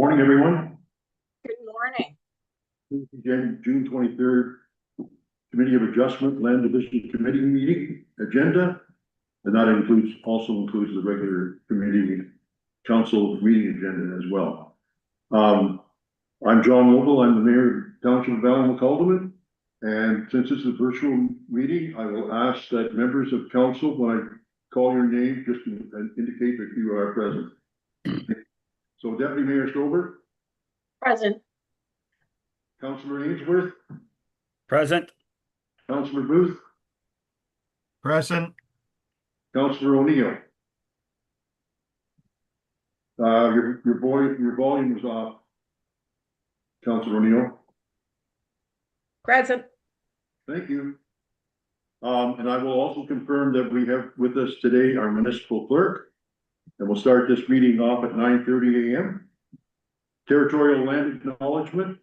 Morning, everyone. Good morning. June 23rd, Committee of Adjustment, Land Division Committee meeting agenda. And that also includes the regular committee council meeting agenda as well. I'm John Noble. I'm the mayor of Township of Allen-McCalderman. And since it's a virtual meeting, I will ask that members of council, when I call your name, just indicate that you are present. So Deputy Mayor Stover. Present. Councillor Ainsworth. Present. Councillor Booth. Present. Councillor O'Neill. Your volume is off. Councillor O'Neill. Present. Thank you. And I will also confirm that we have with us today our municipal clerk. And we'll start this meeting off at 9:30 a.m. Territorial land acknowledgement.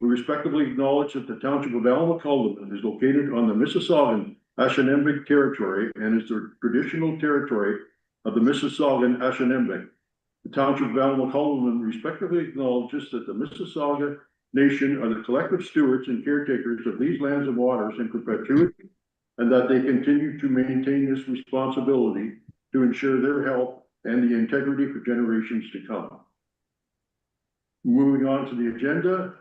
We respectfully acknowledge that the Township of Allen-McCalderman is located on the Mississaugan Ashanindic territory and is the traditional territory of the Mississaugan Ashanindic. The Township of Allen-McCalderman respectfully acknowledges that the Mississauga Nation are the collective stewards and caretakers of these lands and waters in perpetuity, and that they continue to maintain this responsibility to ensure their health and the integrity for generations to come. Moving on to the agenda.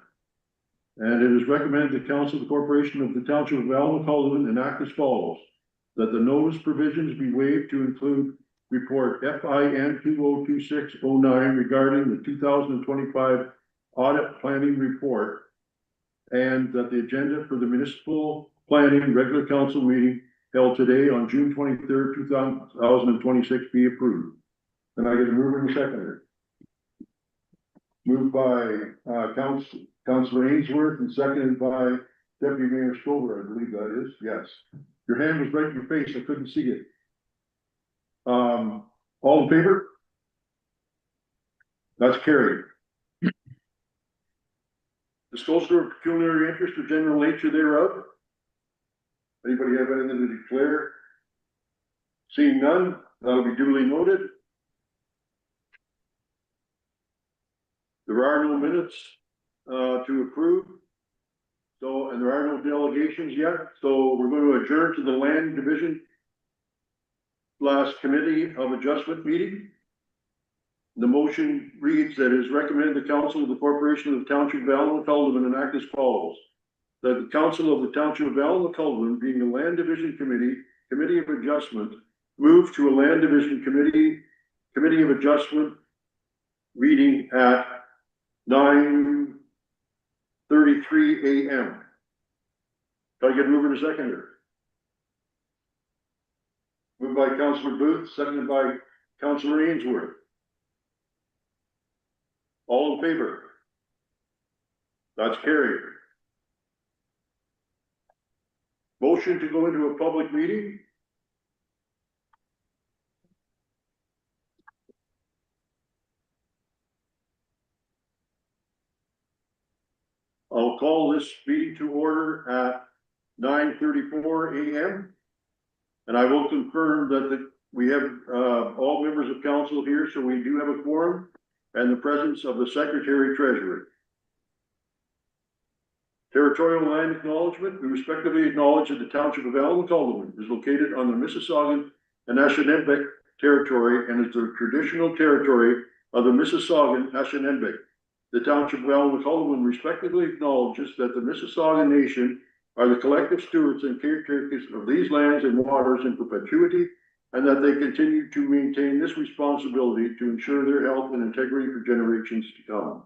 And it is recommended the Council of the Corporation of the Township of Allen-McCalderman enact as follows: that the notice provisions be waived to include report FIN 202609 regarding the 2025 audit planning report, and that the agenda for the municipal planning regular council meeting held today on June 23rd, 2026 be approved. And I get a mover and a seconder. Moved by Councillor Ainsworth and seconded by Deputy Mayor Stover, I believe that is. Yes. Your hand was right in your face. I couldn't see it. All in favor? That's carried. Disclosure of pecuniary interest or general nature thereof. Anybody have anything to declare? Seeing none, that'll be duly noted. There are no minutes to approve. So, and there are no delegations yet. So we're going to adjourn to the Land Division Committee of Adjustment meeting. The motion reads that it is recommended the Council of the Corporation of the Township of Allen-McCalderman enact as follows: that the Council of the Township of Allen-McCalderman, being the Land Division Committee of Adjustment, move to a Land Division Committee of Adjustment meeting at 9:33 a.m. Can I get a mover and a seconder? Moved by Councillor Booth, seconded by Councillor Ainsworth. All in favor? That's carried. Motion to go into a public meeting. I'll call this meeting to order at 9:34 a.m. And I will confirm that we have all members of council here, so we do have a quorum, and the presence of the Secretary Treasurer. Territorial land acknowledgement. We respectively acknowledge that the Township of Allen-McCalderman is located on the Mississaugan and Ashanindic territory and is the traditional territory of the Mississaugan Ashanindic. The Township of Allen-McCalderman respectively acknowledges that the Mississauga Nation are the collective stewards and caretakers of these lands and waters in perpetuity, and that they continue to maintain this responsibility to ensure their health and integrity for generations to come.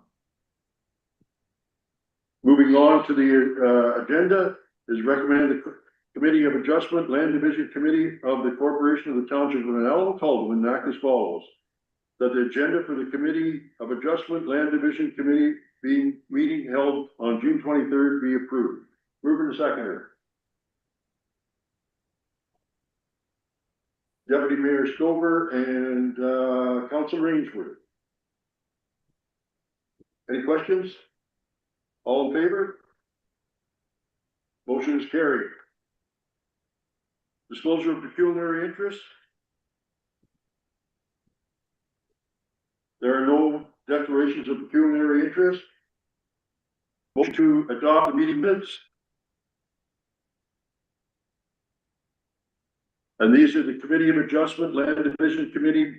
Moving on to the agenda, is recommended the Committee of Adjustment, Land Division Committee of the Corporation of the Township of Allen-McCalderman enact as follows: that the agenda for the Committee of Adjustment, Land Division Committee meeting held on June 23rd be approved. Mover and seconder. Deputy Mayor Stover and Councillor Ainsworth. Any questions? All in favor? Motion is carried. Disclosure of pecuniary interest. There are no declarations of pecuniary interest. Motion to adopt the meeting minutes. And these are the Committee of Adjustment Land Division Committee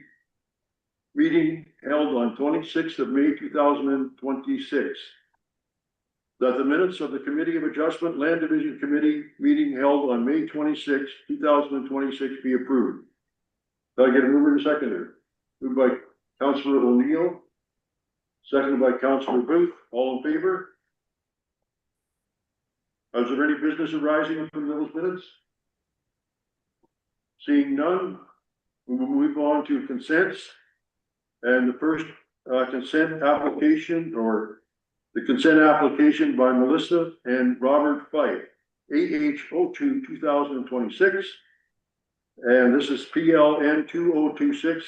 meeting held on 26th of May, 2026. That the minutes of the Committee of Adjustment Land Division Committee meeting held on May 26th, 2026 be approved. Did I get a mover and a seconder? Moved by Councillor O'Neill, seconded by Councillor Booth. All in favor? Is there any business arising from those minutes? Seeing none, we will move on to consents. And the first consent application, or the consent application by Melissa and Robert Fife, AH02 2026. And this is PLN 2026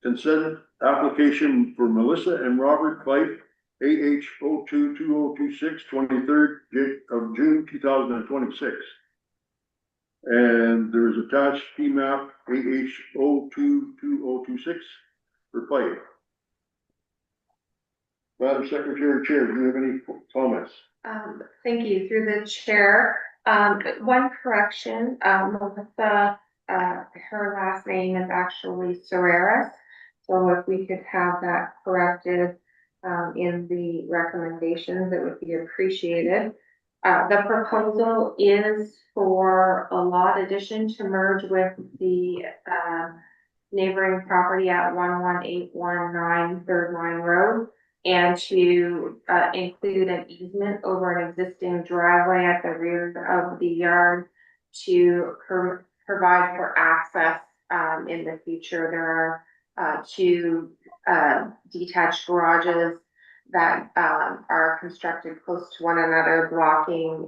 consent application for Melissa and Robert Fife, AH02 2026, 23rd of June 2026. And there is attached PMAP AH02 2026 for Fife. Madam Secretary Chair, do you have any comments? Thank you. Through the chair, one correction, Melissa, her last name is actually Serreras. So if we could have that corrected in the recommendations, it would be appreciated. The proposal is for a lot addition to merge with the neighboring property at 11819 Third Line Road, and to include an easement over an existing driveway at the rear of the yard to provide for access in the future. There are two detached garages that are constructed close to one another, blocking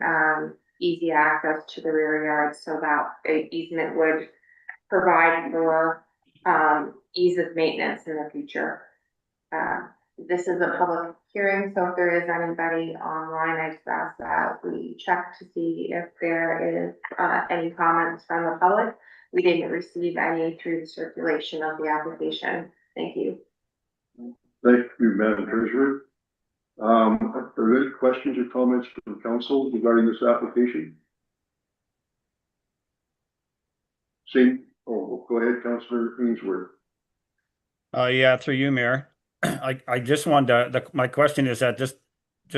easy access to the rear yard, so that an easement would provide for ease of maintenance in the future. This is a public hearing, so if there is anybody online, I just ask that we check to see if there is any comments from the public. We didn't receive any through the circulation of the application. Thank you. Thank you, Madam Treasurer. Are there any questions or comments from council regarding this application? Go ahead, Councillor Ainsworth. Yeah, through you, Mayor. I just wanted to, my question is that just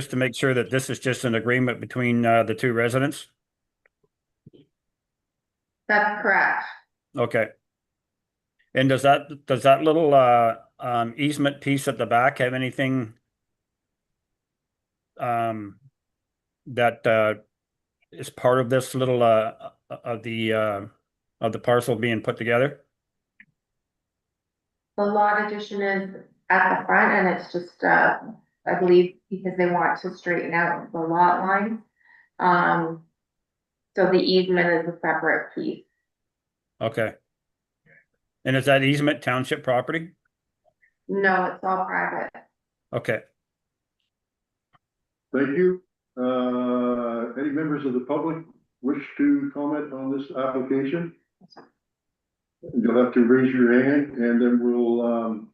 to make sure that this is just an agreement between the two residents. That's correct. Okay. And does that little easement piece at the back have anything that is part of this little of the parcel being put together? The lot addition is at the front, and it's just, I believe, because they want to straighten out the lot line. So the easement is a separate piece. Okay. And is that easement township property? No, it's all private. Okay. Thank you. Any members of the public wish to comment on this application? You'll have to raise your hand, and then we'll,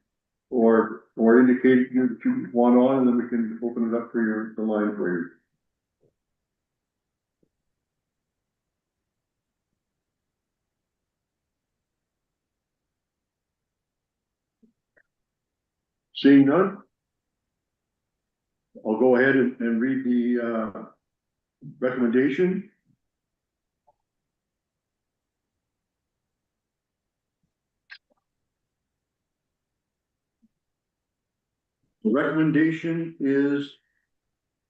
or indicate you want on, and then we can open it up for the line for you. Seeing none, I'll go ahead and read the recommendation. The recommendation is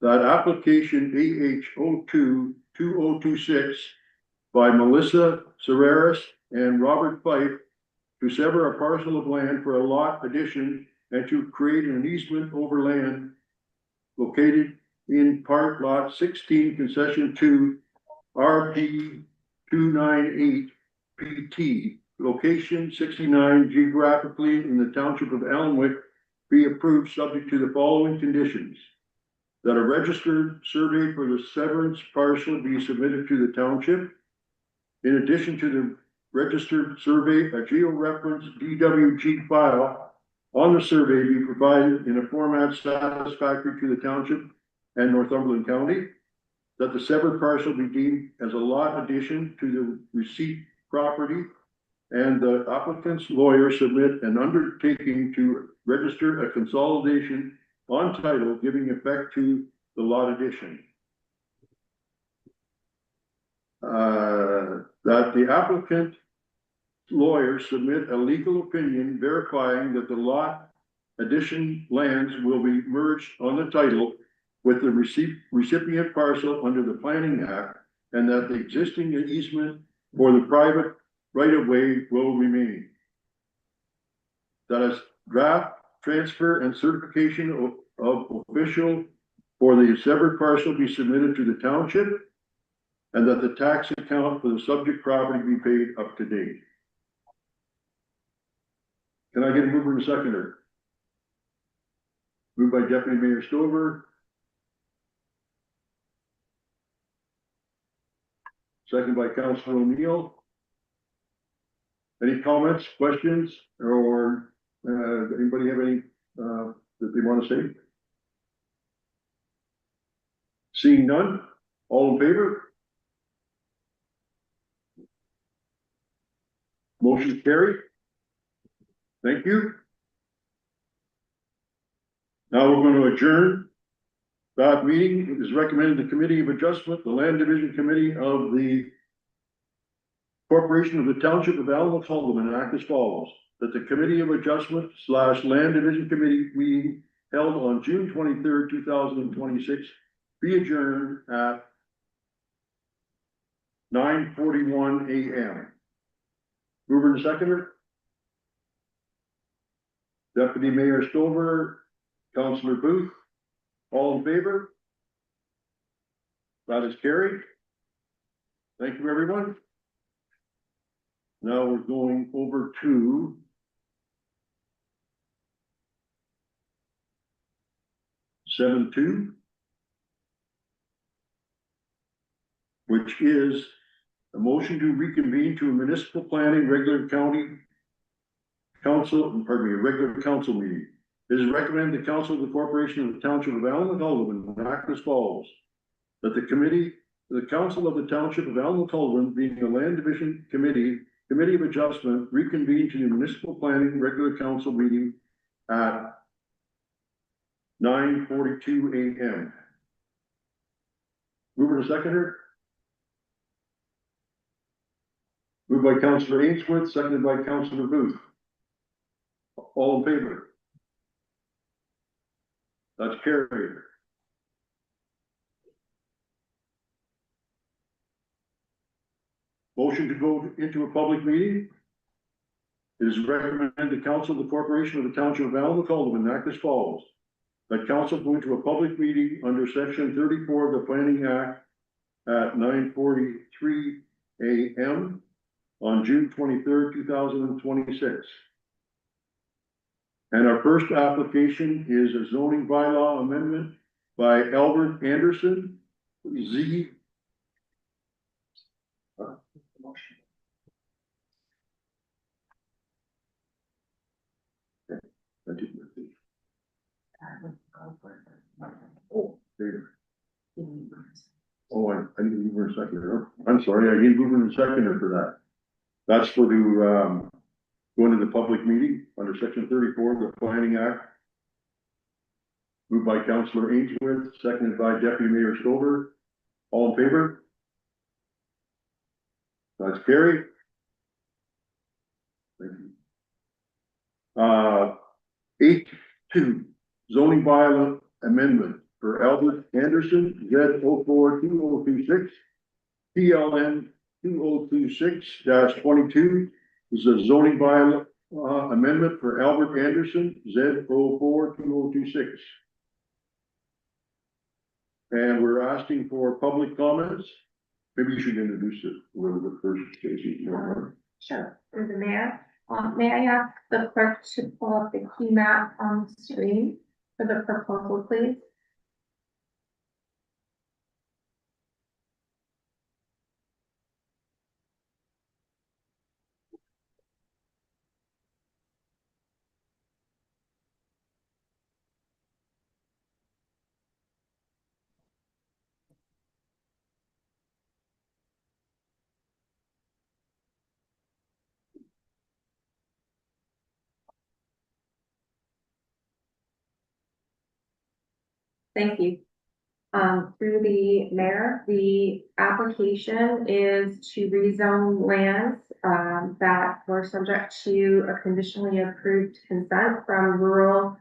that application AH02 2026 by Melissa Serreras and Robert Fife to sever a parcel of land for a lot addition and to create an easement over land located in part lot 16 concession 2 RP 298 PT, location 69, geographically in the township of Elmwick, be approved subject to the following conditions: that a registered survey for the severance parcel be submitted to the township. In addition to the registered survey, a georeference DWG file on the survey be provided in a format satisfactory to the township and Northumberland County, that the severed parcel be deemed as a lot addition to the receipt property, and the applicant's lawyer submit an undertaking to register a consolidation on title giving effect to the lot addition. That the applicant lawyer submit a legal opinion verifying that the lot addition lands will be merged on the title with the recipient parcel under the Planning Act, and that the existing easement for the private right-of-way will remain. That is draft, transfer, and certification of official for the severed parcel be submitted to the township, and that the tax account for the subject property be paid up to date. Can I get a mover and a seconder? Moved by Deputy Mayor Stover. Second by Councilor O'Neill. Any comments, questions, or anybody have any that they want to say? Seeing none, all in favor? Motion carried. Thank you. Now we're going to adjourn that meeting. It is recommended the Committee of Adjustment, the Land Division Committee of the Corporation of the Township of Allen-Sullivan act as follows: that the Committee of Adjustment / Land Division Committee meeting held on June 23rd, 2026 be adjourned at 9:41 a.m. Mover and seconder? Deputy Mayor Stover, Councilor Booth, all in favor? That is carried. Thank you, everyone. Now we're going over to seven two, which is a motion to reconvene to a municipal planning regular county council, pardon me, a regular council meeting. It is recommended the council of the corporation of the township of Allen-Sullivan act as follows: that the council of the township of Allen-Sullivan, being the land division committee of adjustment, reconvene to the municipal planning regular council meeting at 9:42 a.m. Mover to seconder? Moved by Councilor Ainsworth, seconded by Councilor Booth. All in favor? That's carried. Motion to go into a public meeting. It is recommended the council of the corporation of the township of Allen-Sullivan act as follows: that council go into a public meeting under section 34 of the Planning Act at 9:43 a.m. on June 23rd, 2026. And our first application is a zoning bylaw amendment by Albert Anderson, Z. Oh, there. Oh, I need to move her a second. I'm sorry, I need to move her a second for that. That's for to go into the public meeting under section 34 of the Planning Act. Moved by Councilor Ainsworth, seconded by Deputy Mayor Stover. All in favor? That's carried. Thank you. 8.2, zoning bylaw amendment for Albert Anderson, Z042026, PLN 2026-22 is a zoning bylaw amendment for Albert Anderson, Z042026. And we're asking for public comments. Maybe you should introduce it a little bit first, Casey. Sure, through the mayor. May I ask the clerk to pull up the key map on the screen for the proposal, please? Thank you. Through the mayor, the application is to rezone lands, that were subject to a conditionally approved consent from rural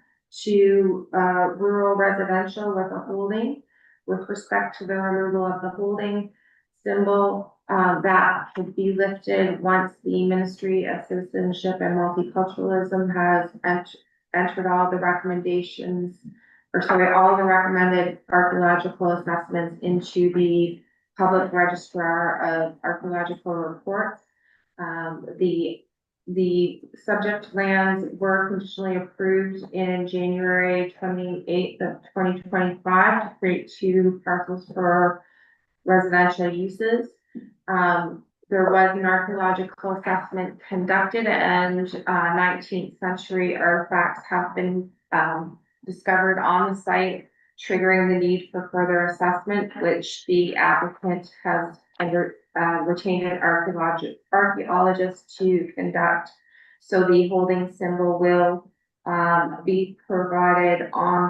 to, rural residential with a holding. With respect to the removal of the holding symbol, that could be lifted once the Ministry of Citizenship and Multiculturalism has entered all the recommendations, or sorry, all the recommended archaeological assessments into the public registrar of archaeological reports. The subject lands were conditionally approved in January 28th of 2025 to create 2 parcels for residential uses. There was an archaeological assessment conducted, and 19th century artifacts have been discovered on the site, triggering the need for further assessment, which the applicant has retained an archaeologist to conduct. So the holding symbol will be provided on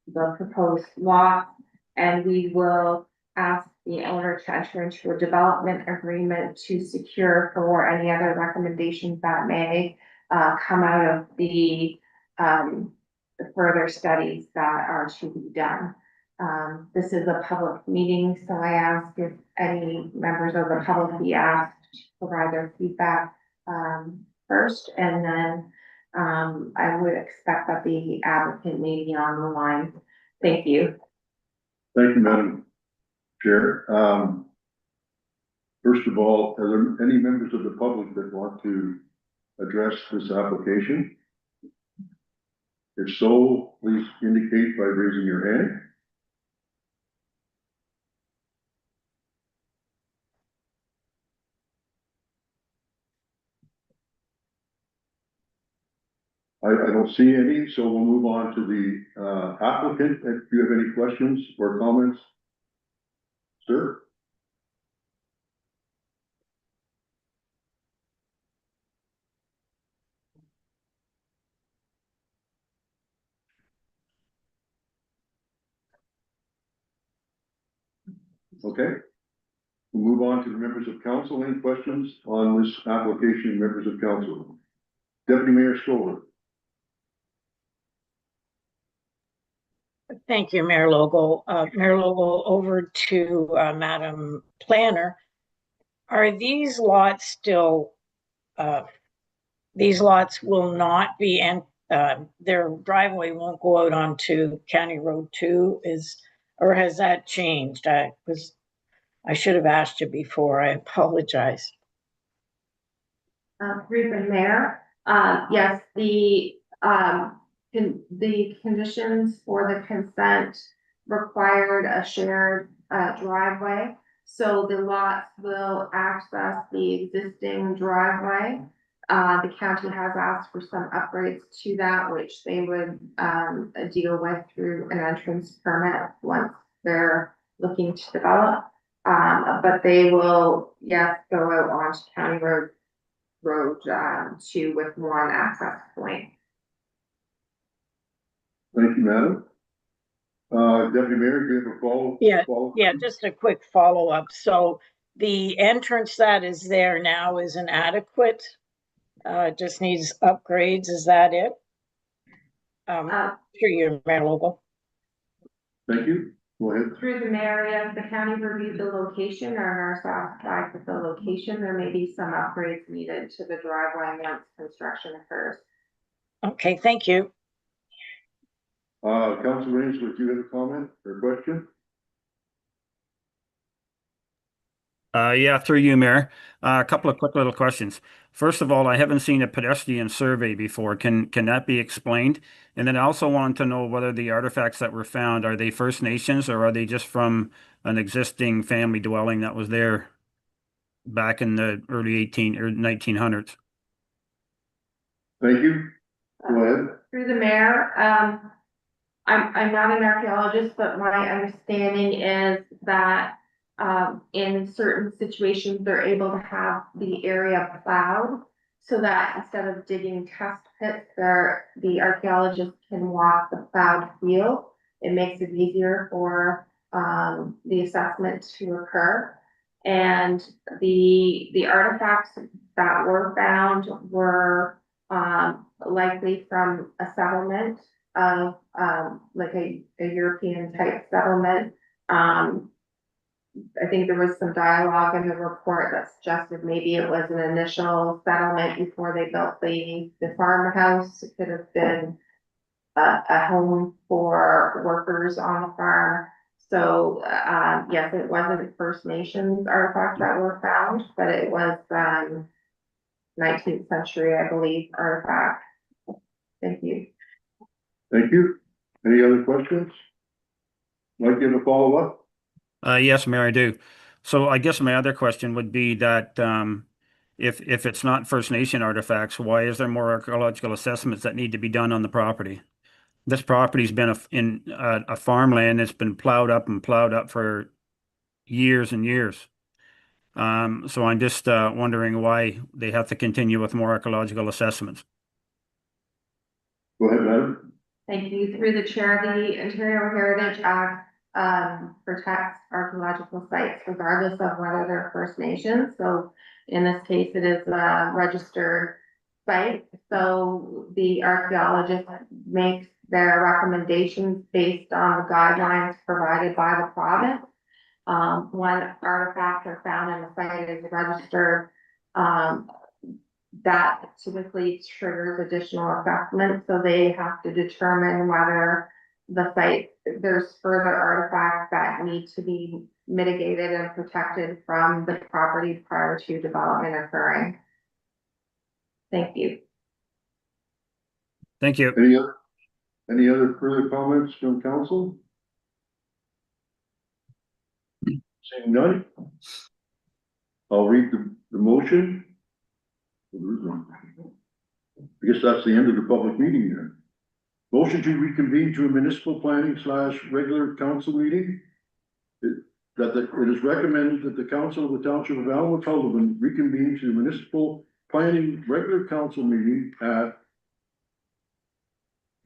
the proposed lot, and we will ask the owner to enter into a development agreement to secure for any other recommendations that may come out of the further studies that are to be done. This is a public meeting, so I ask if any members of the public be asked to provide their feedback first, and then I would expect that the applicant may be on the line. Thank you. Thank you, Madam Chair. First of all, are there any members of the public that want to address this application? If so, please indicate by raising your hand. I don't see any, so we'll move on to the applicant. If you have any questions or comments, sir? Okay. We'll move on to the members of council. Any questions on this application, members of council? Deputy Mayor Stoller. Thank you, Mayor Logo. Mayor Logo, over to Madam Planner. Are these lots still, these lots will not be, and their driveway won't go out onto County Road 2, or has that changed? I should have asked you before. I apologize. Through the mayor, yes, the conditions for the consent required a shared driveway. So the lots will access the existing driveway. The county has asked for some upgrades to that, which they would deal with through an entrance permit once they're looking to develop. But they will, yes, go out onto County Road 2 with one access point. Thank you, madam. Deputy Mayor, do you have a follow? Yeah, just a quick follow-up. So the entrance that is there now is inadequate, just needs upgrades, is that it? Through your Mayor Logo. Thank you. Go ahead. Through the mayor, yes, the county reviewed the location and are satisfied with the location. There may be some upgrades needed to the driveway once construction occurs. Okay, thank you. Councilor Ainsworth, do you have a comment or question? Yeah, through you, Mayor. A couple of quick little questions. First of all, I haven't seen a pedestrian survey before. Can that be explained? And then I also wanted to know whether the artifacts that were found, are they First Nations or are they just from an existing family dwelling that was there back in the early 1900s? Thank you. Go ahead. Through the mayor, I'm not an archaeologist, but my understanding is that in certain situations, they're able to have the area plowed so that instead of digging test pits, the archaeologists can walk the plowed field. it makes it easier for, the assessment to occur. And the artifacts that were found were, likely from a settlement of, like a European type settlement. I think there was some dialogue in the report that suggested maybe it was an initial settlement before they built the farmhouse. It could have been a home for workers on the farm. So, yes, it wasn't First Nations artifacts that were found, but it was, 19th century, I believe, artifact. Thank you. Thank you. Any other questions? Like you to follow up? Yes, Mayor, I do. So I guess my other question would be that if it's not First Nation artifacts, why is there more archaeological assessments that need to be done on the property? This property's been in a farmland that's been plowed up and plowed up for years and years. So I'm just wondering why they have to continue with more archaeological assessments. Go ahead, madam. Thank you. Through the chair, the Ontario Heritage Act protects archaeological sites regardless of whether they're First Nations. So in this case, it is a registered site. So the archaeologist makes their recommendations based on the guidelines provided by the province. When artifacts are found in the site is registered, that typically triggers additional assessment, so they have to determine whether the site, there's further artifacts that need to be mitigated and protected from the property prior to development occurring. Thank you. Thank you. Any other further comments from council? Seeing none, I'll read the motion. I guess that's the end of the public meeting then. Motion to reconvene to a municipal planning / regular council meeting. It is recommended that the council of the township of Allen Sullivan reconvene to the municipal planning regular council meeting at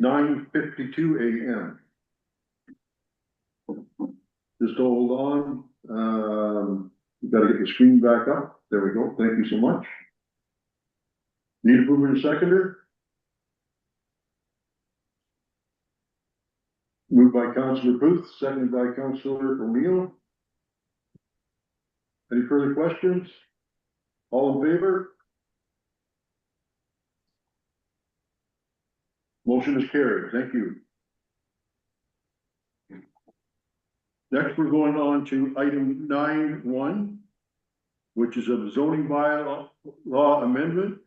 9:52 a.m. Just hold on. We've got to get the screen back up. There we go. Thank you so much. Need a mover and a seconder? Moved by Councillor Booth, seconded by Councillor O'Neill. Any further questions? All in favor? Motion is carried. Thank you. Next, we're going on to item 9.1, which is a zoning bylaw amendment.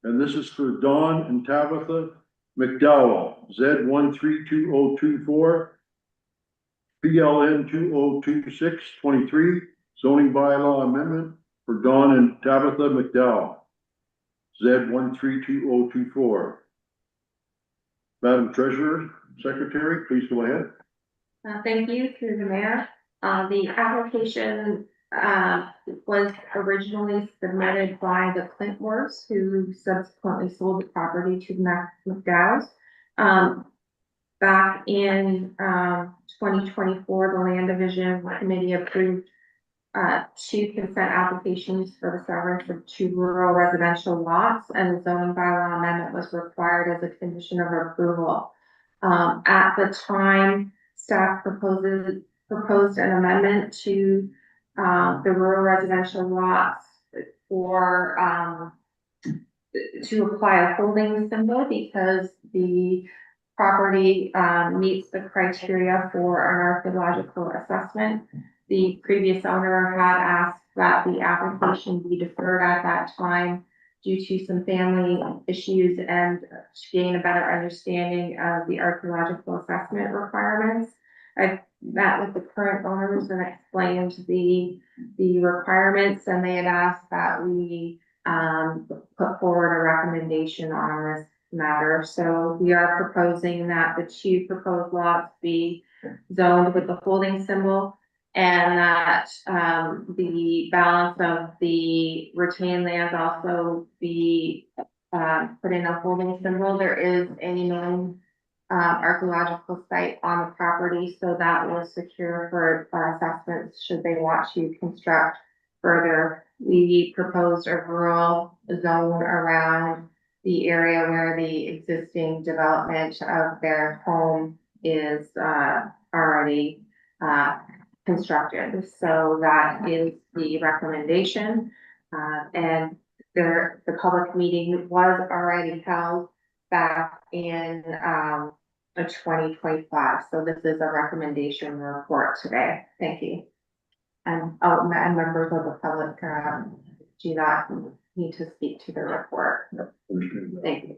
And this is for Dawn and Tabitha McDowell, Z132024, PLN 202623, zoning bylaw amendment for Dawn and Tabitha McDowell, Z132024. Madam Treasurer, Secretary, please go ahead. Thank you, through the mayor. The application was originally submitted by the Clintworths, who subsequently sold the property to the McDowells. Back in 2024, the Land Division Committee approved 2 consent applications for the severance of 2 rural residential lots, and the zoning bylaw amendment was required as a condition of approval. At the time, staff proposed an amendment to the rural residential lots for to apply a holding symbol because the property meets the criteria for an archaeological assessment. The previous owner had asked that the application be deferred at that time due to some family issues and to gain a better understanding of the archaeological assessment requirements. I've met with the current owners and explained the requirements, and they had asked that we put forward a recommendation on this matter. So we are proposing that the 2 proposed lots be zoned with the holding symbol, and that the balance of the retained lands also be put in a holding symbol. There is a known archaeological site on the property, so that will secure for assessments should they want to construct further. We proposed a rural zone around the area where the existing development of their home is already constructed. So that is the recommendation. And the public meeting was already held back in 2025. So this is a recommendation report today. Thank you. And members of the public do not need to speak to the report. Understand that. Thank you.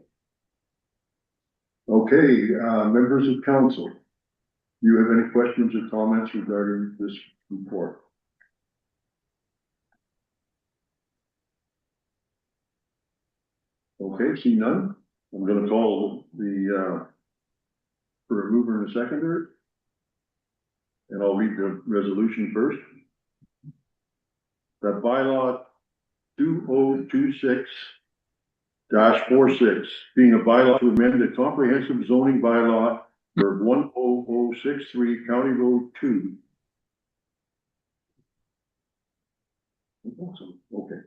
Okay, members of council, do you have any questions or comments regarding this report? Okay, see none. I'm gonna call the, for a mover and a seconder. And I'll read the resolution first. That bylaw 2026-46, being a bylaw to amend the comprehensive zoning bylaw for 10063 County Road 2. Awesome, okay.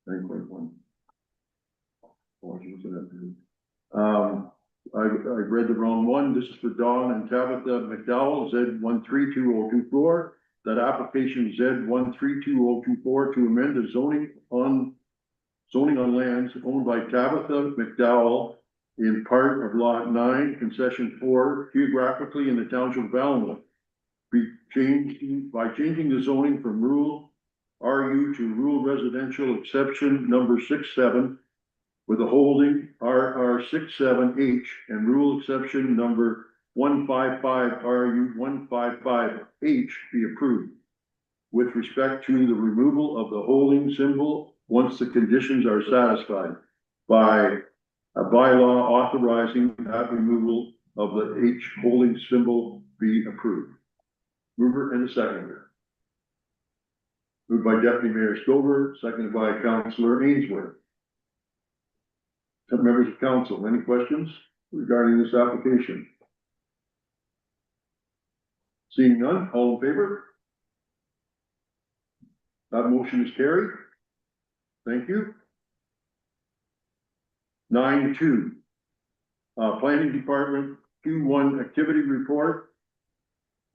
9.1. I've read the wrong one. This is for Dawn and Tabitha McDowell, Z132024. That application Z132024 to amend the zoning on lands owned by Tabitha McDowell in part of Lot 9, Concession 4, geographically in the township of Allenwood. By changing the zoning from rural RU to rural residential exception number 67 with a holding RR67H and rural exception number 155 RU 155H be approved. With respect to the removal of the holding symbol, once the conditions are satisfied by a bylaw authorizing that removal of the H holding symbol be approved. Mover and a seconder. Moved by Deputy Mayor Stover, seconded by Councillor Ainsworth. Some members of council, any questions regarding this application? Seeing none, all in favor? That motion is carried. Thank you. 9.2. Planning Department Q1 Activity Report.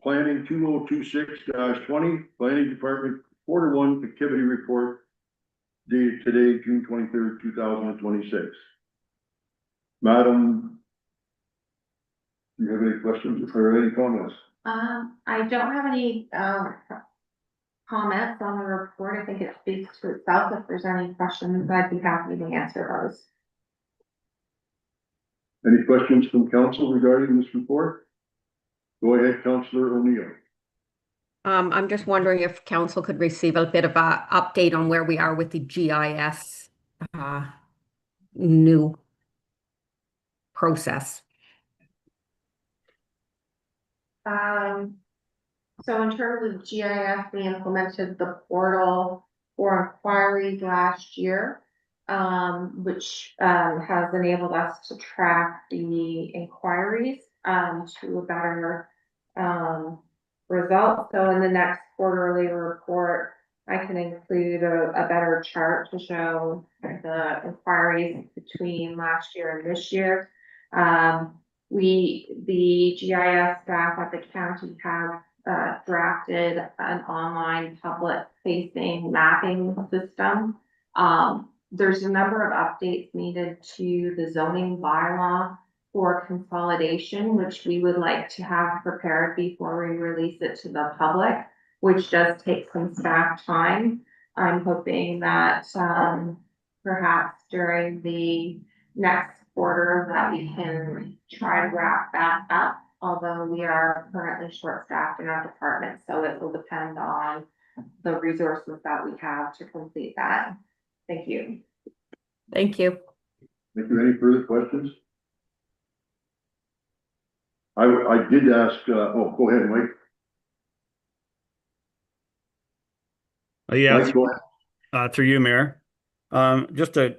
Planning 2026-20, Planning Department Quarter 1 Activity Report dated today, June 23rd, 2026. Madam, do you have any questions or any comments? I don't have any comments on the report. I think it speaks to itself. If there's any questions, I'd be happy to answer those. Any questions from council regarding this report? Go ahead, Councillor O'Neill. I'm just wondering if council could receive a bit of a update on where we are with the GIS new process. So in terms of GIS, we implemented the portal for inquiries last year, which has enabled us to track the inquiries to a better result. So in the next quarterly report, I can include a better chart to show the inquiries between last year and this year. The GIS staff at the county have drafted an online public facing mapping system. There's a number of updates needed to the zoning bylaw for consolidation, which we would like to have prepared before we release it to the public, which does take some staff time. I'm hoping that perhaps during the next quarter that we can try to wrap that up, although we are currently short-staffed in our department, so it will depend on the resources that we have to complete that. Thank you. Thank you. Thank you. Any further questions? I did ask, oh, go ahead, Mike. Yeah, Mike, go ahead. through you, Mayor. Just a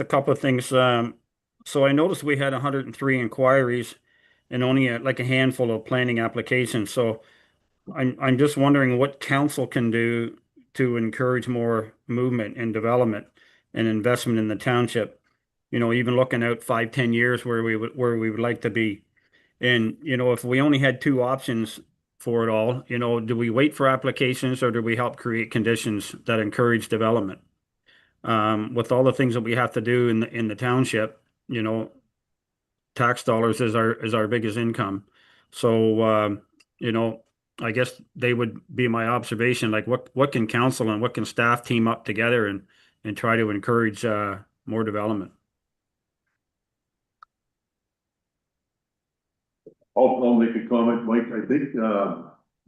couple of things. So I noticed we had 103 inquiries and only like a handful of planning applications. So I'm just wondering what council can do to encourage more movement and development and investment in the township. Even looking out 5, 10 years where we would like to be. And, if we only had two options for it all, do we wait for applications or do we help create conditions that encourage development? With all the things that we have to do in the township, tax dollars is our biggest income. So, you know, I guess they would be my observation. Like, what can council and what can staff team up together and try to encourage more development? I'll make a comment, Mike. I think,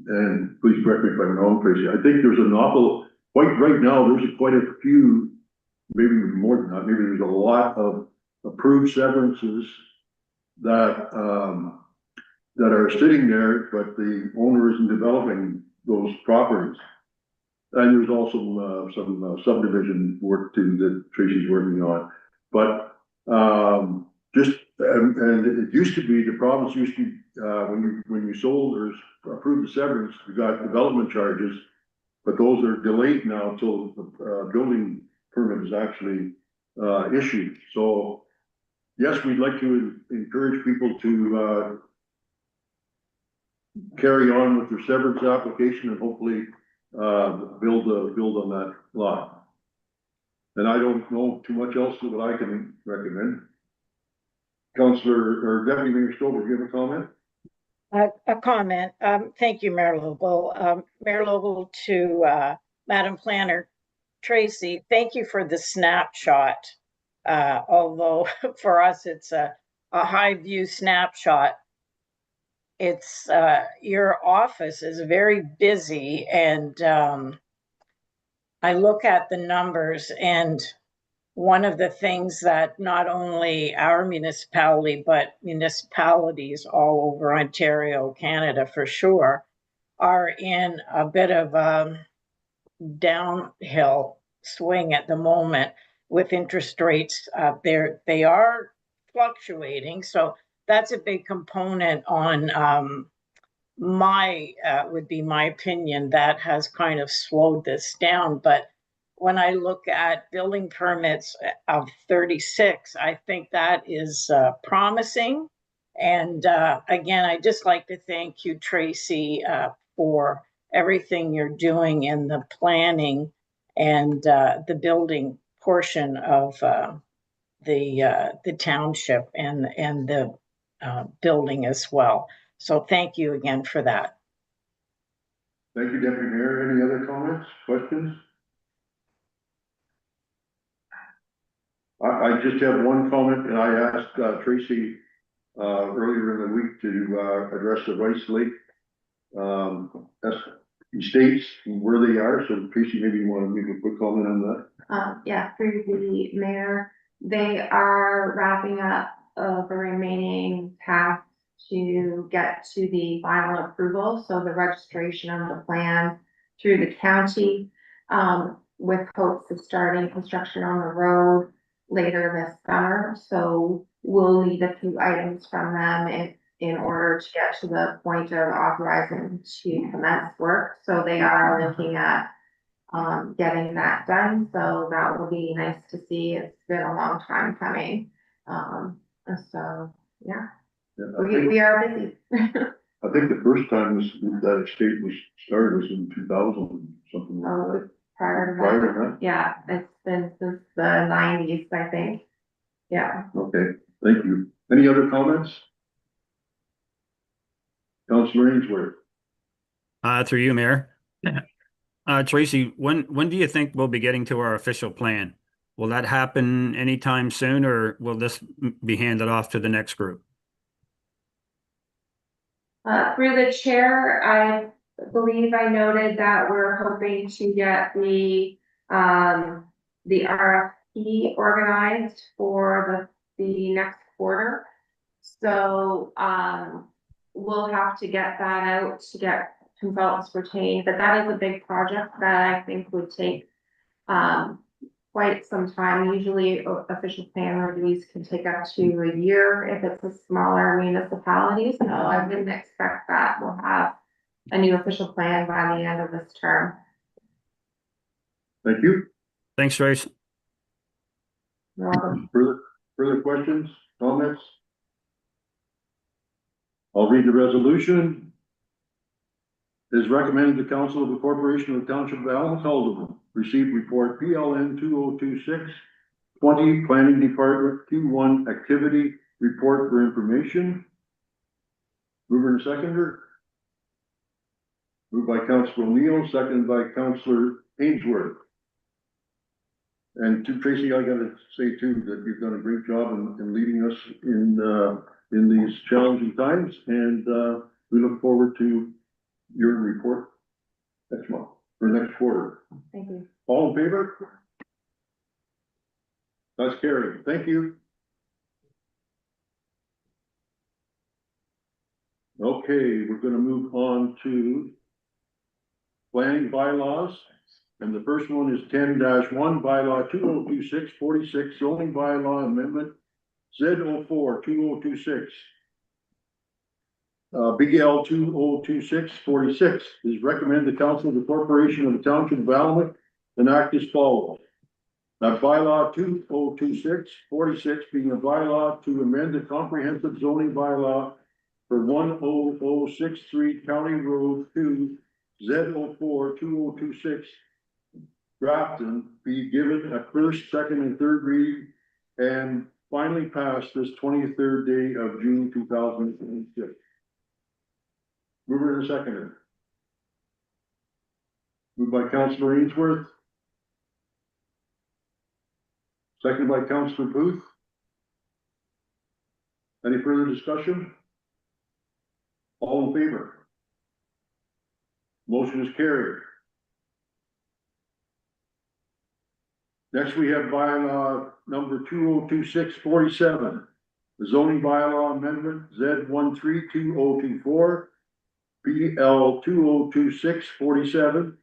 and please correct me if I'm wrong, Tracy. I think there's an awful, quite right now, there's quite a few, maybe more than that, maybe there's a lot of approved severances that, that are sitting there, but the owner isn't developing those properties. And there's also some subdivision work too that Tracy's working on. But and it used to be, the province used to, when you sold or approved the severance, you got development charges, but those are delayed now until the building permit is actually issued. So yes, we'd like to encourage people to carry on with their severance application and hopefully build on that lot. And I don't know too much else that I can recommend. Councillor or Deputy Mayor Stover, do you have a comment? A comment. Thank you, Mayor Logal. Mayor Logal to Madam Planner Tracy, thank you for the snapshot. Although for us it's a high view snapshot. It's your office is very busy, and I look at the numbers, and one of the things that not only our municipality, but municipalities all over Ontario, Canada for sure, are in a bit of a downhill swing at the moment with interest rates. They are fluctuating, so that's a big component on would be my opinion, that has kind of slowed this down. But when I look at building permits of 36, I think that is promising. And again, I just like to thank you, Tracy, for everything you're doing in the planning and the building portion of the township and the building as well. So thank you again for that. Thank you, Deputy Mayor. Any other comments, questions? I just have one comment, and I asked Tracy earlier in the week to address the Rice Lake estates and where they are. So Tracy, maybe you want to make a quick comment on that? Yeah, through the mayor, they are wrapping up the remaining tasks to get to the final approval. So the registration of the plan through the county, with hopes of starting construction on the road later this summer. So we'll need a few items from them in order to get to the point of authorizing to commence work. So they are looking at getting that done. So that will be nice to see. It's been a long time coming. So yeah, we are busy. I think the first time that estate was started was in 2000, something like that. Prior to that. Yeah, it's been since the 90s, I think. Yeah. Okay, thank you. Any other comments? Councillor Ainsworth. Through you, Mayor. Tracy, when do you think we'll be getting to our official plan? Will that happen anytime soon, or will this be handed off to the next group? Through the chair, I believe I noted that we're hoping to get the RFP organized for the next quarter. So we'll have to get that out to get consultants retained, but that is a big project that I think would take quite quite some time. Usually official plan reviews can take up to a year if it's a smaller municipality, so I wouldn't expect that we'll have a new official plan by the end of this term. Thank you. Thanks, Trace. You're welcome. Further questions, comments? I'll read the resolution. It is recommended the Council of the Corporation of the Township of Allen receive report PLN 2026-20 Planning Department Q1 Activity Report for information. Mover and seconder. Moved by Councilor O'Neill, seconded by Councilor Ainsworth. And to Tracy, I gotta say too, that you've done a great job in leading us in these challenging times, and we look forward to your report next month, or next quarter. Thank you. All in favor? That's carried. Thank you. Okay, we're gonna move on to planning bylaws. And the first one is 10-1, bylaw 2026-46, zoning bylaw amendment Z04-2026. BL 2026-46 is recommended the Council of the Corporation of the Township of Allen enact as follows. That bylaw 2026-46 being a bylaw to amend the comprehensive zoning bylaw for 10063 County Road 2 Z04-2026 Grafton be given a first, second, and third reading and finally passed this 23rd day of June 2026. Mover and seconder. Moved by Councilor Ainsworth. Seconded by Councilor Booth. Any further discussion? All in favor? Motion is carried. Next, we have bylaw number 2026-47, the zoning bylaw amendment Z132024, BL 2026-47,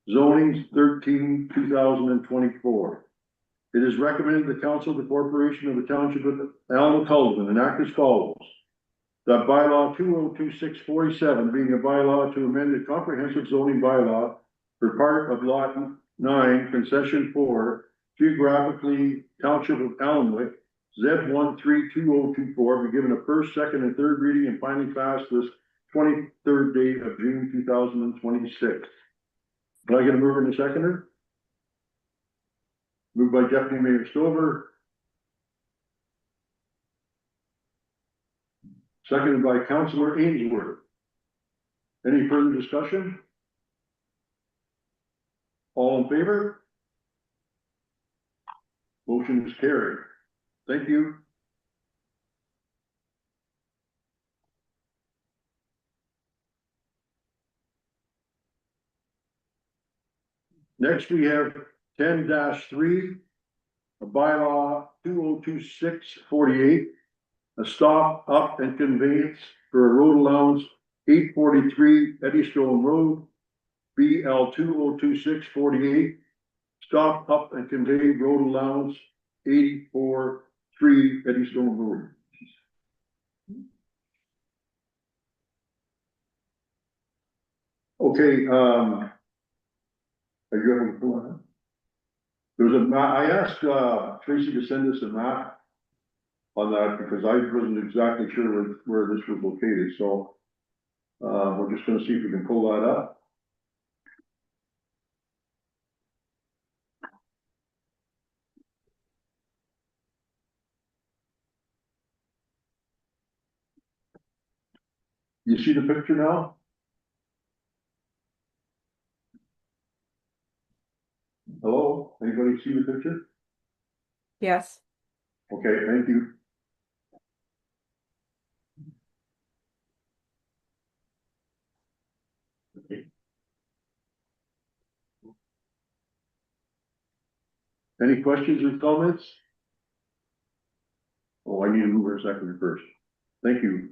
zoning 13-2024. It is recommended the Council of the Corporation of the Township of Allen enact as follows. That bylaw 2026-47 being a bylaw to amend the comprehensive zoning bylaw for part of lot 9, concession 4, geographically Township of Allenwick, Z132024, be given a first, second, and third reading and finally passed this 23rd day of June 2026. Can I get a mover and a seconder? Moved by Deputy Mayor Stover. Seconded by Councilor Ainsworth. Any further discussion? All in favor? Motion is carried. Thank you. Next, we have 10-3, a bylaw 2026-48, a stop, up, and conveyance for a road allowance 843 Eddystone Road, BL 2026-48, stop, up, and convey road allowance 843 Eddystone Road. Okay, are you able to pull that? There's a map. I asked Tracy to send us a map on that because I wasn't exactly sure where this was located, so we're just gonna see if we can pull that up. You see the picture now? Hello, anybody see the picture? Yes. Okay, thank you. Any questions or comments? Oh, I need to move her a second first. Thank you.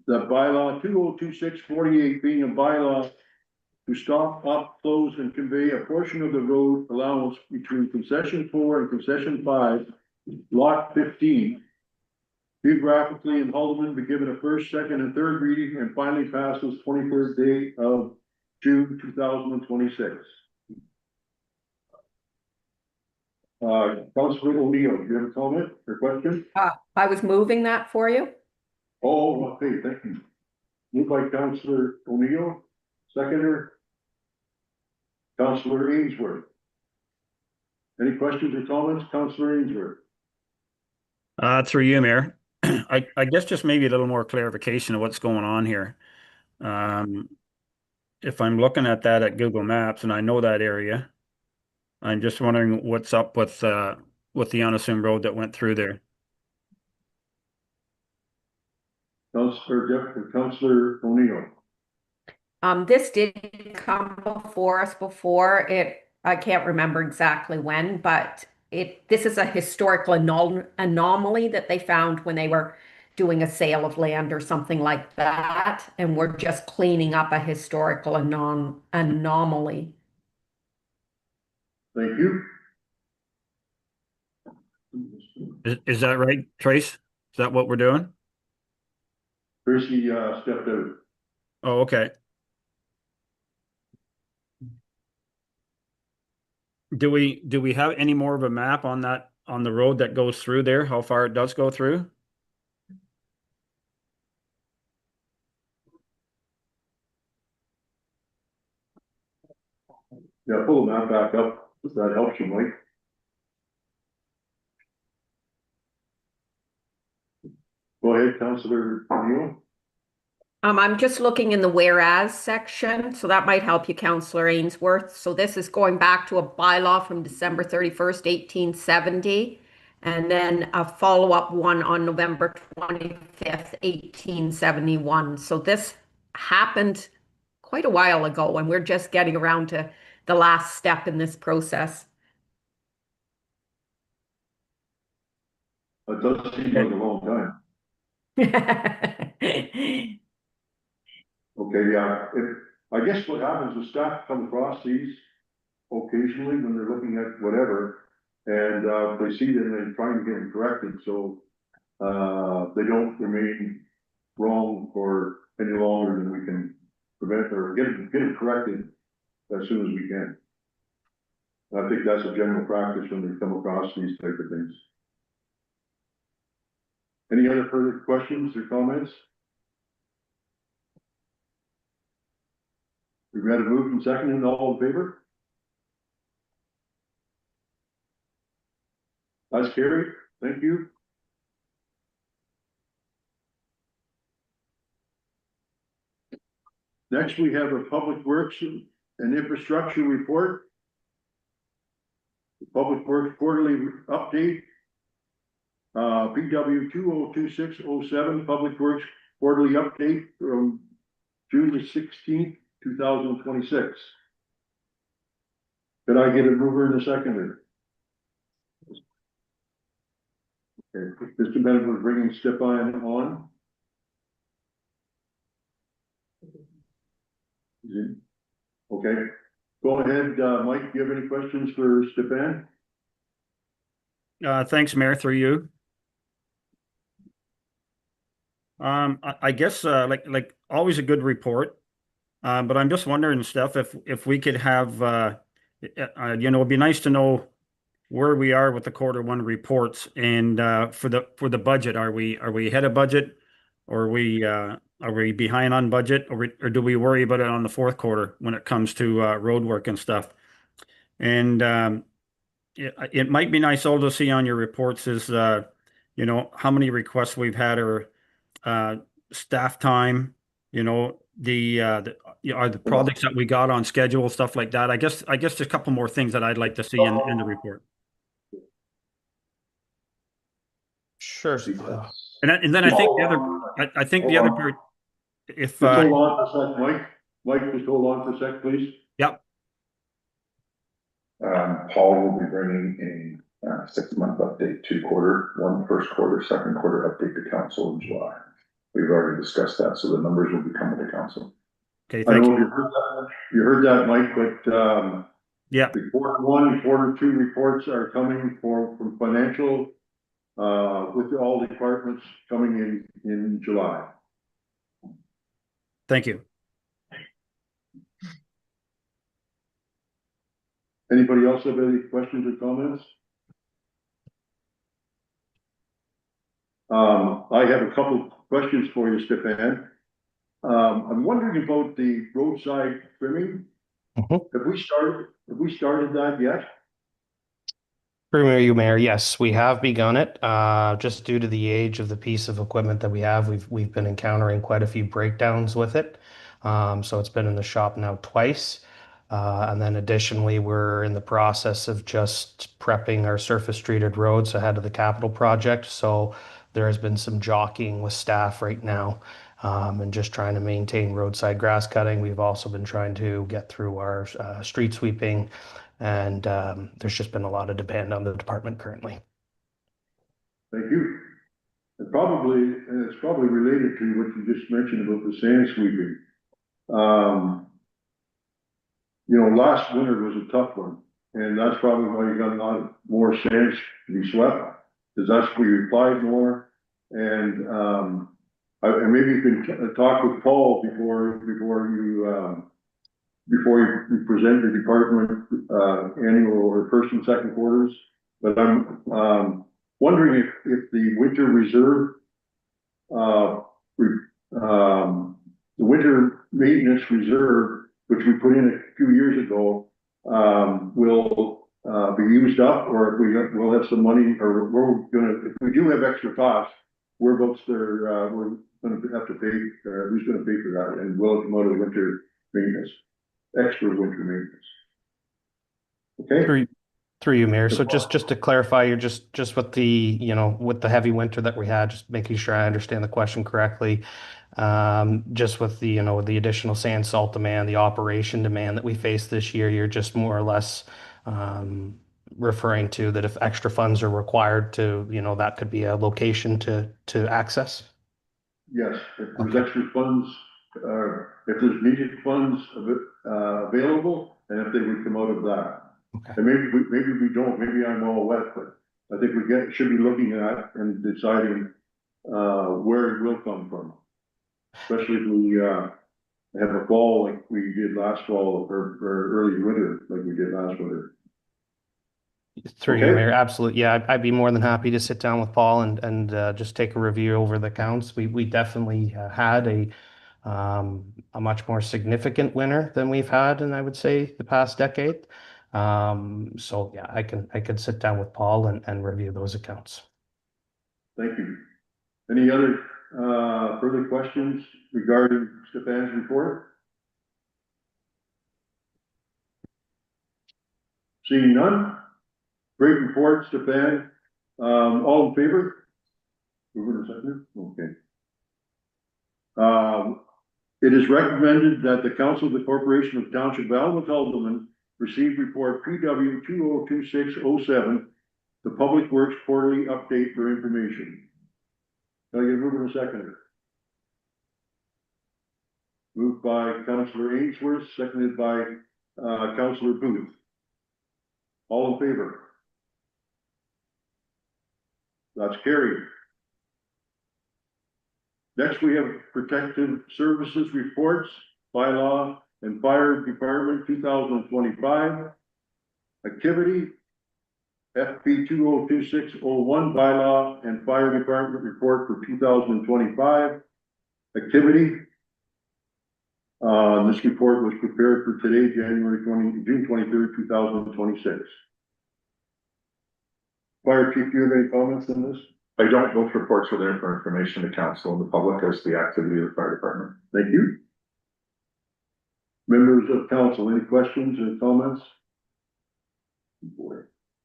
The bylaw 2026-48 being a bylaw to stop, up, close, and convey a portion of the road allowance between concession 4 and concession 5, lot 15. Geographically in Haldeman be given a first, second, and third reading and finally passes 23rd day of June 2026. Councilor O'Neill, do you have a comment or question? I was moving that for you. Oh, okay, thank you. Moved by Councilor O'Neill, seconder. Councilor Ainsworth. Any questions or comments, Councilor Ainsworth? Through you, Mayor. I guess just maybe a little more clarification of what's going on here. If I'm looking at that at Google Maps and I know that area, I'm just wondering what's up with the unassumed road that went through there. Councilor O'Neill. This did come before us before. I can't remember exactly when, but this is a historical anomaly that they found when they were doing a sale of land or something like that, and we're just cleaning up a historical anomaly. Thank you. Is that right, Trace? Is that what we're doing? Tracy stepped out. Oh, okay. Do we have any more of a map on the road that goes through there? How far it does go through? Yeah, pull the map back up, if that helps you, Mike. Go ahead, Councilor O'Neill. I'm just looking in the whereas section, so that might help you, Councillor Ainsworth. So this is going back to a bylaw from December 31st, 1870, and then a follow-up one on November 25th, 1871. So this happened quite a while ago, and we're just getting around to the last step in this process. It does seem like a long time. Okay, yeah, I guess what happens is staff come across these occasionally when they're looking at whatever, and they see them and trying to get them corrected, so they don't remain wrong for any longer than we can prevent or get them corrected as soon as we can. I think that's a general practice when they come across these type of things. Any other further questions or comments? We've got a move and second, and all in favor? That's carried. Thank you. Next, we have a Public Works and Infrastructure report. The Public Works quarterly update. PW 202607 Public Works quarterly update from June the 16th, 2026. Could I get a mover and a seconder? Okay, Mr. Bennett was bringing Stefan on. Okay, go ahead, Mike, do you have any questions for Stefan? Thanks, Mayor, through you. I guess like always a good report. But I'm just wondering, Steph, if we could have it'd be nice to know where we are with the Q1 reports, and for the budget, are we ahead of budget, or are we behind on budget, or do we worry about it on the Q4 when it comes to road work and stuff? And it might be nice also to see on your reports is how many requests we've had, or staff time, are the projects that we got on schedule, stuff like that. I guess just a couple more things that I'd like to see in the report. Sure. And then I think the other part, if Just hold on for a sec, Mike. Mike, just hold on for a sec, please. Yep. Paul will be bringing a 6-month update, 2-quarter, one first quarter, second quarter update to council in July. We've already discussed that, so the numbers will be coming to council. Okay, I thank don't know you. if you heard that, Mike, but, Yeah, the quarter one and quarter two reports are coming from financial, with all departments coming in July. thank you. Anybody else have any questions or comments? I have a couple questions for you, Stefan. I'm wondering about the roadside trimming. Mhm. Have we started that yet? Through you, Mayor, yes, we have begun it. Just due to the age of the piece of equipment that we have, we've been encountering quite a few breakdowns with it. So it's been in the shop now twice. And then additionally, we're in the process of just prepping our surface treated roads ahead of the capital project. So there has been some jockeying with staff right now, and just trying to maintain roadside grass cutting. We've also been trying to get through our street sweeping, and there's just been a lot of demand on the department currently. Thank you. And it's probably related to what you just mentioned about the sand sweeping. Last winter was a tough one, and that's probably why you got a lot more sands to be swept, because that's where you applied more. And, and maybe you can talk with Paul before you present your department, annual or first and second quarters. But I'm, wondering if the winter reserve, the winter maintenance reserve, which we put in a few years ago, will, be used up, or if we'll have some money, or if we do have extra costs, we're gonna have to pay, who's gonna pay for that, and will it come out of winter maintenance, extra winter maintenance? Okay? Through you, Mayor. So just to clarify, you're just with the, with the heavy winter that we had, just making sure I understand the question correctly. Just with the, the additional sand salt demand, the operation demand that we faced this year, you're just more or less referring to that if extra funds are required to, that could be a location to access? Yes, if there's extra funds, if there's needed funds available, and if they would come out of that. Okay. And maybe we don't, maybe I'm all wet, but I think should be looking at and deciding, where it will come from. Especially if we, have a fall like we did last fall, or early winter like we did last winter. Through you, Okay. Mayor. Absolutely. Yeah, I'd be more than happy to sit down with Paul and just take a review over the accounts. We definitely had a much more significant winter than we've had in, I would say, the past decade. So yeah, I could sit down with Paul and review those accounts. Thank you. Any other, further questions regarding Stefan's report? Seeing none? Great report, Stefan. All in favor? Move in a second. Okay. It is recommended that the Council of the Corporation of Township of Alma receive report PW 202607, the Public Works Quarterly Update for information. Can I get a move in a second? Moved by Councillor Ainsworth, seconded by, Councillor Booth. All in favor? That's carried. Next, we have Protective Services Reports, Bylaw and Fire Department 2025. Activity, FP 202601 Bylaw and Fire Department Report for 2025. Activity. This report was prepared for today, June 23rd, 2026. Fire Chief, do you have any comments on this? I don't. Both reports are there for information to council and the public as the activity of the fire department. Thank you. Members of council, any questions or comments?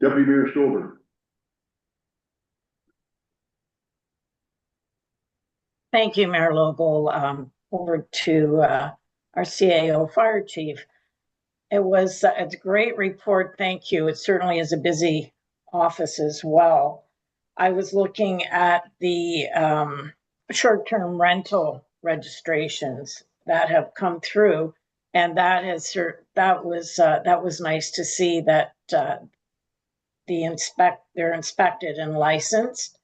Deputy Mayor Stover. Thank you, Mayor Logel. Over to our CAO Fire Chief. It's a great report. Thank you. It certainly is a busy office as well. I was looking at the short-term rental registrations, that have come through. And that was nice to see that they're inspected and licensed,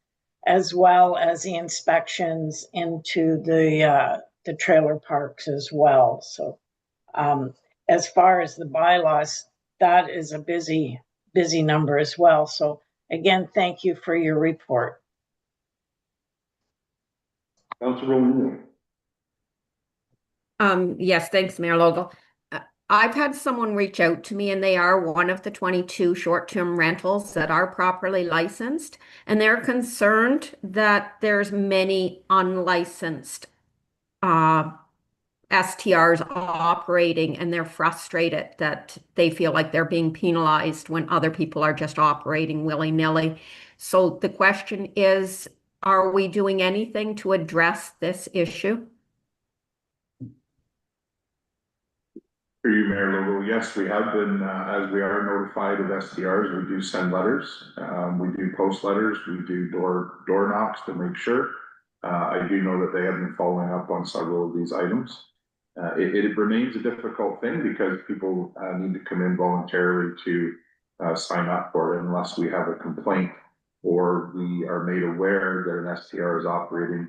as well as the inspections into the trailer parks as well. So as far as the bylaws, that is a busy number as well. So again, thank you for your report. Councilor O'Neill. Yes, thanks, Mayor Logal. I've had someone reach out to me, and they are one of the 22 short-term rentals that are properly licensed, and they're concerned that there's many unlicensed STRs operating, and they're frustrated that they feel like they're being penalized when other people are just operating willy-nilly. So the question is, are we doing anything to address this issue? For you, Mayor Logo, yes, we have been, as we are notified of STRs, we do send letters. We do post letters, we do door knocks to make sure. I do know that they have been following up on several of these items. It remains a difficult thing because people need to come in voluntarily to sign up for it unless we have a complaint or we are made aware that an STR is operating.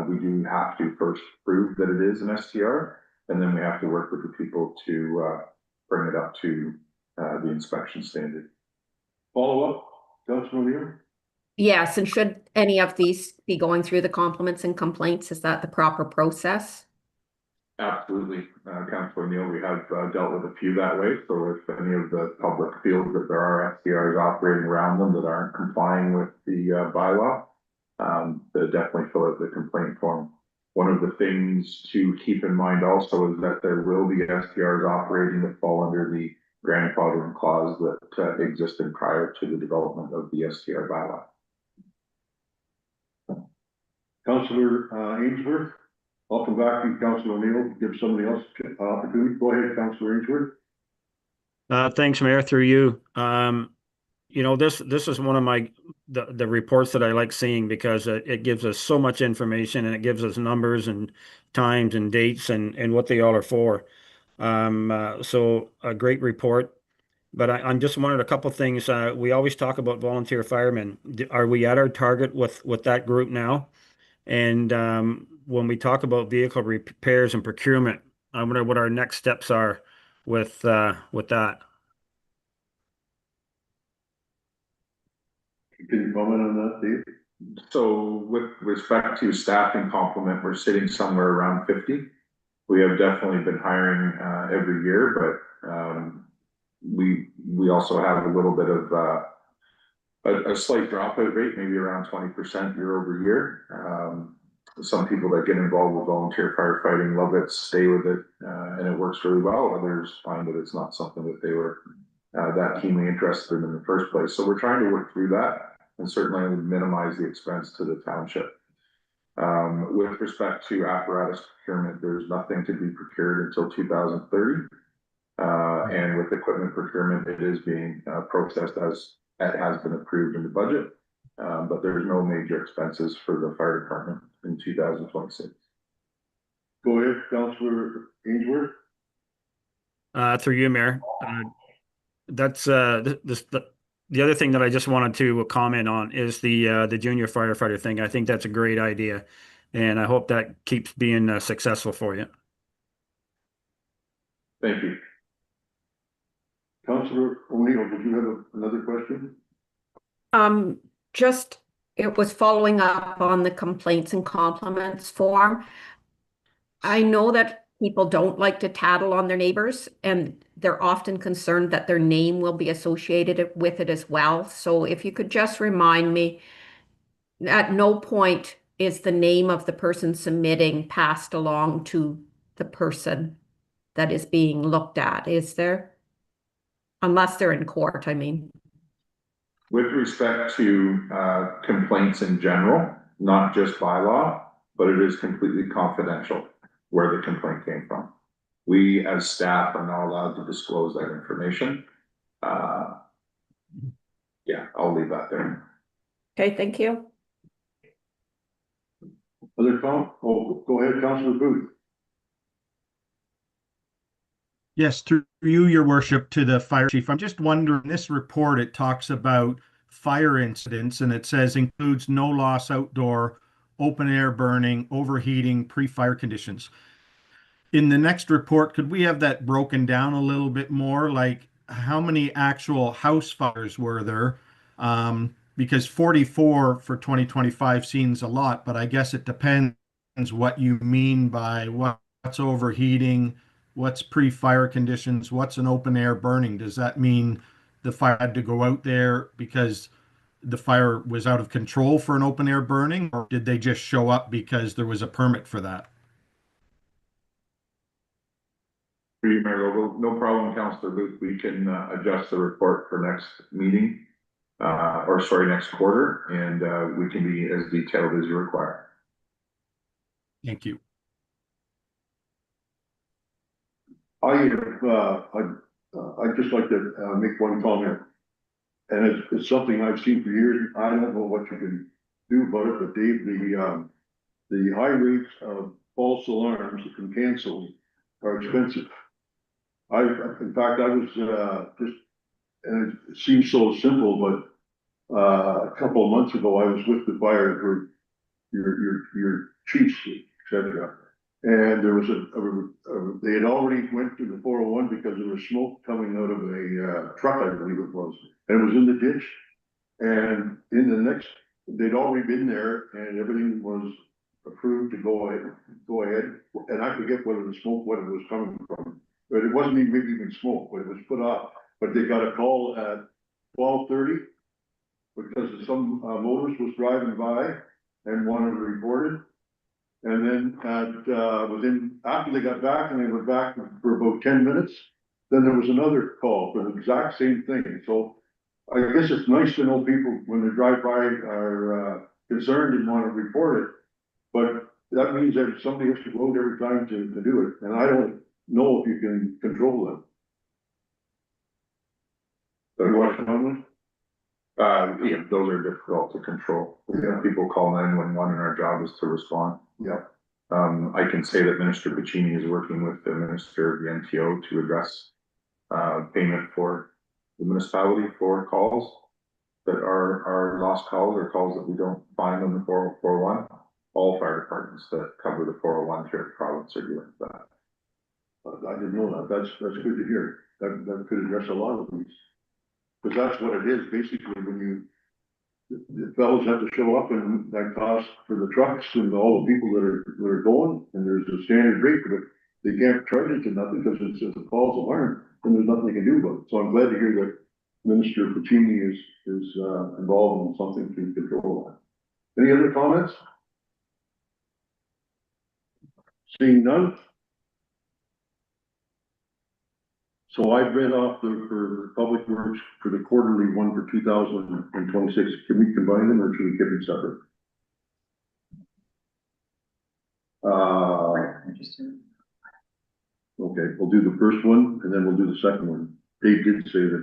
We do have to first prove that it is an STR, and then we have to work with the people to bring it up to the inspection standard. Follow up, Councilor O'Neill? Yes, and should any of these be going through the compliments and complaints? Is that the proper process? Absolutely, Councilor O'Neill, we have dealt with a few that way. So if any of the public feels that there are STRs operating around them that aren't complying with the bylaw, they definitely fill out the complaint form. One of the things to keep in mind also is that there will be STRs operating that fall under the grandfathering clause that existed prior to the development of the STR bylaw. Councilor Ainsworth, I'll come back to you, Councilor O'Neill, give somebody else opportunity. Go ahead, Councilor Ainsworth. Thanks, Mayor, through you. You know, this is one of the reports that I like seeing because it gives us so much information, and it gives us numbers and times and dates and what they all are for. So a great report. But I'm just wondering a couple things. We always talk about volunteer firemen. Are we at our target with that group now? And when we talk about vehicle repairs and procurement, I wonder what our next steps are with that. Can you comment on that, Dave? So with respect to staffing complement, we're sitting somewhere around 50. We have definitely been hiring every year, but we also have a little bit of a slight dropout rate, maybe around 20% year over year. Some people that get involved with volunteer firefighting love it, stay with it, and it works really well. Others find that it's not something that they were that keenly interested in the first place. So we're trying to work through that and certainly minimize the expense to the township. With respect to apparatus procurement, there's nothing to be procured until 2030. And with equipment procurement, it is being processed as it has been approved in the budget. But there's no major expenses for the fire department in 2026. Go ahead, Councilor Ainsworth. Through you, Mayor. That's the other thing that I just wanted to comment on is the junior firefighter thing. I think that's a great idea, and I hope that keeps being successful for you. Thank you. Councilor O'Neill, did you have another question? Just it was following up on the complaints and compliments form. I know that people don't like to tattle on their neighbors, and they're often concerned that their name will be associated with it as well. So if you could just remind me, at no point is the name of the person submitting passed along to the person that is being looked at, is there? Unless they're in court, I mean. With respect to complaints in general, not just by law, but it is completely confidential where the complaint came from. We as staff are not allowed to disclose that information. Yeah, I'll leave that there. Okay, thank you. Other comment? Oh, go ahead, Councilor Booth. Yes, through you, your worship, to the fire chief. I'm just wondering, this report, it talks about fire incidents and it says includes no loss outdoor, open air burning, overheating, pre-fire conditions. In the next report, could we have that broken down a little bit more? Like how many actual house fires were there? Because 44 for 2025 seems a lot, but I guess it depends what you mean by what's overheating, what's pre-fire conditions, what's an open air burning. Does that mean the fire had to go out there because the fire was out of control for an open air burning, or did they just show up because there was a permit for that? For you, Mayor Lobo, no problem, Councillor Booth. We can adjust the report for next meeting, or sorry, next quarter, and we can be as detailed as you require. Thank you. I'd just like to make one comment. And it's something I've seen for years. I don't know what you can do about it, but Dave, the high rates of false alarms that can cancel are expensive. In fact, I was just, and it seems so simple, but a couple of months ago, I was with the fire for your chiefs, etc. And there was they had already went to the 401 because there was smoke coming out of a truck, I believe it was, and it was in the ditch. And in the next, they'd already been there, and everything was approved to go ahead. And I forget whether the smoke, what it was coming from, but it wasn't even maybe even smoke, but it was put off. But they got a call at 12:30 because some motorist was driving by and wanted to report it. And then after they got back and they were back for about 10 minutes, then there was another call for the exact same thing. So I guess it's nice to know people when they drive by are concerned and want to report it. But that means that somebody has to go out every time to do it. And I don't know if you can control them. Yeah, those are difficult to control. Yeah. People call 911 and our job is to respond. Yeah. I can say that Minister Piccini is working with the Minister of the NTO to address payment for the municipality for calls that are lost calls or calls that we don't find on the 401. All fire departments that cover the 401 here in the province are doing that. I didn't know that. That's good to hear. That could address a lot of these. Because that's what it is, basically, when the fellows have to show up and that costs for the trucks and all the people that are going, and there's a standard rate, but if they can't charge it to nothing because it's just a false alarm, then there's nothing they can do about it. So I'm glad to hear that Minister Piccini is involved in something to control that. Any other comments? Seeing none? So I've read off for Public Works for the quarterly one for 2026. Can we combine them or should we keep them separate? Okay, we'll do the first one and then we'll do the second one. Dave did say that,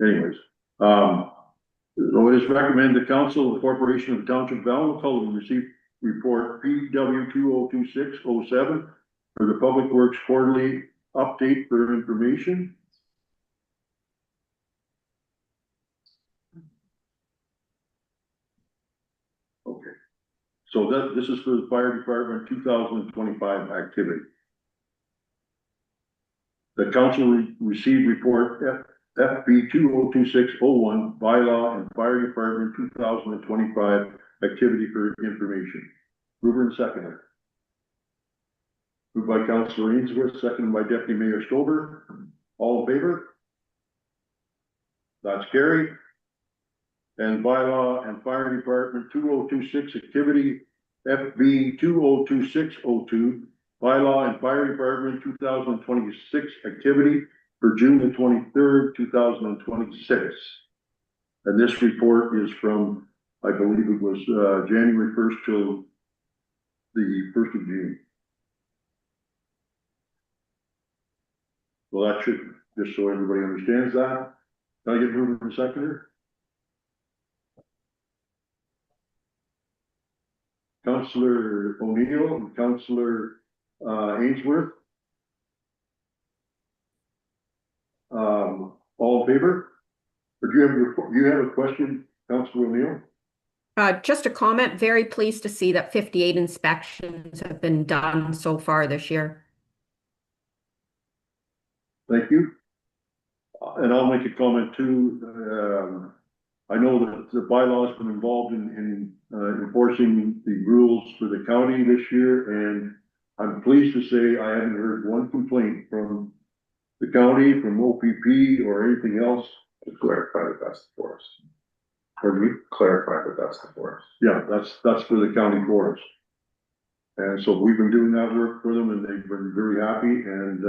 anyways. So it is recommended the Council of the Corporation of the Township of Ballincollig receive report PW 2026-07 for the Public Works quarterly update for information. Okay, so this is for the Fire Department 2025 activity. The council received report FB 2026-01 bylaw and Fire Department 2025 activity for information. Mover and seconder. Moved by Councilor Ainsworth, seconded by Deputy Mayor Stover. All in favor? That's carried. And bylaw and Fire Department 2026 activity FB 2026-02 bylaw and Fire Department 2026 activity for June the 23rd, 2026. And this report is from, I believe it was January 1st till the 1st of June. Well, that should, just so everybody understands that. Can I get mover and seconder? Councillor O'Neill and Councillor Ainsworth. All in favor? Or do you have a question, Councilor O'Neill? Just a comment, very pleased to see that 58 inspections have been done so far this year. Thank you. And I'll make a comment too. I know that the bylaw has been involved in enforcing the rules for the county this year, and I'm pleased to say I haven't heard one complaint from the county, from OPP or anything else. To clarify that that's the forest. Pardon me? Clarify that that's the forest. Yeah, that's for the county forest. And so we've been doing that work for them, and they've been very happy, and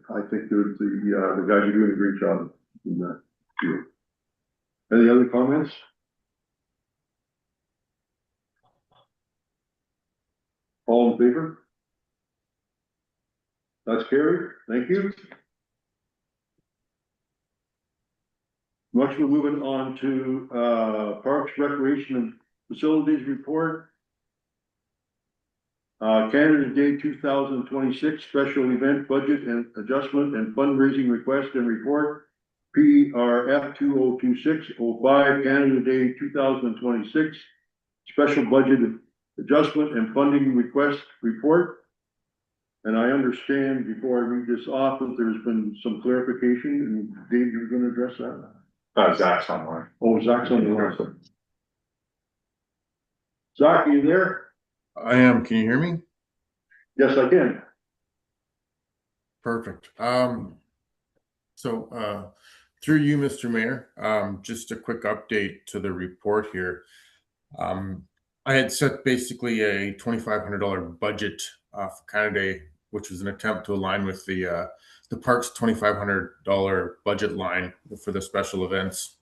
I think that the guys are doing a great job in that field. Any other comments? All in favor? That's carried. Thank you. Much we're moving on to Parks, Recreation and Facilities Report. Canada Day 2026 Special Event Budget and Adjustment and Fundraising Request and Report. PRF 2026-05 Canada Day 2026 Special Budget Adjustment and Funding Request Report. And I understand before I read this off that there's been some clarification, and Dave, you're going to address that? Zach's online. Oh, Zach's on the line. Zach, are you there? I am. Can you hear me? Yes, I can. Perfect. Through you, Mr. Mayor, just a quick update to the report here. I had set basically a $2,500 budget for Canada Day, which was an attempt to align with the park's $2,500 budget line for the special events.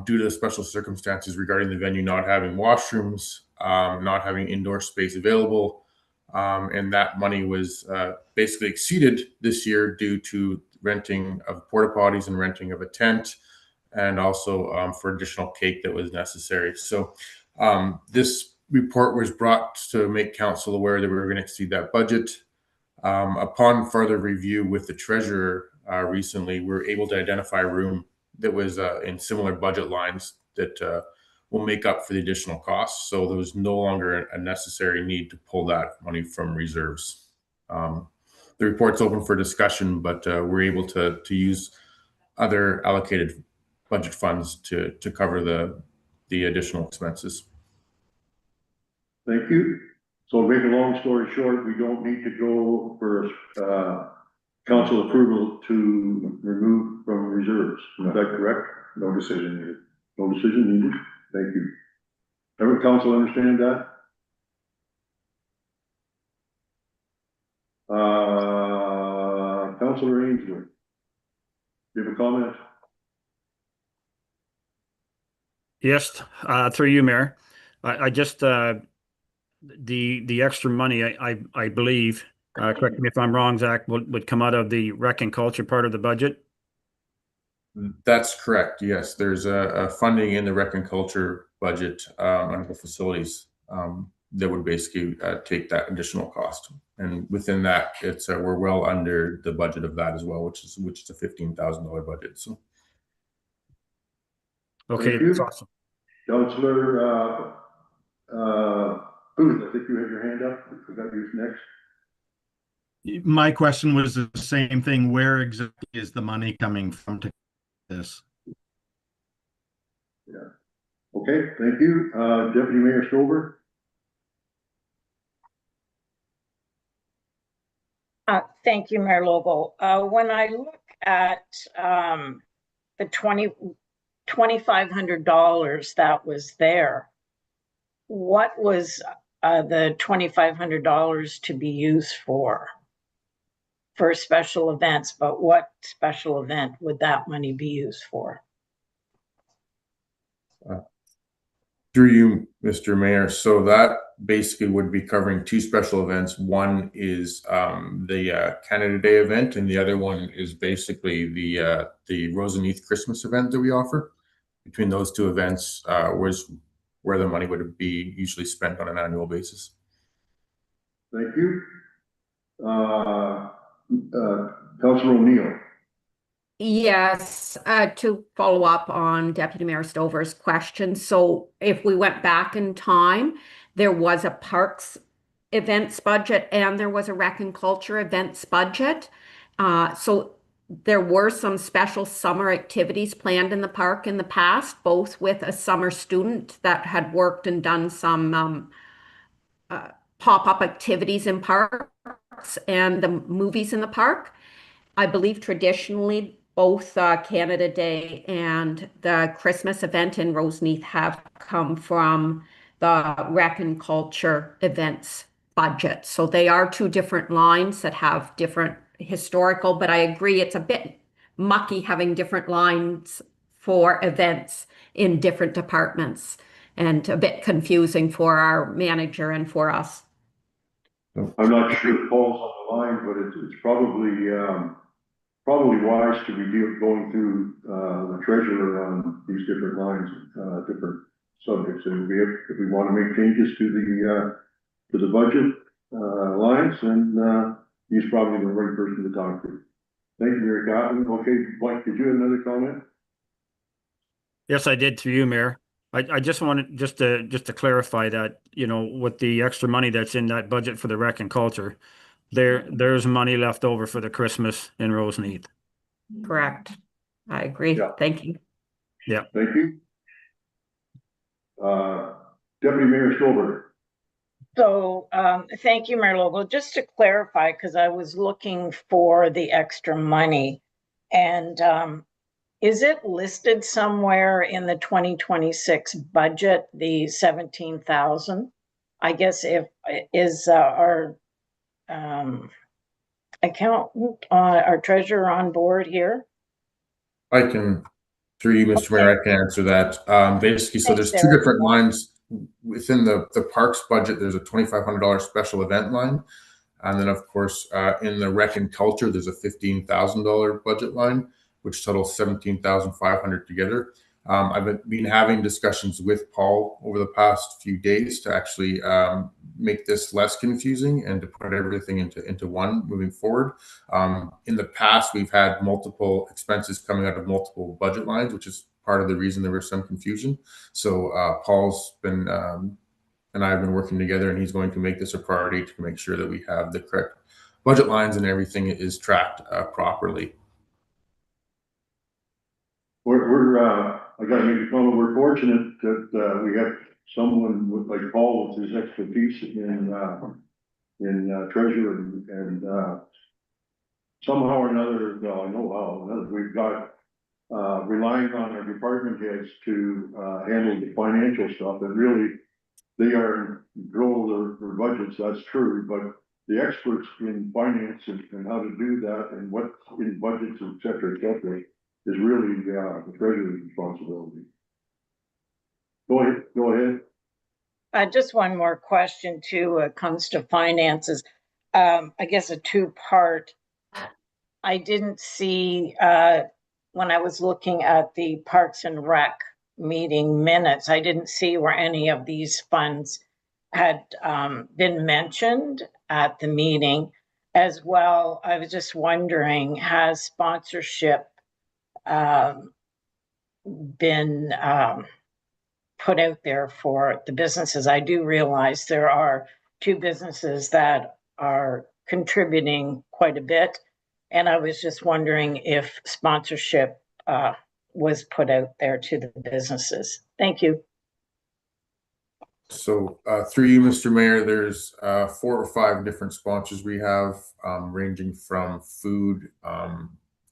Due to the special circumstances regarding the venue not having washrooms, not having indoor space available, and that money was basically exceeded this year due to renting of porta potties and renting of a tent, and also for additional cake that was necessary. So this report was brought to make council aware that we were going to exceed that budget. Upon further review with the treasurer recently, we were able to identify a room that was in similar budget lines that will make up for the additional costs. So there was no longer a necessary need to pull that money from reserves. The report's open for discussion, but we're able to use other allocated budget funds to cover the additional expenses. Thank you. So to make a long story short, we don't need to go for council approval to remove from reserves. Is that correct? No decision needed. No decision needed. Thank you. Every council understand that? Councilor Ainsworth, you have a comment? Yes, through you, Mayor. I just the extra money, I believe, correct me if I'm wrong, Zach, would come out of the rec and culture part of the budget. That's correct. Yes, there's a funding in the rec and culture budget under the facilities that would basically take that additional cost. And within that, it's we're well under the budget of that as well, which is a $15,000 budget. So. Okay, that's awesome. Councilor Booth, I think you had your hand up. I forgot you next. My question was the same thing. Where exactly is the money coming from to this? Yeah. Okay, thank you. Deputy Mayor Stover. Thank you, Mayor Lobo. When I look at the $2,500 that was there, what was the $2,500 to be used for? For special events, but what special event would that money be used for? Through you, Mr. Mayor. So that basically would be covering two special events. One is the Canada Day event, and the other one is basically the Roseneath Christmas event that we offer. Between those two events was where the money would be usually spent on an annual basis. Thank you. Councilor O'Neill. Yes, to follow up on Deputy Mayor Stover's question. So if we went back in time, there was a parks events budget and there was a rec and culture events budget. So there were some special summer activities planned in the park in the past, both with a summer student that had worked and done some pop-up activities in parks and the movies in the park. I believe traditionally both Canada Day and the Christmas event in Roseneath have come from the rec and culture events budget. So they are two different lines that have different historical, but I agree it's a bit mucky having different lines for events in different departments and a bit confusing for our manager and for us. I'm not sure it falls on the line, but it's probably wise to be going through, the treasurer on these different lines, different subjects. And if we want to make changes to the budget, lines, then, he's probably the right person to talk to. Thank you, Mary Cotton. Okay, Mike, did you have another comment? Yes, I did through you, Mayor. I just wanted just to clarify that, with the extra money that's in that budget for the rec and culture, there's money left over for the Christmas in Roseneath. Correct. I agree. Yeah. Thank you. Yeah. Thank you. Deputy Mayor Stolberg. So, thank you, Mayor Lobo. Just to clarify, because I was looking for the extra money, and is it listed somewhere in the 2026 budget, the 17,000? I guess is our accountant, our treasurer on board here? I can, through you, Mr. Mayor, I can answer that. Basically, so Thanks, there's two Derek. different lines within the parks budget. There's a $2,500 special event line. And then, of course, in the rec and culture, there's a $15,000 budget line, which totals 17,500 together. I've been having discussions with Paul over the past few days to actually make this less confusing and to put everything into one moving forward. In the past, we've had multiple expenses coming out of multiple budget lines, which is part of the reason there was some confusion. So Paul's been and I have been working together, and he's going to make this a priority to make sure that we have the correct budget lines and everything is tracked properly. I gotta make a comment, we're fortunate that, we have someone with, like Paul, with his expertise in treasure and somehow or another, well, I know how, we've got, relying on our department heads to, handle the financial stuff, and really, they are in control of their budgets, that's true, but the experts in finance and how to do that and what in budgets, et cetera, is really, the treasurer's responsibility. Go ahead. Just one more question too, comes to finances. I guess a two-part. I didn't see, when I was looking at the Parks and Rec meeting minutes, I didn't see where any of these funds had been mentioned at the meeting as well. I was just wondering, has sponsorship been put out there for the businesses? I do realize there are two businesses that are contributing quite a bit, and I was just wondering if sponsorship was put out there to the businesses. Thank you. So through you, Mr. Mayor, there's 4 or 5 different sponsors we have, ranging from food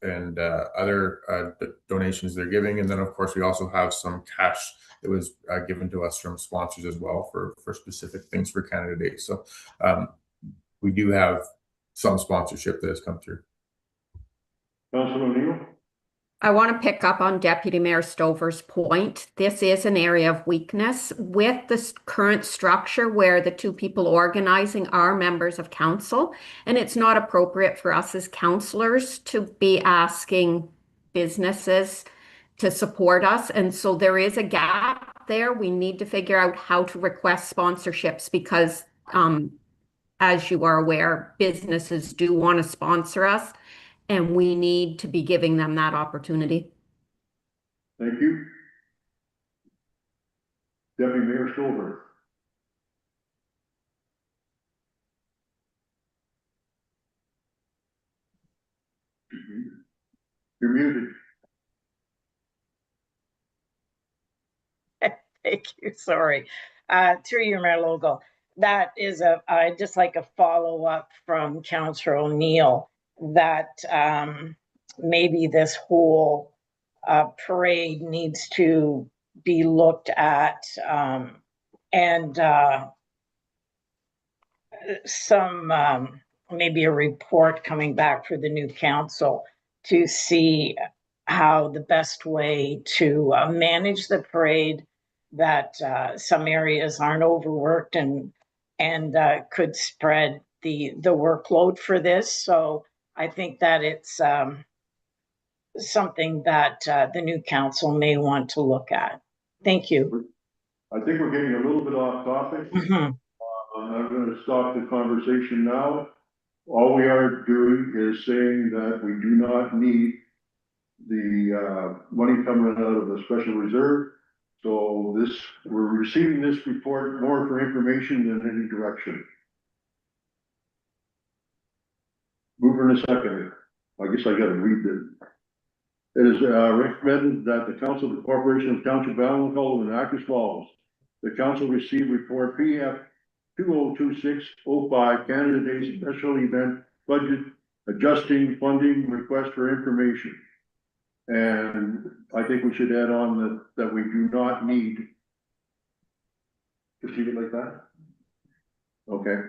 and other donations they're giving. And then, of course, we also have some cash that was given to us from sponsors as well for specific things for Canada Day. So we do have some sponsorship that has come through. Councilor O'Neill? I want to pick up on Deputy Mayor Stover's point. This is an area of weakness with the current structure where the two people organizing are members of council, and it's not appropriate for us as councillors to be asking businesses to support us. And so there is a gap there. We need to figure out how to request sponsorships because, as you are aware, businesses do want to sponsor us. and we need to be giving them that opportunity. Thank you. Deputy Mayor Stover. You're muted. Thank you, sorry. Through you, Mayor Logo. That is just like a follow-up from Councillor O'Neill, that maybe this whole parade needs to be looked at, and some maybe a report coming back for the new council to see how the best way to manage the parade, that some areas aren't overworked and could spread the workload for this. So I think that it's something that the new council may want to look at. Thank you. I think we're getting a little bit off topic. I'm going to stop the conversation now. All we are doing is saying that we do not need the money coming out of the special reserve. So we're receiving this report more for information than any direction. Mover and a seconder. I guess I got to read this. It is recommended that the Council of the Corporation of Township of Allen act as follows. The council received report PF 2026-05 Canada Day Special Event Budget Adjusting Funding Request for Information. And I think we should add on that we do not need to see it like that. Okay.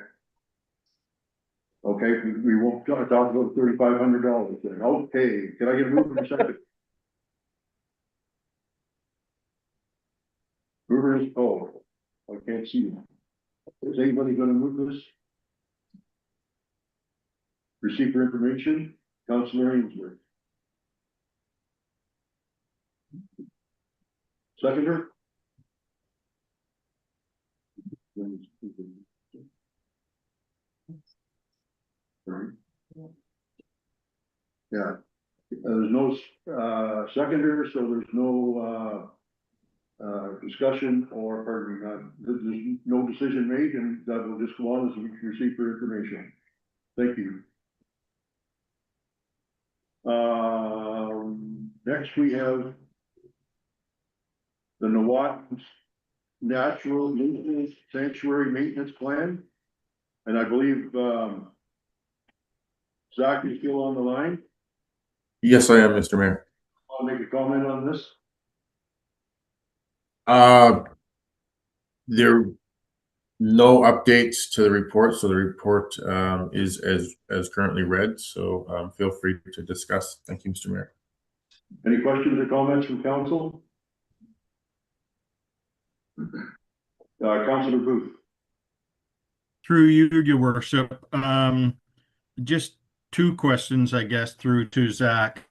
Okay, we won't talk about $3,500 then. Okay, can I get a move in a second? Mover is, oh, I can't see you. Is anybody gonna move this? Receive for information, Councilor Ainsworth. Seconder? Yeah, there's no seconder, so there's no discussion or, pardon me, there's no decision made, and that will just go on as we receive for information. Thank you. Next we have the Nawatin Natural Maintenance Sanctuary Maintenance Plan. And I believe, Zach is still on the line. Yes, I am, Mr. Mayor. I'll make a comment on this. There are no updates to the report, so the report is as currently read. So feel free to discuss. Thank you, Mr. Mayor. Any questions or comments from council? Councilor Booth. Through you, your worship, just two questions, I guess, through to Zach.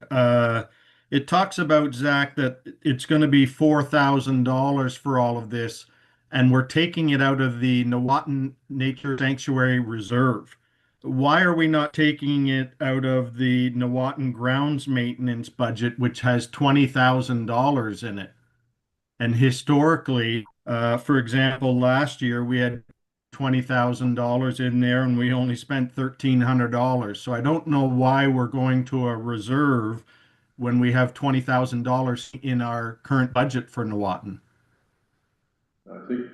It talks about, Zach, that it's going to be $4,000 for all of this, and we're taking it out of the Nawatin Nature Sanctuary Reserve. Why are we not taking it out of the Nawatin Grounds Maintenance budget, which has $20,000 in it? And historically, for example, last year we had $20,000 in there and we only spent $1,300. So I don't know why we're going to a reserve when we have $20,000 in our current budget for Nawatin. I think.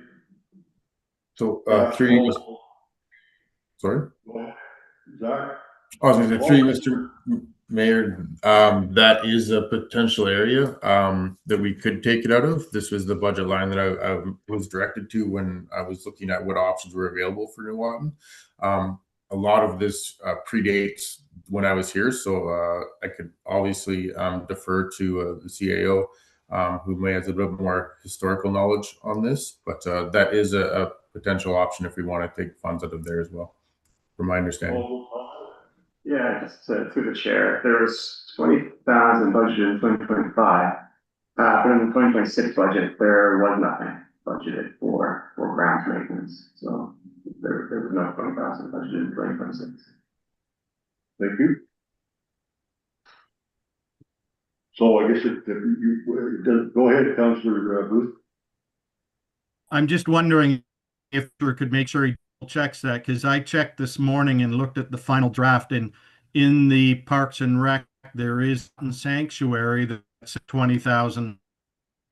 So three. Sorry. Zach. I was going to say three, Mr. Mayor. That is a potential area that we could take it out of. This was the budget line that I was directed to when I was looking at what options were available for Nawatin. A lot of this predates when I was here, so I could obviously defer to the CAO, who may have a bit more historical knowledge on this. But that is a potential option if we want to take funds out of there as well, from my understanding. Yeah, just through the chair, there was 20,000 budgeted in 2025, but in the 2026 budget, there was nothing budgeted for grounds maintenance. So there was no 20,000 budgeted in 2026. Thank you. So I guess go ahead, Councillor Booth. I'm just wondering if we could make sure he checks that, because I checked this morning and looked at the final draft, and in the Parks and Rec, there is a sanctuary that's 20,000.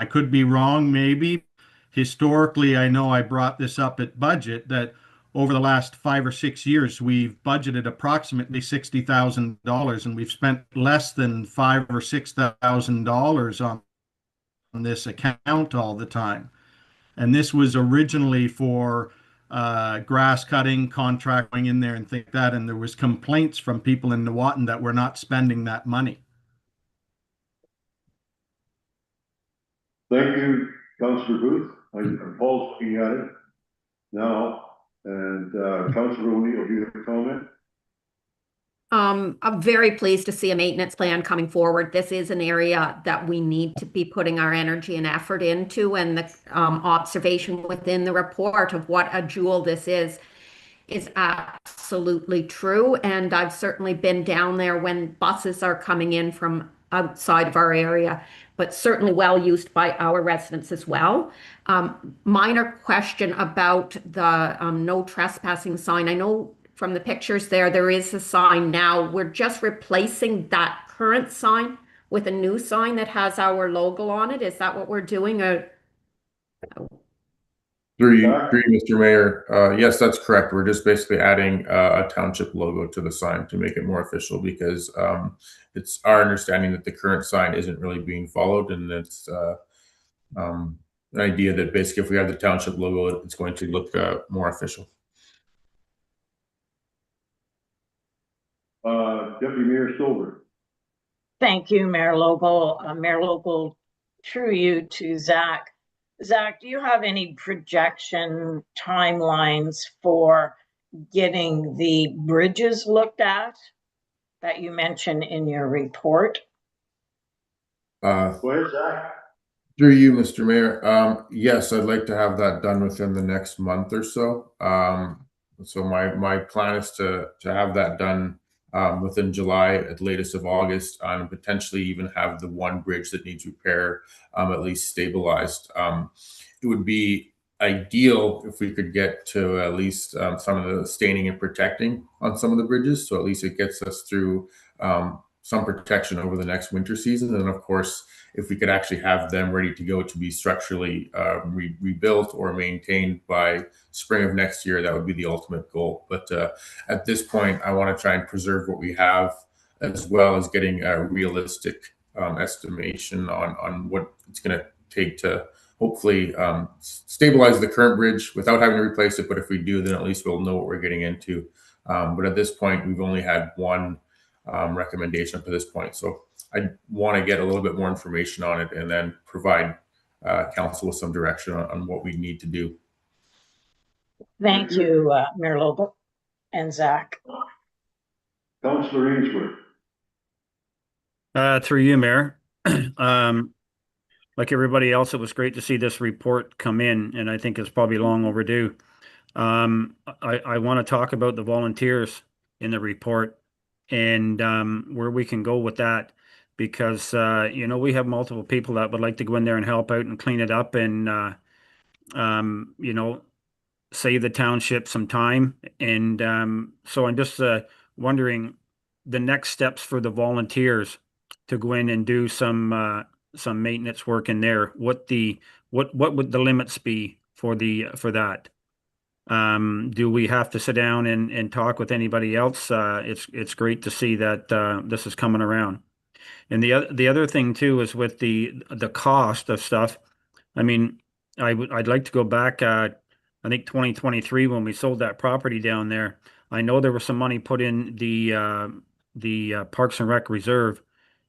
I could be wrong, maybe. Historically, I know I brought this up at budget that over the last 5 or 6 years, we've budgeted approximately $60,000, and we've spent less than $5,000 or $6,000 on this account all the time. And this was originally for grass cutting, contracting in there and things like that. And there was complaints from people in Newatan that we're not spending that money. Thank you, Councillor Booth. Paul's looking at it now. And Councillor O'Neill, do you have a comment? I'm very pleased to see a maintenance plan coming forward. This is an area that we need to be putting our energy and effort into, and the observation within the report of what a jewel this is absolutely true. And I've certainly been down there when buses are coming in from outside of our area, but certainly well used by our residents as well. Minor question about the no trespassing sign. I know from the pictures there is a sign now. We're just replacing that current sign with a new sign that has our logo on it. Is that what we're doing? Through you, Mr. Mayor, yes, that's correct. We're just basically adding a township logo to the sign to make it more official, because it's our understanding that the current sign isn't really being followed, and it's an idea that basically if we have the township logo, it's going to look more official. Deputy Mayor Stover. Thank you, Mayor Logal. Mayor Logal, through you to Zach. Zach, do you have any projection timelines for getting the bridges looked at that you mentioned in your report? Go ahead, Zach. Through you, Mr. Mayor. Yes, I'd like to have that done within the next month or so. So my plan is to have that done within July, at latest of August, and potentially even have the one bridge that needs repair at least stabilized. It would be ideal if we could get to at least some of the staining and protecting on some of the bridges, so at least it gets us through some protection over the next winter season. And of course, if we could actually have them ready to go to be structurally rebuilt or maintained by spring of next year, that would be the ultimate goal. But at this point, I want to try and preserve what we have, as well as getting a realistic estimation on what it's going to take to hopefully stabilize the current bridge without having to replace it. But if we do, then at least we'll know what we're getting into. But at this point, we've only had one recommendation up to this point. So I want to get a little bit more information on it and then provide council with some direction on what we need to do. Thank you, Mayor Lobo and Zach. Councillor Ainsworth. Through you, Mayor. Like everybody else, it was great to see this report come in, and I think it's probably long overdue. I want to talk about the volunteers in the report and where we can go with that, because we have multiple people that would like to go in there and help out and clean it up and save the township some time. And so I'm just wondering the next steps for the volunteers to go in and do some maintenance work in there. What would the limits be for that? Do we have to sit down and talk with anybody else? It's great to see that this is coming around. And the other thing too is with the cost of stuff. I mean, I'd like to go back. I think 2023 when we sold that property down there. I know there was some money put in the Parks and Rec Reserve,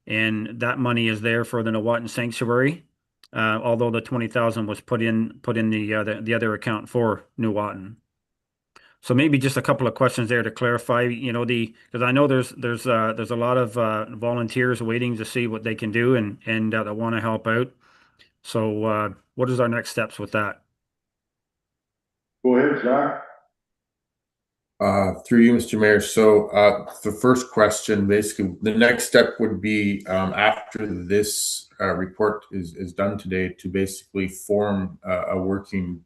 and that money is there for the Newatan Sanctuary. Although the 20,000 was put in the other account for Newatan. So maybe just a couple of questions there to clarify, because I know there's a lot of volunteers waiting to see what they can do and that want to help out. So what is our next steps with that? Go ahead, Zach. Through you, Mr. Mayor. So, the first question, basically, the next step would be, after this, report is done today, to basically form a working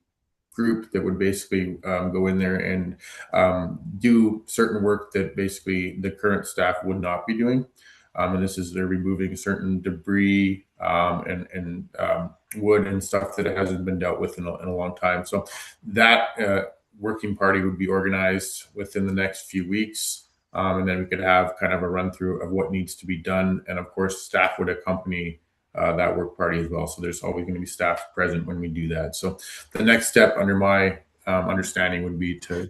group that would basically, go in there and, do certain work that basically the current staff would not be doing. And this is they're removing certain debris, and wood and stuff that hasn't been dealt with in a long time. So that, working party would be organized within the next few weeks. And then we could have kind of a run through of what needs to be done. And of course, staff would accompany that work party as well. So there's always going to be staff present when we do that. So the next step under my understanding would be to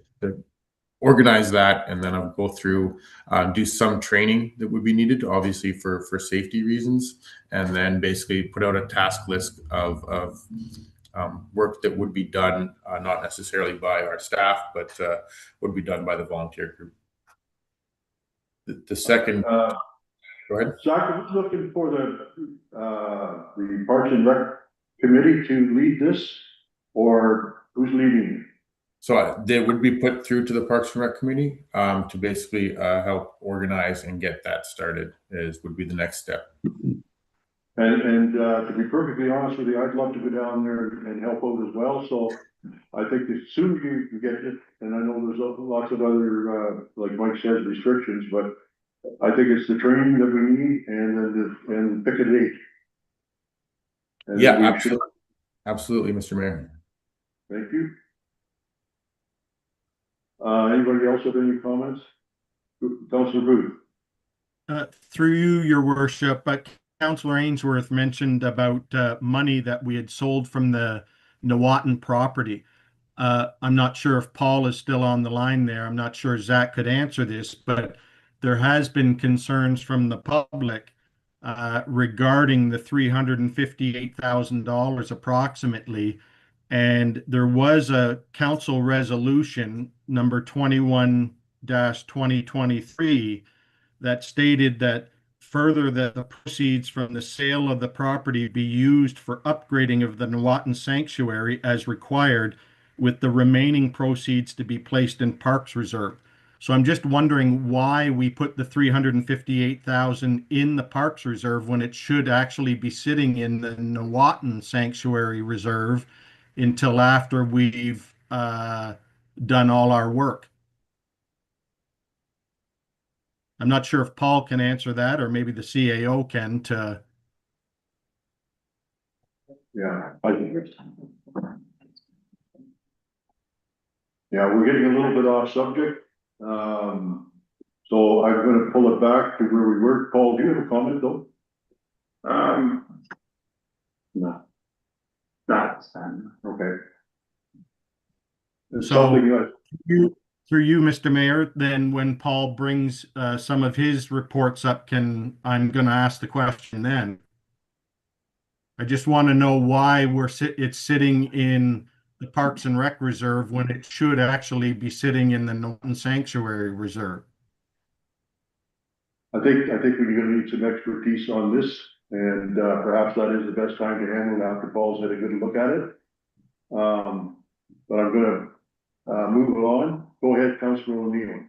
organize that, and then I'll go through, do some training that would be needed, obviously for safety reasons, and then basically put out a task list of work that would be done, not necessarily by our staff, but would be done by the volunteer group. The second, go ahead. Zach, I was looking for the Parks and Rec committee to lead this, or who's leading? So they would be put through to the Parks and Rec committee to basically help organize and get that started. Would be the next step. And to be perfectly honest with you, I'd love to go down there and help out as well. So I think the sooner you get it, and I know there's lots of other, like Mike says, restrictions, but I think it's the training that we need, and then and pick a date. And yeah, absolutely. Absolutely, Mr. Mayor. Thank you. Anybody else have any comments? Councillor Booth. Through you, your worship, but Councillor Ainsworth mentioned about money that we had sold from the Nawatin property. I'm not sure if Paul is still on the line there. I'm not sure Zach could answer this, but there has been concerns from the public regarding the $358,000 approximately. And there was a council resolution number 21-2023 that stated that further that the proceeds from the sale of the property be used for upgrading of the Nawatin Sanctuary as required, with the remaining proceeds to be placed in Parks Reserve. So I'm just wondering why we put the 358,000 in the Parks Reserve when it should actually be sitting in the Nawatin Sanctuary Reserve until after we've done all our work. I'm not sure if Paul can answer that, or maybe the CAO can to. Yeah, I think yeah, we're getting a little bit off subject. So I'm going to pull it back to where we were. Paul, do you have a comment though? No. Not this time. Okay. So through you, Mr. Mayor, then when Paul brings some of his reports up, I'm going to ask the question then. I just want to know why it's sitting in the Parks and Rec Reserve when it should actually be sitting in the Nawatin Sanctuary Reserve. I think we're going to need some expertise on this, and perhaps that is the best time to handle it after Paul's had a good look at it. But I'm going to move on. Go ahead, Councillor O'Neill.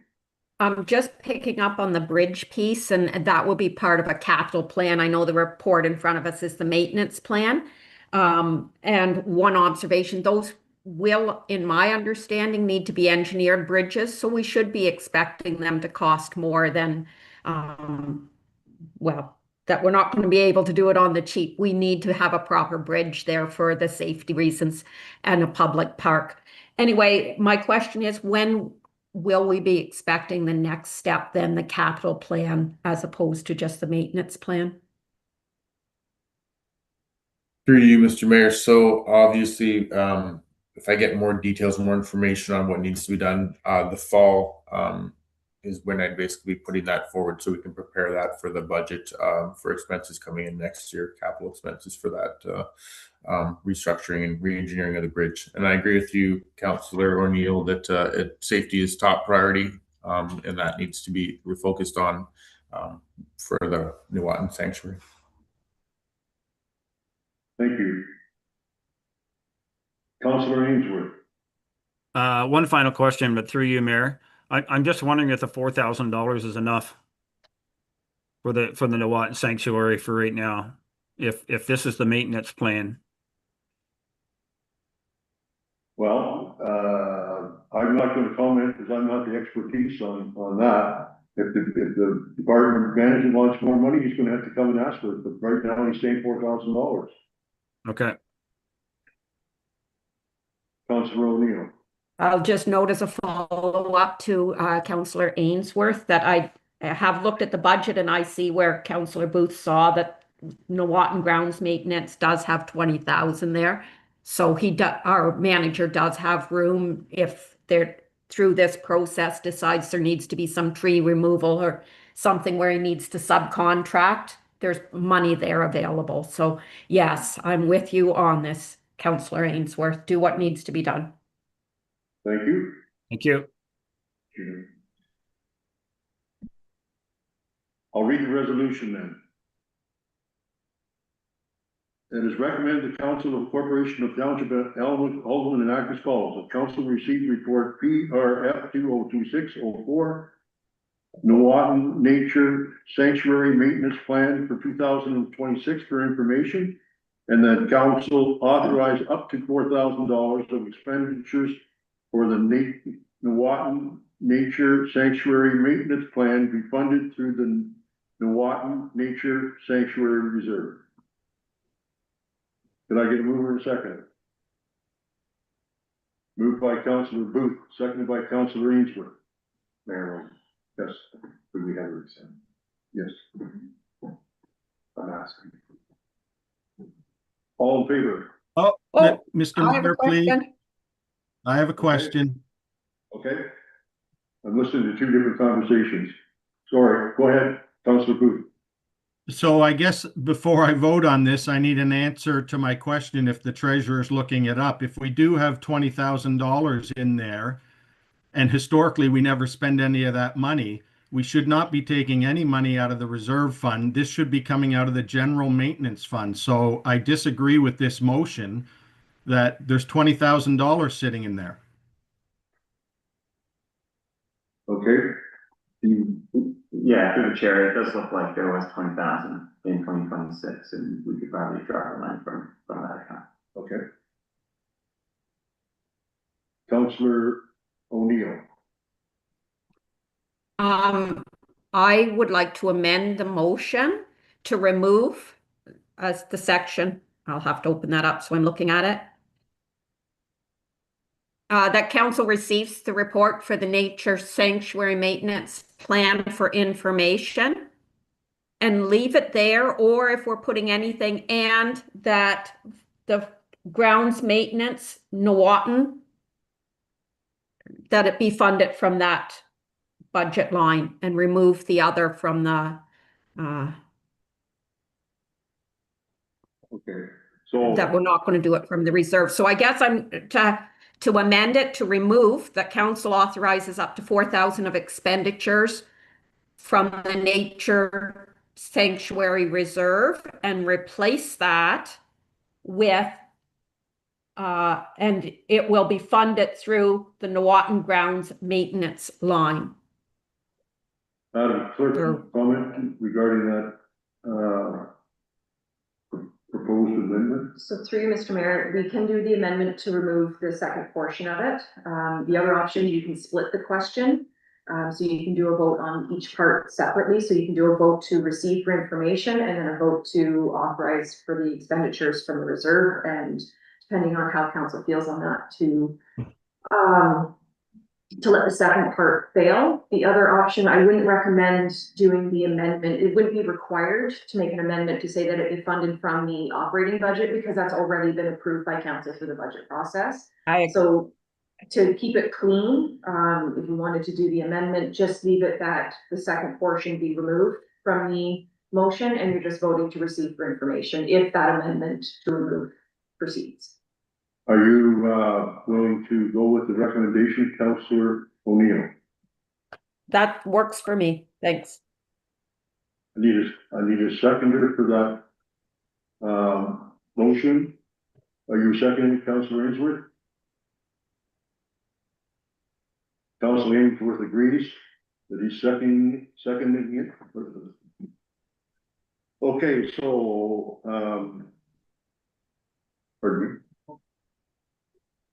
I'm just picking up on the bridge piece, and that will be part of a capital plan. I know the report in front of us is the maintenance plan. And one observation, those will, in my understanding, need to be engineered bridges. So we should be expecting them to cost more than, well, that we're not going to be able to do it on the cheap. We need to have a proper bridge there for the safety reasons and a public park. Anyway, my question is, when will we be expecting the next step, then the capital plan, as opposed to just the maintenance plan? Through you, Mr. Mayor. So obviously, if I get more details, more information on what needs to be done, the fall is when I'd basically be putting that forward so we can prepare that for the budget for expenses coming in next year, capital expenses for that restructuring and re-engineering of the bridge. And I agree with you, Councillor O'Neill, that safety is top priority, and that needs to be refocused on for the Nawatin Sanctuary. Thank you. Councillor Ainsworth. One final question, but through you, Mayor. I'm just wondering if the $4,000 is enough for the Nuwatan Sanctuary for right now, if this is the maintenance plan. Well, I'm not gonna comment because I'm not the expertise on that. If the department of management wants more money, he's gonna have to come and ask for it, but right now he's saying $4,000. Okay. Councilor O'Neill. I'll just note as a follow-up to Councillor Ainsworth that I have looked at the budget and I see where Councillor Booth saw that Nuwatan grounds maintenance does have 20,000 there. So our manager does have room if they're through this process decides there needs to be some tree removal or something where he needs to subcontract. There's money there available. So yes, I'm with you on this, Councillor Ainsworth. Do what needs to be done. Thank you. Thank you. I'll read the resolution then. It is recommended the Council of Corporation of Township of Elmwood, Alderman, and Actors Falls. The council received report PRF 2026-04, Nuwatan Nature Sanctuary Maintenance Plan for 2026 for information. And then council authorized up to $4,000 of expenditures for the Nuwatan Nature Sanctuary Maintenance Plan be funded through the Nuwatan Nature Sanctuary Reserve. Can I get a mover and a second? Moved by Councilor Booth, seconded by Councilor Ainsworth. Mayor, yes, do we have a resent? Yes. I'm asking. All in favor? Oh, Oh, Mr. I have a Mayor, please. question. I have a question. Okay. I'm listening to two different conversations. Sorry, go ahead, Councilor Booth. So I guess before I vote on this, I need an answer to my question if the treasurer is looking it up. If we do have $20,000 in there, and historically we never spend any of that money, we should not be taking any money out of the reserve fund. This should be coming out of the general maintenance fund. So I disagree with this motion that there's $20,000 sitting in there. Okay, Yeah, through the chair, it does look like there was 20,000 in 2026, and we could probably draw the line from that account. okay. Councilor O'Neill. I would like to amend the motion to remove as the section. I'll have to open that up so I'm looking at it. That council receives the report for the Nature Sanctuary Maintenance Plan for information and leave it there, or if we're putting anything, and that the grounds maintenance, Nuwatan, that it be funded from that budget line and remove the other from the Okay, so. that we're not going to do it from the reserve. So I guess I'm to amend it to remove that council authorizes up to 4,000 of expenditures from the Nature Sanctuary Reserve and replace that with and it will be funded through the Nuwatan Grounds maintenance line. Madam Clerk, comment regarding that, proposed amendment? So through you, Mr. Mayor, we can do the amendment to remove the second portion of it. The other option, you can split the question. So you can do a vote on each part separately. So you can do a vote to receive for information and then a vote to authorize for the expenditures from the reserve, and depending on how council feels on that, to let the second part fail. The other option, I wouldn't recommend doing the amendment. It wouldn't be required to make an amendment to say that it be funded from the operating budget, because that's already been approved by council through the budget process. So to keep it clean, if you wanted to do the amendment, just leave it that the second portion be removed from the motion, and you're just voting to receive for information if that amendment to remove proceeds. Are you, willing to go with the recommendation, Councilor O'Neill? That works for me. Thanks. I need a seconder for that, motion. Are you seconding, Councilor Ainsworth? Council Ainsworth agrees that he's seconding it. Okay, so, pardon me.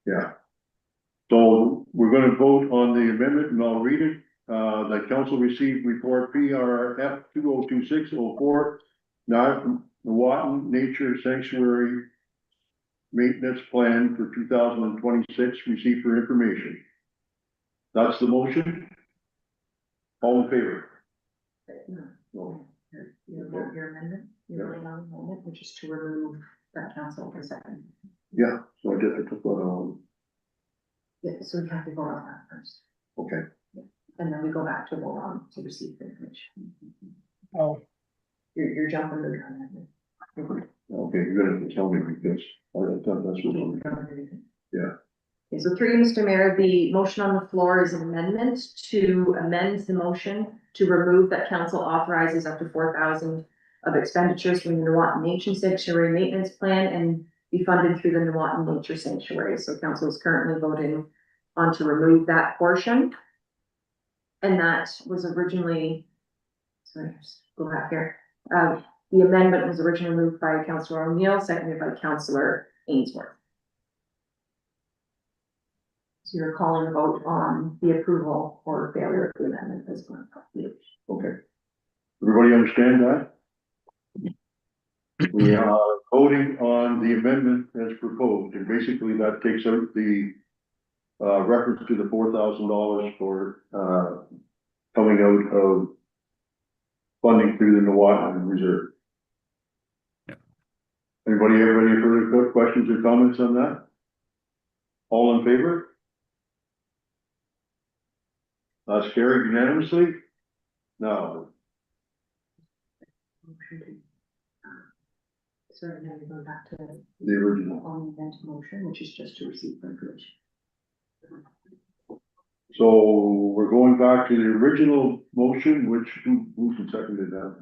Yeah. So we're gonna vote on the amendment and I'll read it. That council received report PRF 202604, Nawatin Nature Sanctuary Maintenance Plan for 2026, received for information. That's the motion. All in favor? No. Your amendment, your amendment, which is to remove that council for a second. Yeah, so I took that on. Yeah, so we have to vote on that first, Okay, and then we go back to vote on to receive the information. Oh, You're jumping the gun. okay, you're gonna tell me because I thought that's what I'm. Yeah. Okay, so through you, Mr. Mayor, the motion on the floor is an amendment to amend the motion to remove that council authorizes up to 4,000 of expenditures from the Nawatin Nature Sanctuary Maintenance Plan and be funded through the Nawatin Nature Sanctuary. So council is currently voting on to remove that portion. And that was originally, sorry, just go back here. The amendment was originally moved by Councillor O'Neill, seconded by Councillor Ainsworth. So you're calling a vote on the approval or failure of the amendment as well. Okay. Everybody understand that? We are voting on the amendment as proposed, and basically that takes out the reference to the $4,000 for coming out of funding through the Nawatin Reserve. Yep. Anybody have any further questions or comments on that? All in favor? That's carried unanimously. Now, Sorry, now we're going back to the original. on the event motion, which is just to receive information. So we're going back to the original motion, which who seconded that?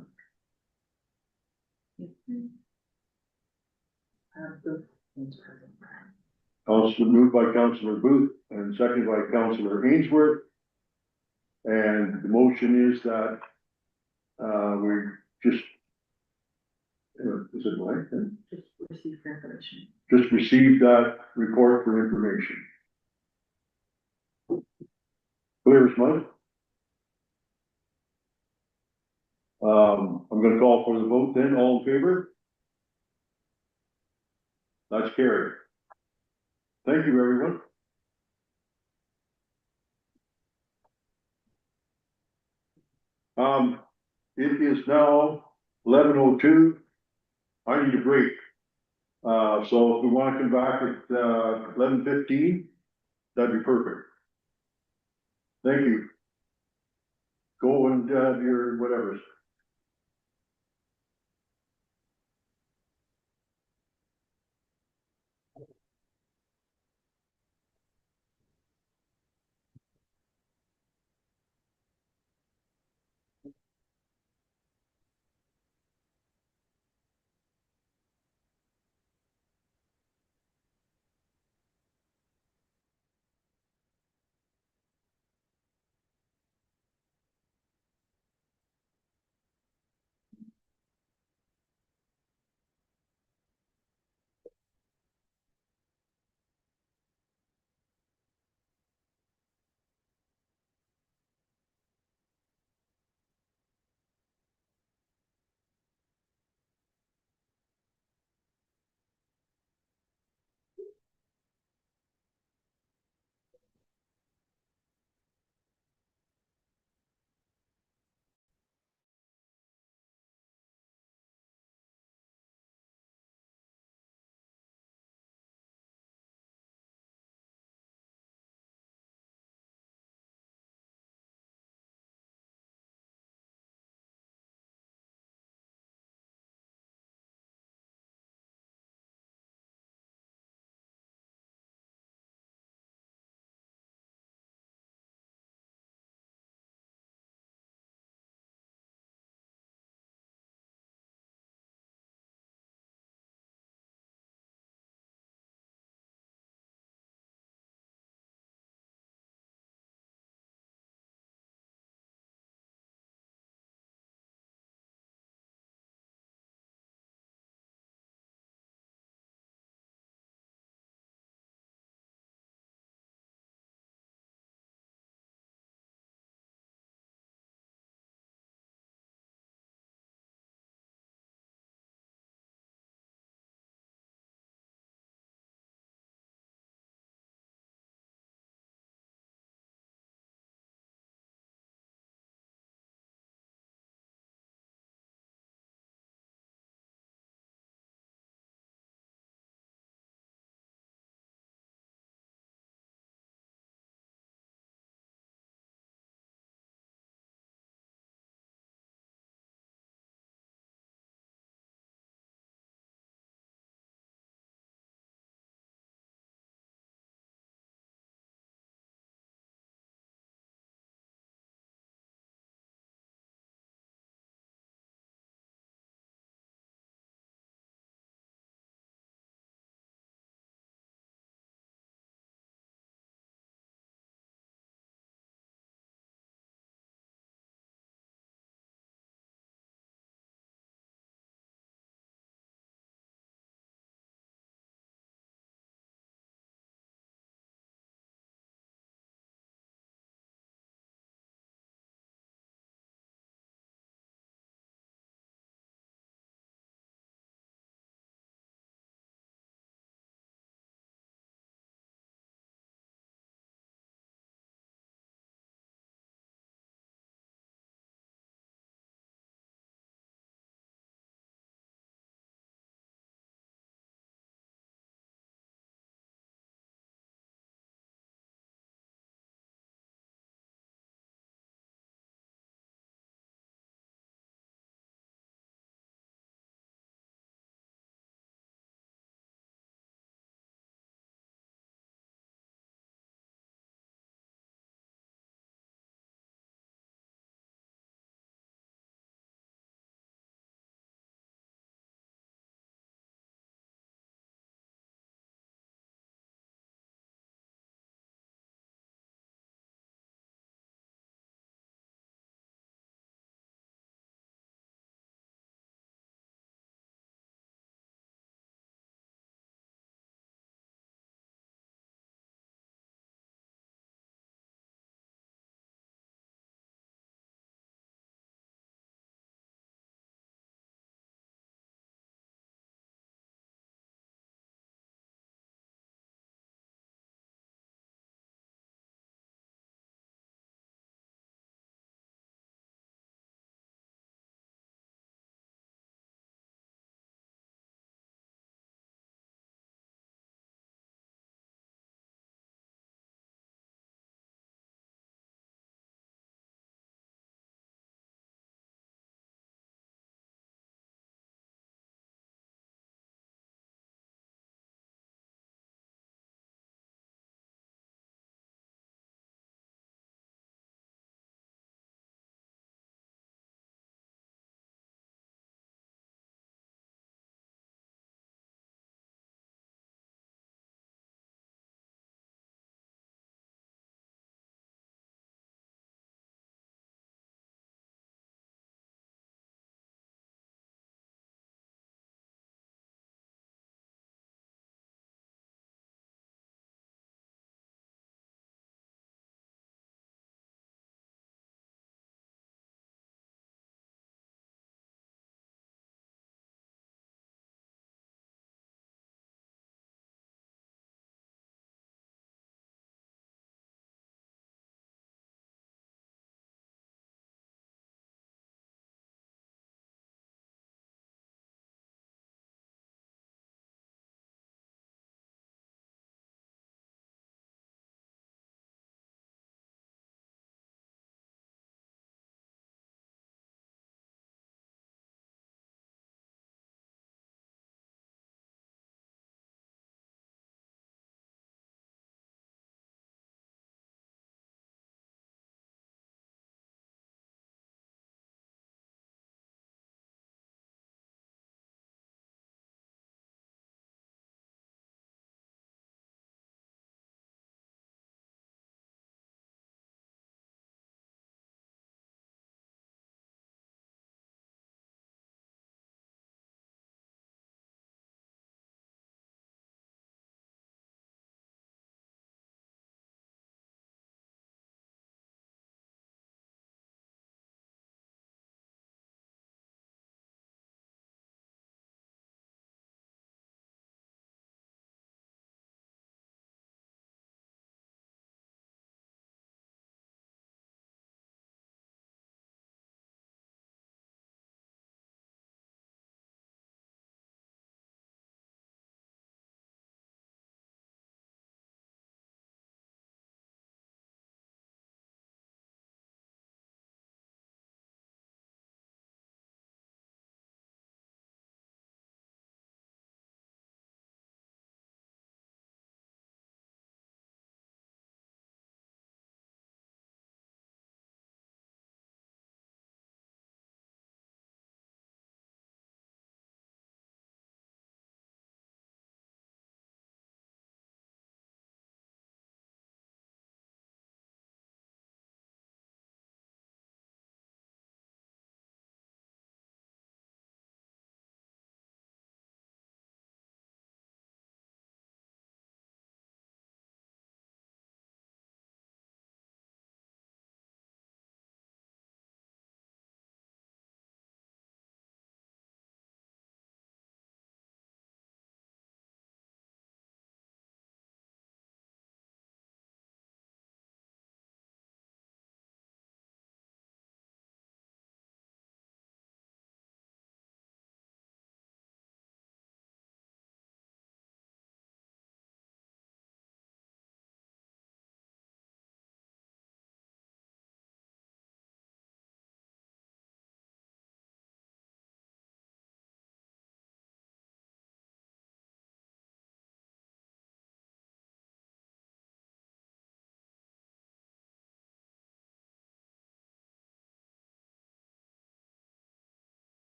Councilor moved by Councilor Booth and seconded by Councilor Ainsworth. And the motion is that we just is it right? Just receive for information. Just received that report for information. Clear as mud? I'm gonna call for the vote then. All in favor? That's carried. Thank you, everyone. It is now 11:02. I need a break. So if we want to come back at 11:15, that'd be perfect. Thank you. Go and your whatever.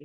I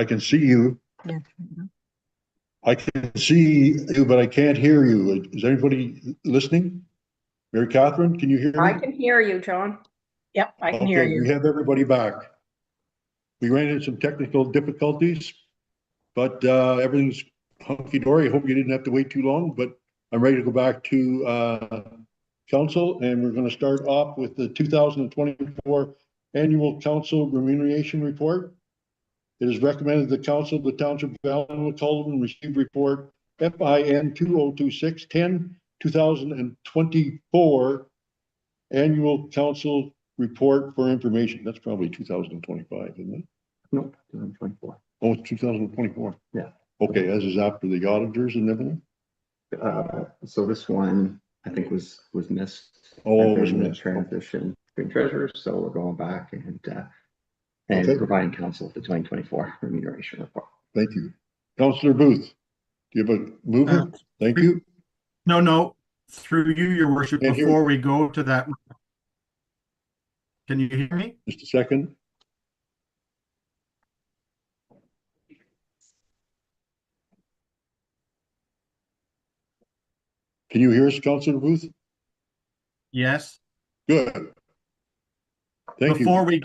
can see you. I can see you, but I can't hear you. Is anybody listening? Mary Catherine, can you hear me? I can hear you, John. Yep, I can hear Okay, we you. have everybody back. We ran into some technical difficulties, but everything's hunky-dory. I hope you didn't have to wait too long, but I'm ready to go back to council, and we're going to start off with the 2024 annual council remuneration report. It is recommended the council of the Township of Allen receive report FIN 2026-10 2024 annual council report for information. That's probably 2025, isn't it? Nope, 2024. Oh, it's 2024. Yeah. Okay, as is after the auditors and everything. So this one, I think was missed. Oh, it was in the missed. transition between treasurers, so we're going back and Okay. providing council with the 2024 remuneration report. Thank you. Councillor Booth, do you have a mover? Thank you. No, through you, your worship, Can't hear before you. we go to that. Can you hear me? Just a second. Can you hear us, Councillor Booth? Yes. Good. Thank Before you. we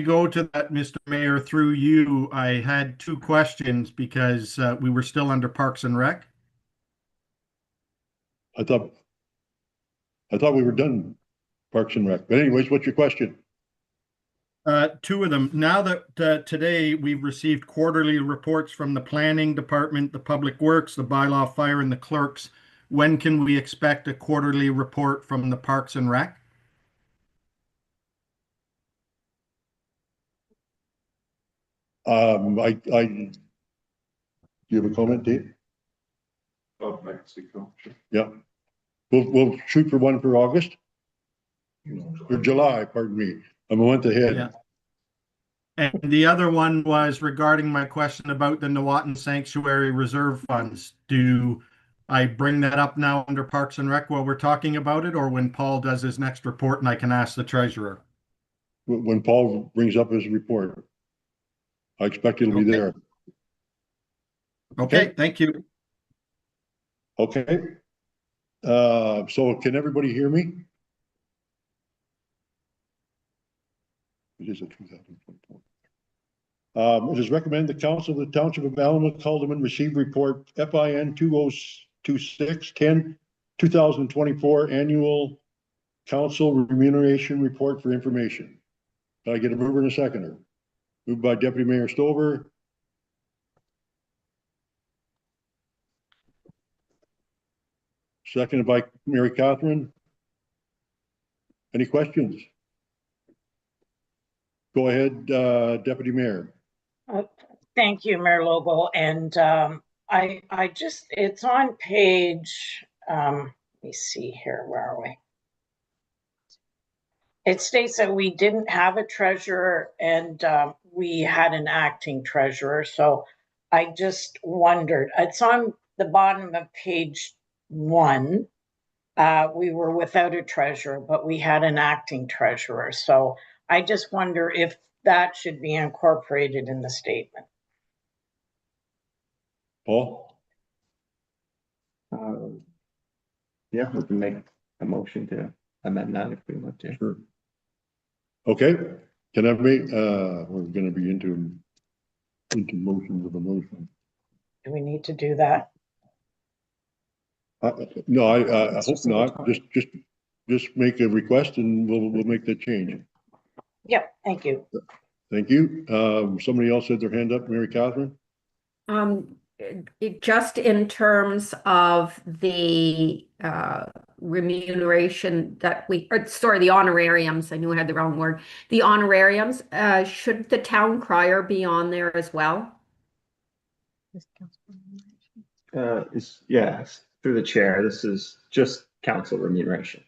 go to that, Mr. Mayor, through you, I had two questions because we were still under Parks and Rec. I thought we were done Parks and Rec. But anyways, what's your question? Two of them. Now that today we've received quarterly reports from the planning department, the public works, the bylaw, fire, and the clerks, when can we expect a quarterly report from the Parks and Rec? Do you have a comment, Dave? Oh, Mexico. Yeah. We'll shoot for one for August or July, pardon me. I'm a month ahead. Yeah. And the other one was regarding my question about the Nawatin Sanctuary Reserve Funds. Do I bring that up now under Parks and Rec while we're talking about it, or when Paul does his next report and I can ask the treasurer? When Paul brings up his report, I expect it'll be Okay. there. Okay, thank you. Okay. So can everybody hear me? It is a 2024. It is recommended the council of the Township of Allen Calderman receive report FIN 2026-10 2024 annual council remuneration report for information. Can I get a mover and a seconder? Moved by Deputy Mayor Stover. Seconded by Mary Catherine. Any questions? Go ahead, Deputy Mayor. Thank you, Mayor Lobo. And I just, it's on page, let me see here, where are we? It states that we didn't have a treasurer and we had an acting treasurer. So I just wondered, it's on the bottom of page 2021, we were without a treasurer, but we had an acting treasurer. So I just wonder if that should be incorporated in the statement. Paul? Yeah, we can make a motion to amend that if we want to. Sure. Okay, can I make, we're gonna be into motions of a motion. Do we need to do that? No, I hope not. Just make a request and we'll make that change. Yep, thank you. Thank you. Somebody else had their hand up, Mary Catherine? Just in terms of the remuneration that the honorariums, I knew I had the wrong word. The honorariums, should the town crier be on there as well? Yes, through the chair, this is just council remuneration.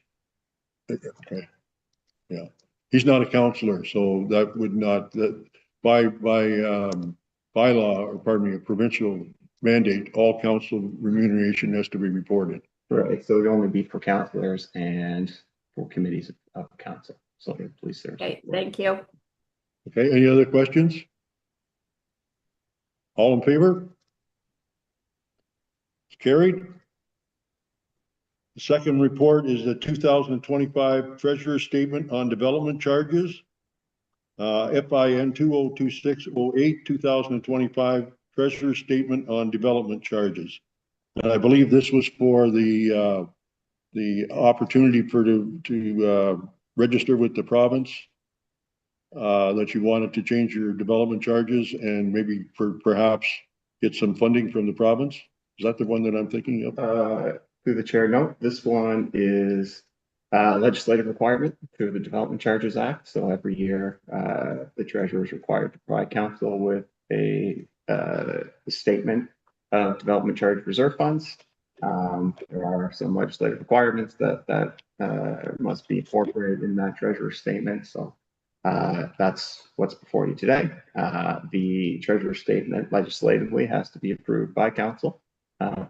Okay. Yeah, he's not a counselor, so that would not, that by bylaw, or pardon me, a provincial mandate, all council remuneration has to be reported. Right, so it would only be for councilors and for committees of council, so the police service. Okay, thank you. Okay, any other questions? All in favor? It's carried. The second report is the 2025 Treasurer's Statement on Development Charges. FIN 202608, 2025 Treasurer's Statement on Development Charges. And I believe this was for the opportunity to register with the province, that you wanted to change your development charges and maybe perhaps get some funding from the province. Is that the one that I'm thinking of? Through the chair, no, this one is legislative requirement through the Development Charges Act. So every year, the treasurer is required to provide council with a statement of development charge reserve funds. There are some legislative requirements that must be incorporated in that treasurer's statement. So that's what's before you today. The treasurer's statement legislatively has to be approved by council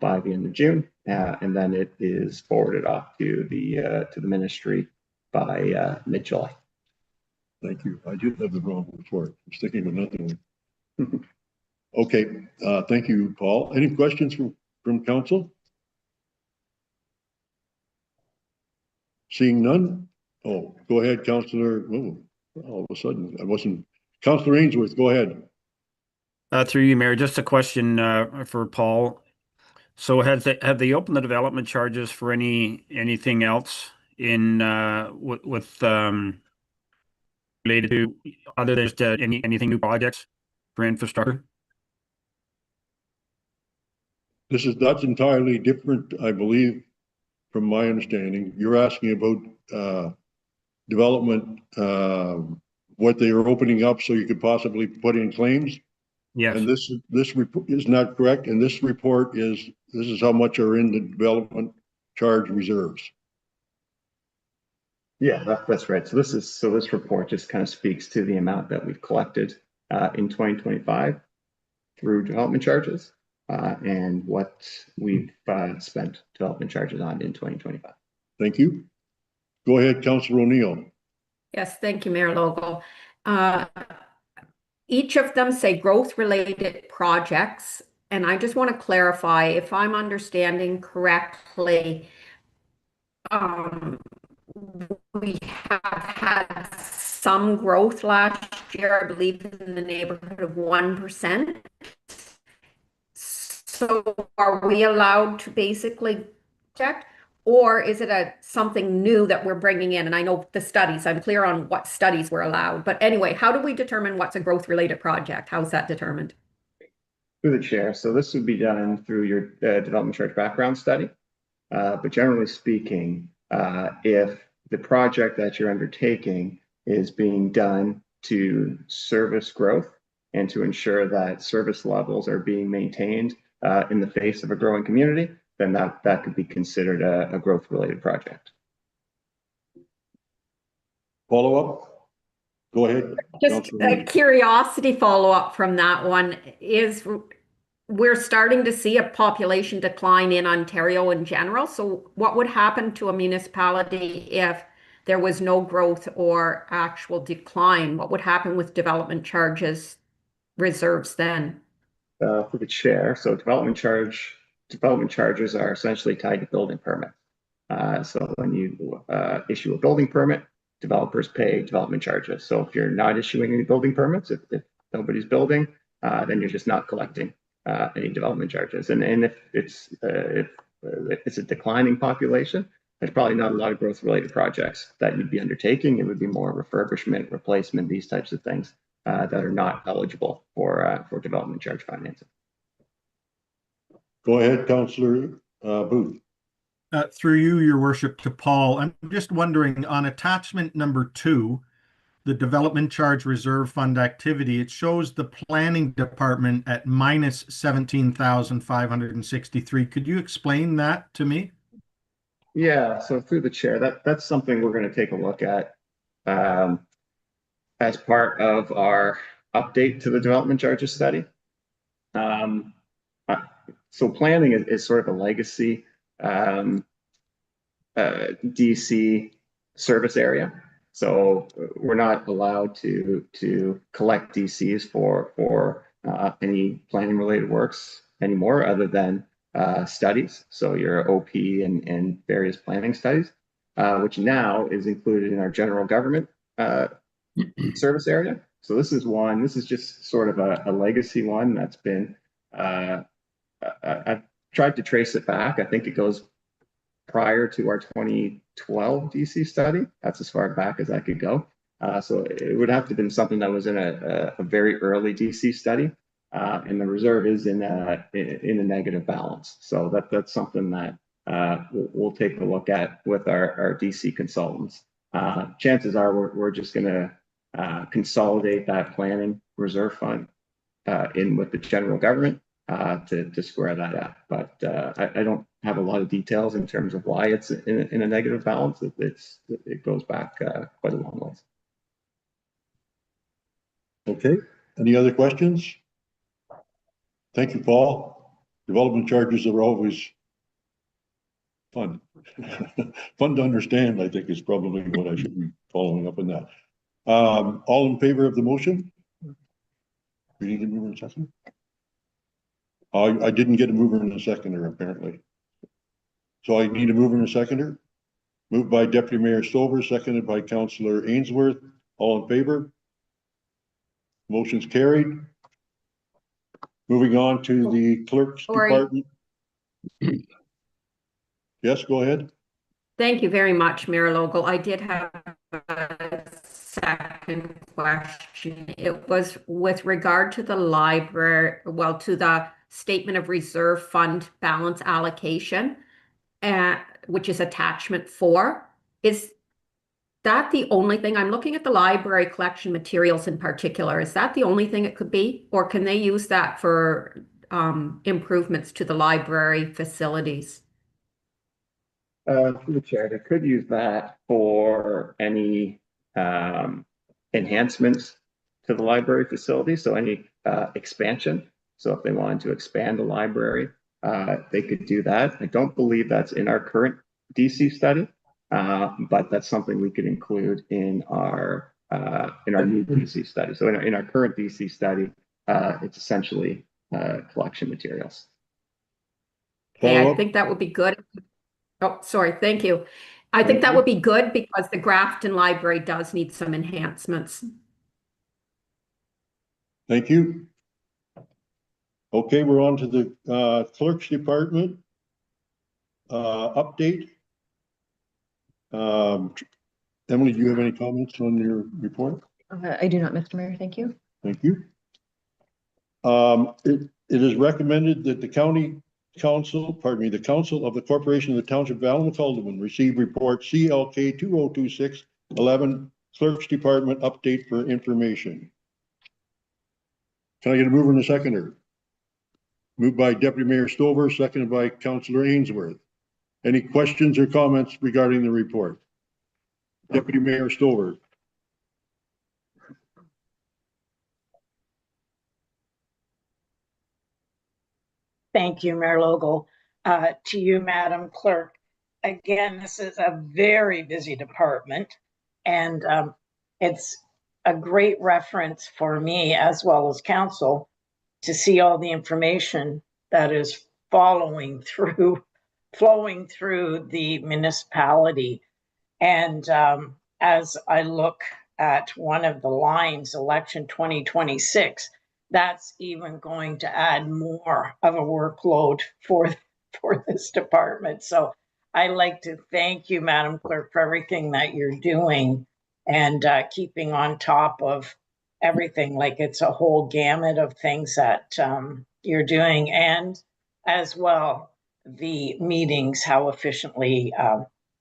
by the end of June, and then it is forwarded off to the ministry by mid-July. Thank you. I did have the wrong report. I'm sticking with nothing. Okay, thank you, Paul. Any questions from council? Seeing none? Oh, go ahead, Councillor. Oh, all of a sudden, I wasn't. Councillor Ainsworth, go ahead. Through you, Mayor, just a question for Paul. So have they opened the development charges for anything else in with related to other than just anything new projects for infrastructure? That's entirely different, I believe, from my understanding. You're asking about development, what they are opening up so you could possibly put in claims. Yes. And this report is not correct. And this report is, this is how much are in the development charge reserves. Yeah, that's right. So this report just kind of speaks to the amount that we've collected in 2025 through development charges and what we've spent development charges on in 2025. Thank you. Go ahead, Councillor O'Neill. Yes, thank you, Mayor Logo. Each of them say growth-related projects, and I just want to clarify if I'm understanding correctly. We have had some growth last year, I believe in the neighborhood of 1%. So are we allowed to basically check, or is it something new that we're bringing in? And I know the studies, I'm clear on what studies were allowed, but anyway, how do we determine what's a growth related project? How's that determined? Through the chair. So this would be done through your development charge background study. But generally speaking, if the project that you're undertaking is being done to service growth and to ensure that service levels are being maintained in the face of a growing community, then that could be considered a growth-related project. Follow up? Go ahead. Just a curiosity follow-up from that one is we're starting to see a population decline in Ontario in general. So what would happen to a municipality if there was no growth or actual decline? What would happen with development charges reserves then? For the chair, so development charges are essentially tied to building permits. So when you issue a building permit, developers pay development charges. So if you're not issuing any building permits, if nobody's building, then you're just not collecting any development charges. And if it's a declining population, there's probably not a lot of growth related projects that you'd be undertaking. It would be more refurbishment, replacement, these types of things that are not eligible for development charge financing. Go ahead, Councillor Booth. Through you, your worship, to Paul, I'm just wondering on attachment number 2, the development charge reserve fund activity, it shows the planning department at minus 17,563. Could you explain that to me? Yeah, so through the chair, that's something we're going to take a look at as part of our update to the development charges study. So planning is sort of a legacy DC service area. So we're not allowed to collect DCs for any planning related works anymore other than studies. So your OP and various planning studies, which now is included in our general government service area. So this is just sort of a legacy one that's been, I've tried to trace it back. I think it goes prior to our 2012 DC study. That's as far back as I could go. So it would have to have been something that was in a very early DC study. And the reserve is in a negative balance. So that's something that we'll take a look at with our DC consultants. Chances are we're just going to consolidate that planning reserve fund in with the general government to square that up. But I don't have a lot of details in terms of why it's in a negative balance. It goes back quite a long ways. Okay, any other questions? Thank you, Paul. Development charges are always fun. Fun to understand, I think, is probably what I should be following up on that. All in favor of the motion? We need a mover and second. I didn't get a mover and a seconder, apparently. So I need a mover and a seconder. Moved by Deputy Mayor Stover, seconded by Councillor Ainsworth. All in favor? Motion's carried. Moving on to the clerk's department. Yes, go ahead. Thank you very much, Mayor Logal. I did have a second question. It was with regard to the library, well, to the statement of reserve fund balance allocation, which is attachment 4. Is that the only thing? I'm looking at the library collection materials in particular. Is that the only thing it could be? Or can they use that for improvements to the library facilities? Through the chair, they could use that for any enhancements to the library facility. So any expansion. So if they wanted to expand the library, they could do that. I don't believe that's in our current DC study, but that's something we could include in our new DC study. So in our current DC study, it's essentially collection materials. Okay, I think that would be good. Oh, sorry. Thank you. I think that would be good because the Grafton Library does need some enhancements. Thank you. Okay, we're on to the clerk's department update. Emily, do you have any comments on your report? I do not, Mr. Mayor. Thank you. Thank you. It is recommended that the county council, the council of the corporation of the township of Allen-Calderwood receive report CLK 2026-11 clerk's department update for information. Can I get a mover and a seconder? Moved by Deputy Mayor Stover, seconded by Councillor Ainsworth. Any questions or comments regarding the report? Deputy Mayor Stover. thank you, Mayor Logal. To you, Madam Clerk. Again, this is a very busy department, and it's a great reference for me as well as council to see all the information that is flowing through the municipality. And as I look at one of the lines, election 2026, that's even going to add more of a workload for this department. So I'd like to thank you, Madam Clerk, for everything that you're doing and keeping on top of everything. Like, it's a whole gamut of things that you're doing, and as well the meetings, how efficiently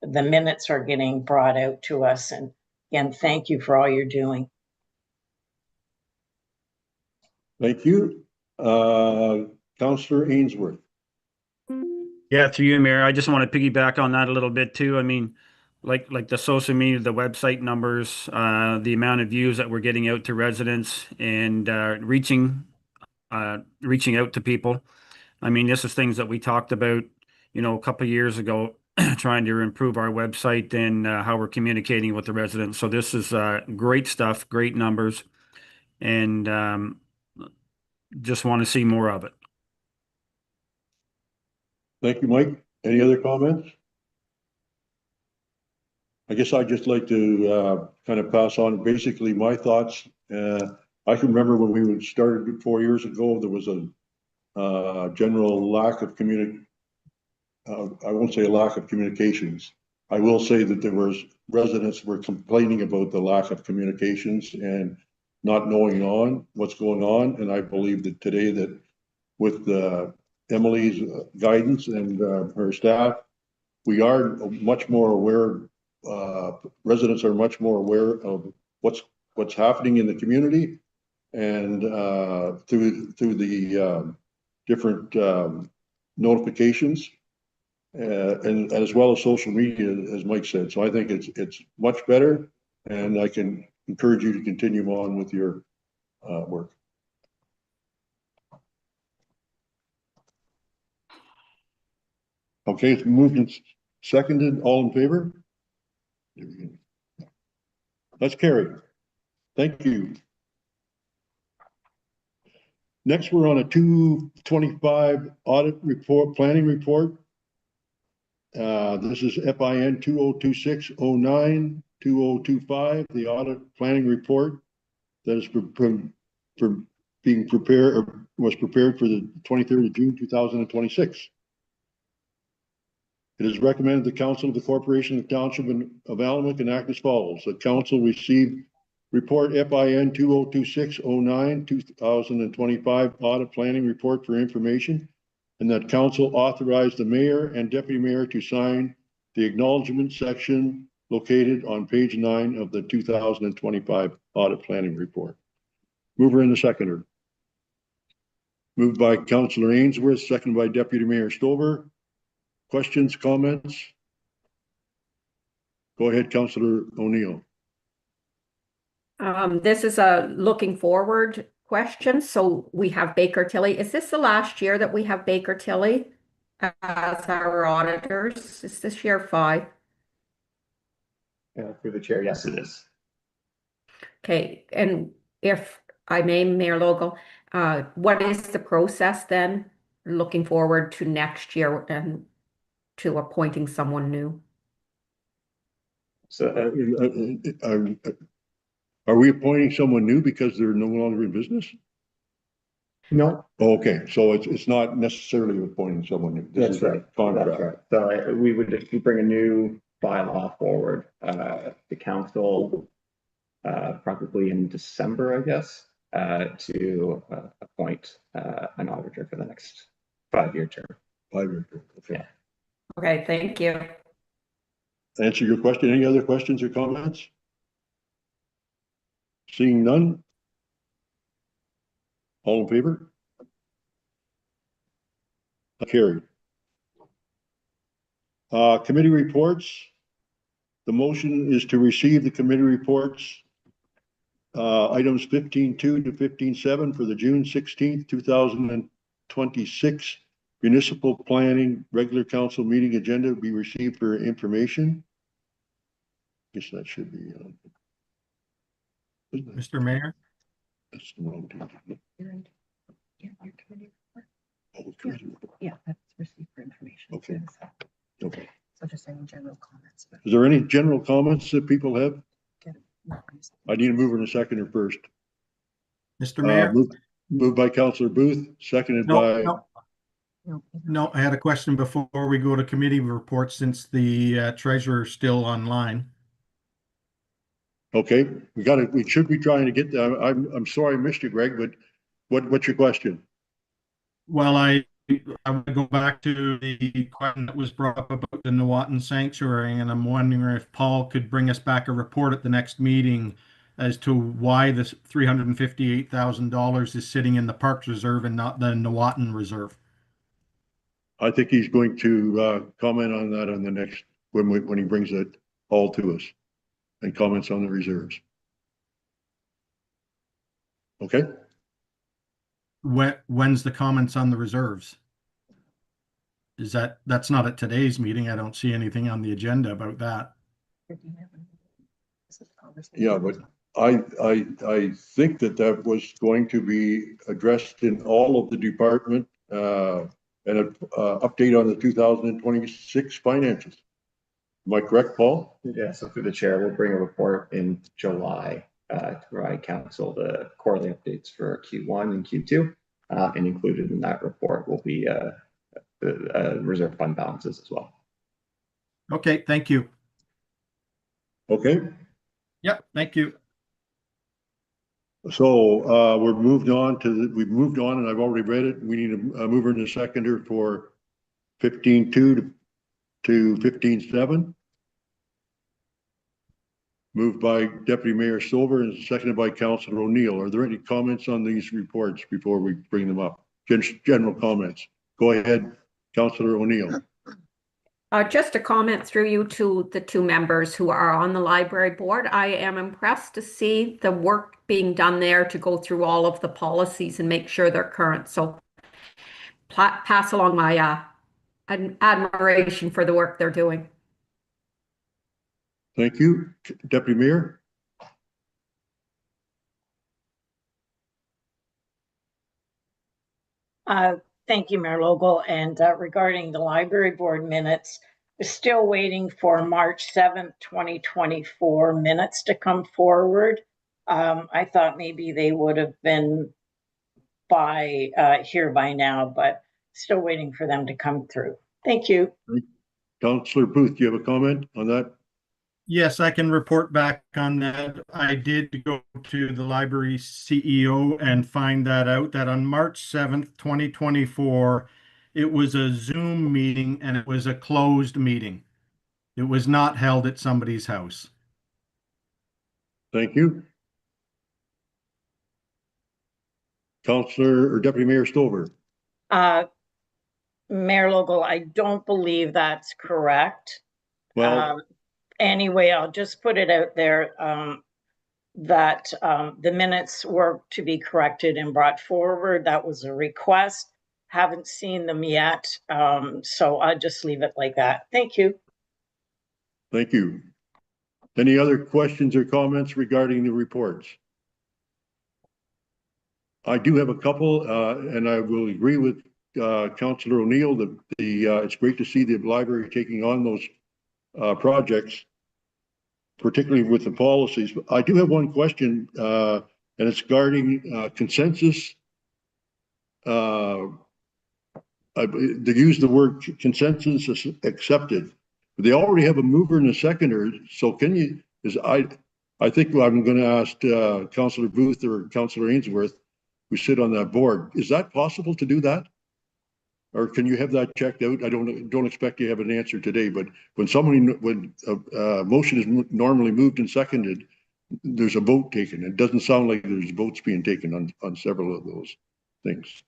the minutes are getting brought out to us. And again, thank you for all you're doing. Thank you. Councillor Ainsworth. Yeah, through you, Mayor. I just want to piggyback on that a little bit too. I mean, like the social media, the website numbers, the amount of views that we're getting out to residents and reaching out to people. I mean, this is things that we talked about, a couple of years ago, trying to improve our website and how we're communicating with the residents. So this is great stuff, great numbers, and just want to see more of it. Thank you, Mike. Any other comments? I guess I'd just like to kind of pass on basically my thoughts. I can remember when we started 4 years ago, there was a general lack of I won't say a lack of communications. I will say that there was residents were complaining about the lack of communications and not knowing what's going on. And I believe that today that with Emily's guidance and her staff, we are much more aware. Residents are much more aware of what's happening in the community, and through the different notifications, and as well as social media, as Mike said. So I think it's much better, and I can encourage you to continue on with your work. Okay, it's moved and seconded. All in favor? That's carried. Thank you. Next, we're on a 225 audit report, planning report. This is FIN 202609 2025, the audit planning report that is being prepared or was prepared for the 23rd of June 2026. It is recommended the Council of the Corporation of Township of Alnwick enact as follows. The Council received report FIN 202609 2025 audit planning report for information, and that Council authorized the Mayor and Deputy Mayor to sign the acknowledgement section located on page 9 of the 2025 audit planning report. Mover and the seconder. Moved by Councillor Ainsworth, seconded by Deputy Mayor Stover. Questions, comments? Go ahead, Councillor O'Neill. This is a looking forward question. So we have Baker Tilly. Is this the last year that we have Baker Tilly as our auditors? Is this year 5? Through the chair, yes, it is. Okay, and if I may, Mayor Logal, what is the process then looking forward to next year and to appointing someone new? So Are we appointing someone new because they're no longer in business? no, Okay, so it's not necessarily appointing someone new. This that's is a right. contract. That's right. So we would bring a new bylaw forward, the council, probably in December, I guess, to appoint an auditor for the next 5-year term. 5-year term. Okay. Yeah. Okay, thank you. Answer your question. Any other questions or comments? Seeing none. All in favor? Carried. Committee reports. The motion is to receive the committee reports, items 15.2 to 15.7 for the June 16th, 2026 Municipal planning, regular council meeting agenda be received for information. Guess that should be. Mr. Mayor? That's the wrong date. Oh, committee report. Yeah, that's received for information. Okay. Okay. So just any general comments. Is there any general comments that people have? I need a mover and a seconder first. Mr. Mayor? Moved by Councillor Booth, seconded by. No, I had a question before we go to committee reports since the treasurer's still online. Okay, we should be trying to get that. I'm sorry I missed you, Greg, but what's your question? Well, I would go back to the question that was brought up about the Nuwatan Sanctuary, and I'm wondering if Paul could bring us back a report at the next meeting as to why this $358,000 is sitting in the Parks Reserve and not the Nuwatan Reserve. I think he's going to comment on that on the next, when he brings it all to us and comments on the reserves. Okay, When's the comments on the reserves? That's not at today's meeting. I don't see anything on the agenda about that. yeah, but I think that was going to be addressed in all of the department and an update on the 2026 finances. Am I correct, Paul? Yeah, so through the chair, we'll bring a report in July to provide council the quarterly updates for Q1 and Q2. And included in that report will be the reserve fund balances as well. Okay, thank you. Okay, Yep, thank you. so we've moved on and I've already read it. We need a mover and a seconder for 15.2 to 15.7. Moved by Deputy Mayor Silver and seconded by Councillor O'Neill. Are there any comments on these reports before we bring them up? General comments. Go ahead, Councillor O'Neill. Just a comment through you to the two members who are on the library board. I am impressed to see the work being done there to go through all of the policies and make sure they're current. So pass along my admiration for the work they're doing. Thank you. Deputy Mayor. Thank you, Mayor Logal. And regarding the library board minutes, we're still waiting for March 7th, 2024 minutes to come forward. I thought maybe they would have been here by now, but still waiting for them to come through. Thank you. Councillor Booth, do you have a comment on that? Yes, I can report back on that. I did go to the library CEO and find that out that on March 7th, 2024, it was a Zoom meeting and it was a closed meeting. It was not held at somebody's house. Thank you. Councillor or Deputy Mayor Stover. Mayor Logal, I don't believe that's correct. Well, anyway, I'll just put it out there that the minutes were to be corrected and brought forward. That was a request. Haven't seen them yet, so I'll just leave it like that. Thank you. thank you. Any other questions or comments regarding the reports? I do have a couple, and I will agree with Councillor O'Neill that it's great to see the library taking on those projects, particularly with the policies. But I do have one question, and it's regarding consensus. They use the word consensus accepted. They already have a mover and a seconder. So can you? I think I'm going to ask Councillor Booth or Councillor Ainsworth, who sit on that board. Is that possible to do that? Or can you have that checked out? I don't expect you to have an answer today, but when a motion is normally moved and seconded, there's a vote taken. It doesn't sound like there's votes being taken on several of those things.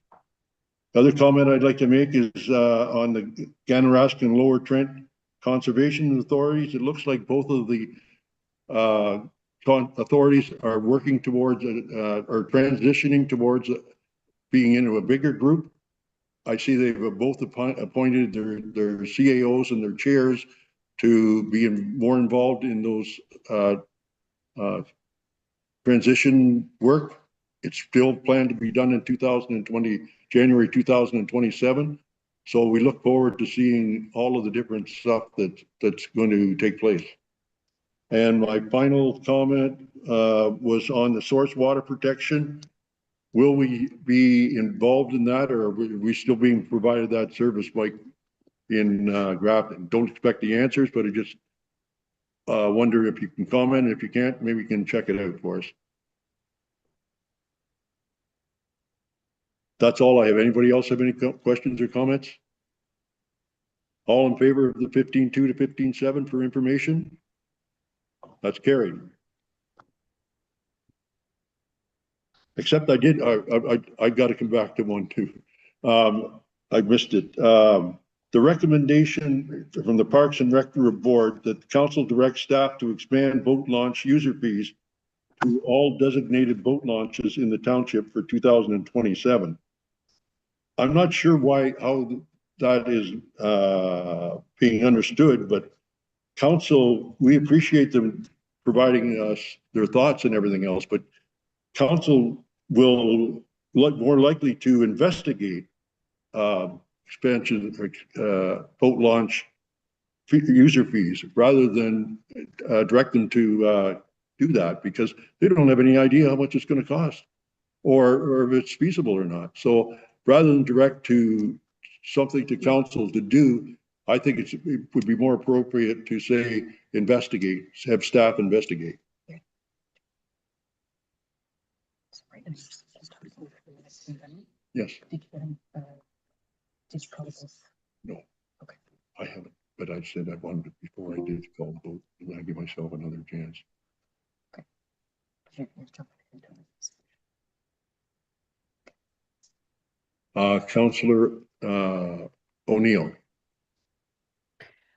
Other comment I'd like to make is on the Ganarask and Lower Trent Conservation Authorities. It looks like both of the authorities are working towards or transitioning towards being into a bigger group. I see they've both appointed their CAOs and their chairs to be more involved in those transition work. It's still planned to be done in 2020, January 2027. So we look forward to seeing all of the different stuff that's going to take place. And my final comment was on the source water protection. Will we be involved in that, or are we still being provided that service, Mike, in Grafton? Don't expect the answers, but I just wonder if you can comment. If you can't, maybe you can check it out for us. That's all I have. Anybody else have any questions or comments? All in favor of the 15.2 to 15.7 for information? That's carried. Except I got to come back to one too. I missed it. The recommendation from the Parks and Rec Board that the council directs staff to expand boat launch user fees to all designated boat launches in the township for 2027. I'm not sure how that is being understood, but council, we appreciate them providing us their thoughts and everything else, but council will look more likely to investigate expansion boat launch user fees rather than direct them to do that, because they don't have any idea how much it's going to cost or if it's feasible or not. So rather than direct to something to council to do, I think it would be more appropriate to say investigate, have staff investigate. Yes. Did you call this? No. Okay. I haven't, but I said I wanted it before I did call the vote, and I give myself another chance. Okay. You're jumping into this. Councillor O'Neill.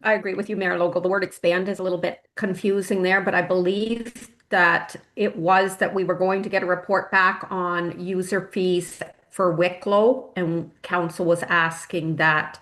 I agree with you, Mayor Logo. The word expand is a little bit confusing there, but I believe that it was that we were going to get a report back on user fees for Wicklow, and council was asking that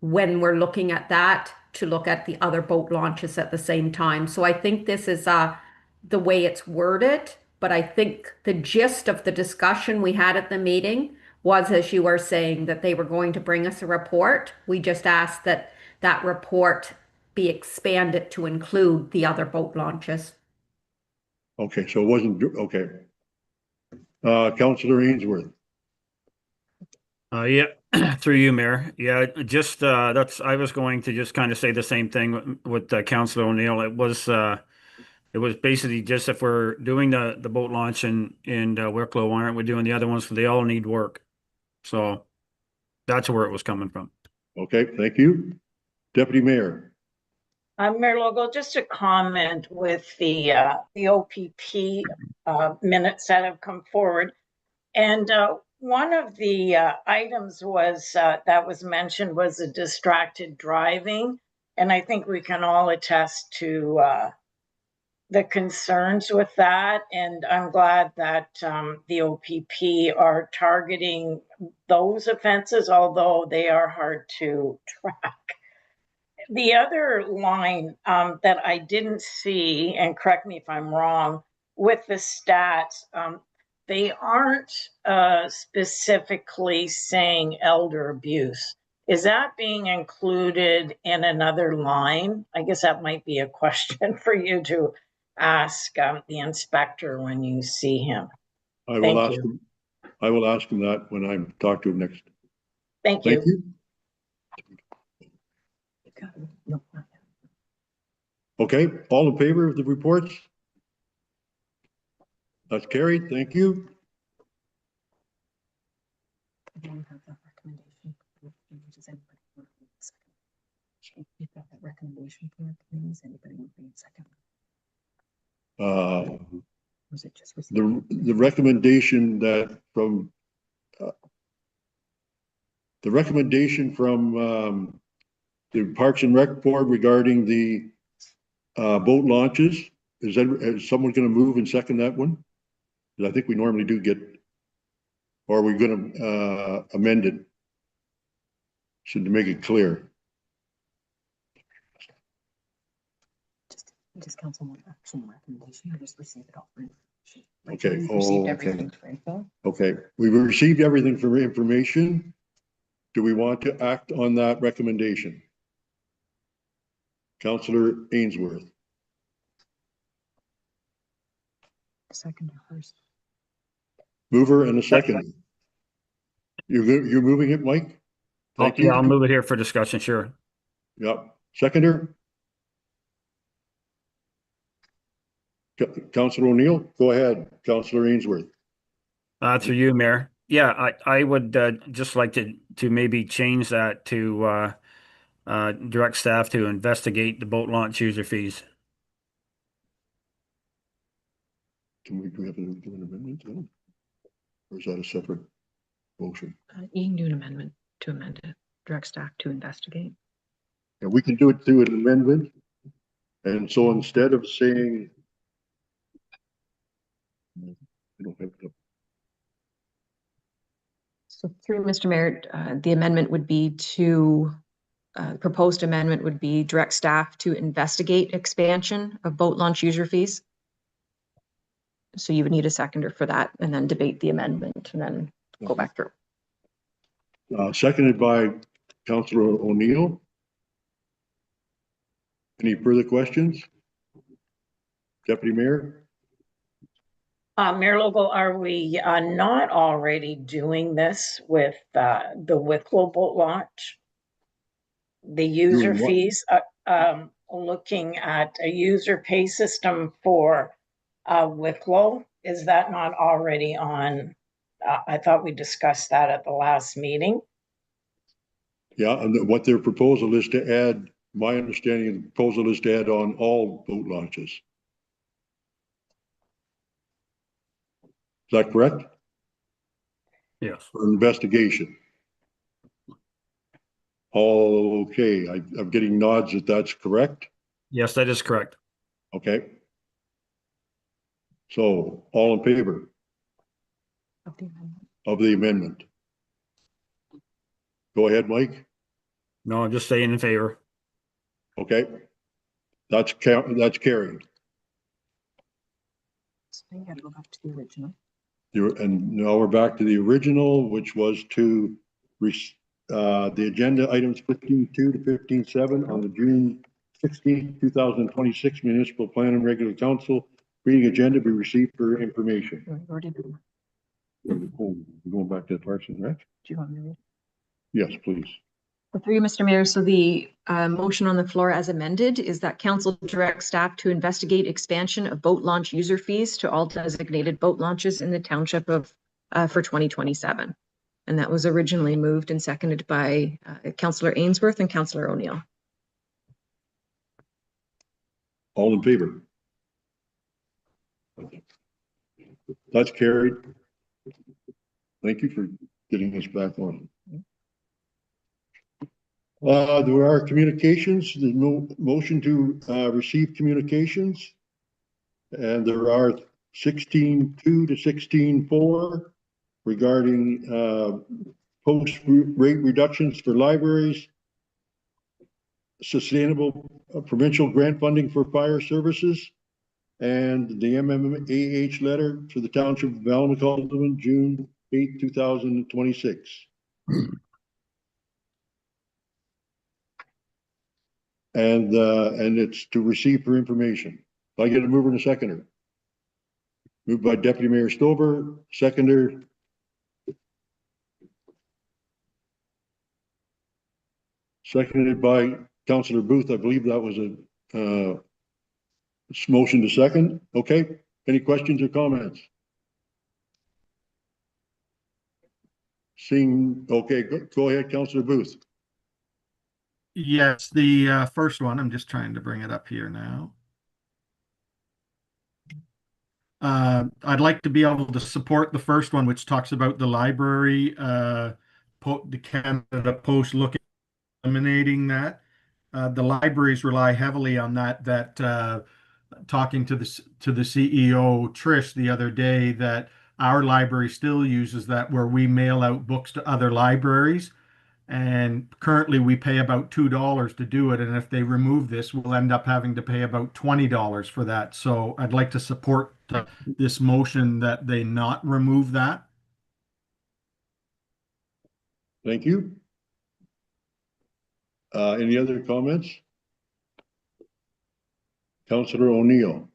when we're looking at that, to look at the other boat launches at the same time. So I think this is the way it's worded, but I think the gist of the discussion we had at the meeting was, as you were saying, that they were going to bring us a report. We just asked that that report be expanded to include the other boat launches. Okay, so it wasn't, okay. Councillor Ainsworth. Yeah, through you, Mayor. Yeah, just I was going to just kind of say the same thing with Councillor O'Neill. It was basically just if we're doing the boat launch in Wicklow, why aren't we doing the other ones? They all need work. So that's where it was coming from. Okay, thank you. Deputy Mayor. Mayor Logo, just a comment with the OPP minutes that have come forward. And one of the items was that was mentioned was a distracted driving. And I think we can all attest to the concerns with that. And I'm glad that the OPP are targeting those offenses, although they are hard to track. The other line that I didn't see, and correct me if I'm wrong, with the stats, they aren't specifically saying elder abuse. Is that being included in another line? I guess that might be a question for you to ask the inspector when you see him. I will ask him that when I talk to him next. Thank you. Thank you. No. Okay, all in favor of the reports? That's carried. Thank you. Do you have that recommendation? Does anybody want to read second? You've got that recommendation for committees. Anybody want to read second? Was it just the recommendation that from the Parks and Rec Board regarding the boat launches, is someone going to move and second that one? Because I think we normally do get, or are we going to amend it? So to make it clear. Does council want action recommendation or just receive it all for information? Like, Okay. we've Oh, received okay. everything, right, Phil? Okay, we've received everything for information. Do we want to act on that recommendation? Councillor Ainsworth, Second or first? mover and a second. You're moving it, Mike? Thank you. Yeah, I'll move it here for discussion, sure. Yep. Seconder? Councillor O'Neill, go ahead. Councillor Ainsworth. Through you, Mayor. Yeah, I would just like to maybe change that to direct staff to investigate the boat launch user fees. Do we have to do an amendment to it? Or is that a separate motion? You can do an amendment to amend it, direct staff to investigate. Yeah, we can do it through an amendment. And so instead of saying, I don't have to. So through Mr. Mayor, the amendment would be to, proposed amendment would be direct staff to investigate expansion of boat launch user fees. So you would need a seconder for that and then debate the amendment and then go back through. Seconded by Councillor O'Neill. Any further questions? Deputy Mayor? Mayor Local, are we not already doing this with the Wicklow boat launch? The user Doing what? fees, looking at a user pay system for Wicklow, is that not already on? I thought we discussed that at the last meeting. Yeah, and what their proposal is to add, my understanding of the proposal is to add on all boat launches. Is that correct? Yes. For investigation. Okay, I'm getting nods that that's correct. Yes, that is correct. Okay. So all in favor Of the amendment. of the amendment? Go ahead, Mike. No, I'm just saying in favor. Okay. That's carried. So you gotta go back to the original. And now we're back to the original, which was to the agenda items 15.2 to 15.7 on the June 16th, 2026 Municipal Plan and Regular Council meeting agenda be received for information. We've already done that. Oh, we're going back to the Parks and Rec? Do you want me to read? Yes, please. Through you, Mr. Mayor, so the motion on the floor as amended is that council direct staff to investigate expansion of boat launch user fees to all designated boat launches in the township of for 2027. And that was originally moved and seconded by Councillor Ainsworth and Councillor O'Neill. All in favor? That's carried. Thank you for getting us back on. There are communications. There's no motion to receive communications. And there are 16.2 to 16.4 regarding post rate reductions for libraries, sustainable provincial grant funding for fire services, and the MMAH letter to the Township of Valmacaldaman, June 8, 2026. And it's to receive for information. I get a mover and a seconder. Moved by Deputy Mayor Stover, seconder. Seconded by Councillor Booth. I believe that was a motion to second. Okay. Any questions or comments? Seeing, okay, go ahead, Councillor Booth. Yes, the first one, I'm just trying to bring it up here now. I'd like to be able to support the first one, which talks about the library, the Canada Post looking eliminating that. The libraries rely heavily on that talking to the CEO Trish the other day, that our library still uses that, where we mail out books to other libraries. And currently we pay about $2 to do it. And if they remove this, we'll end up having to pay about $20 for that. So I'd like to support this motion that they not remove that. Thank you. Any other comments? Councillor O'Neill.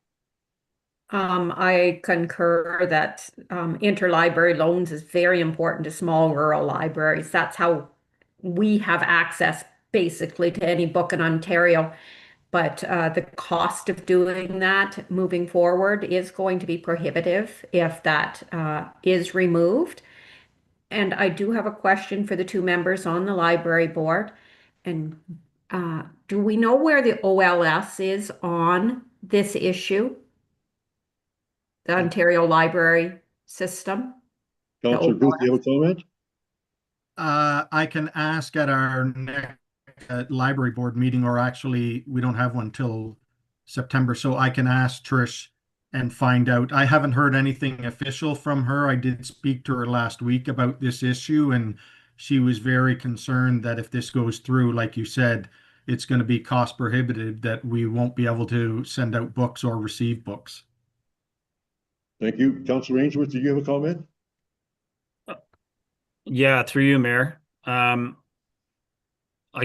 I concur that interlibrary loans is very important to small rural libraries. That's how we have access basically to any book in Ontario. But the cost of doing that moving forward is going to be prohibitive if that is removed. And I do have a question for the two members on the library board. And do we know where the OLS is on this issue? The Ontario Library System? Councillor Booth, do you have a comment? I can ask at our next library board meeting, or actually we don't have one till September, so I can ask Trish and find out. I haven't heard anything official from her. I did speak to her last week about this issue, and she was very concerned that if this goes through, like you said, it's going to be cost prohibitive, that we won't be able to send out books or receive books. Thank you. Councillor Ainsworth, did you have a comment? Yeah, through you, Mayor. I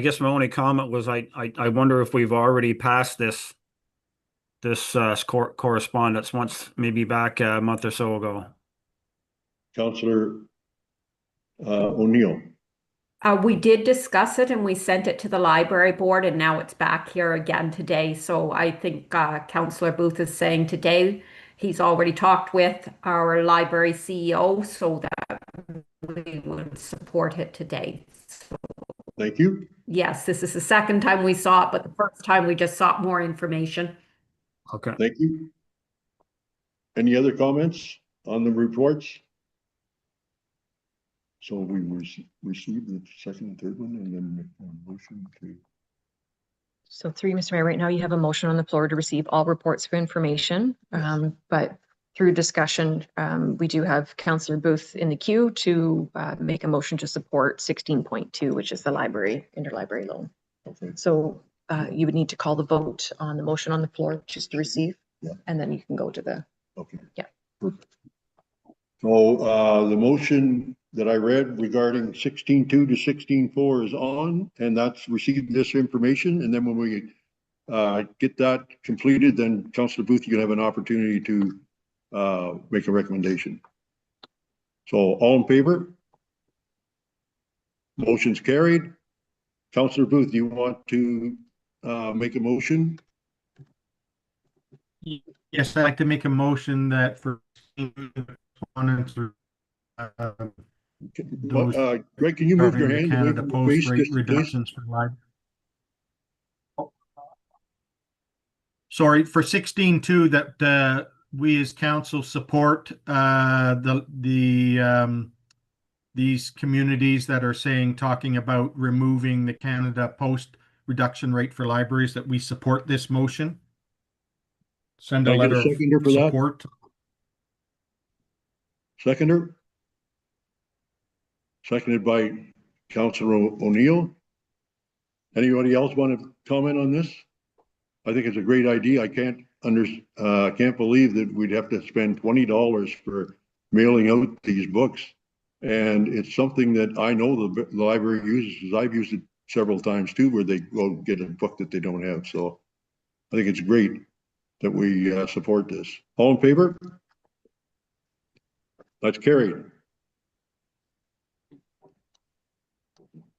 guess my only comment was I wonder if we've already passed this correspondence once, maybe back a month or so ago. Councillor O'Neill. We did discuss it and we sent it to the library board, and now it's back here again today. So I think Councillor Booth is saying today he's already talked with our library CEO so that we would support it today. So, thank you. yes, this is the second time we saw it, but the first time we just sought more information. Okay. Thank you. Any other comments on the reports? So we received the second and third one, and then make a motion to. So through Mr. Mayor, right now you have a motion on the floor to receive all reports for information. But through discussion, we do have Councillor Booth in the queue to make a motion to support 16.2, which is the interlibrary loan. Okay. So you would need to call the vote on the motion on the floor, which is to receive, yeah. And then you can go to the. Okay. Yeah. Perfect. So the motion that I read regarding 16.2 to 16.4 is on, and that's received this information. And then when we get that completed, then Councillor Booth, you can have an opportunity to make a recommendation. So all in favor? Motion's carried. Councillor Booth, do you want to make a motion? Yes, I'd like to make a motion that for Greg, can you move your hand away Canada from the Post face, rate just in case? reductions for live. Sorry, for 16.2 that we as council support these communities that are talking about removing the Canada Post reduction rate for libraries, that we support this motion. Send a letter of support. Seconder? Seconded by Councillor O'Neill. Anybody else want to comment on this? I think it's a great idea. I can't believe that we'd have to spend $20 for mailing out these books. And it's something that I know the library uses, because I've used it several times too, where they go get a book that they don't have. So I think it's great that we support this. All in favor? That's carried.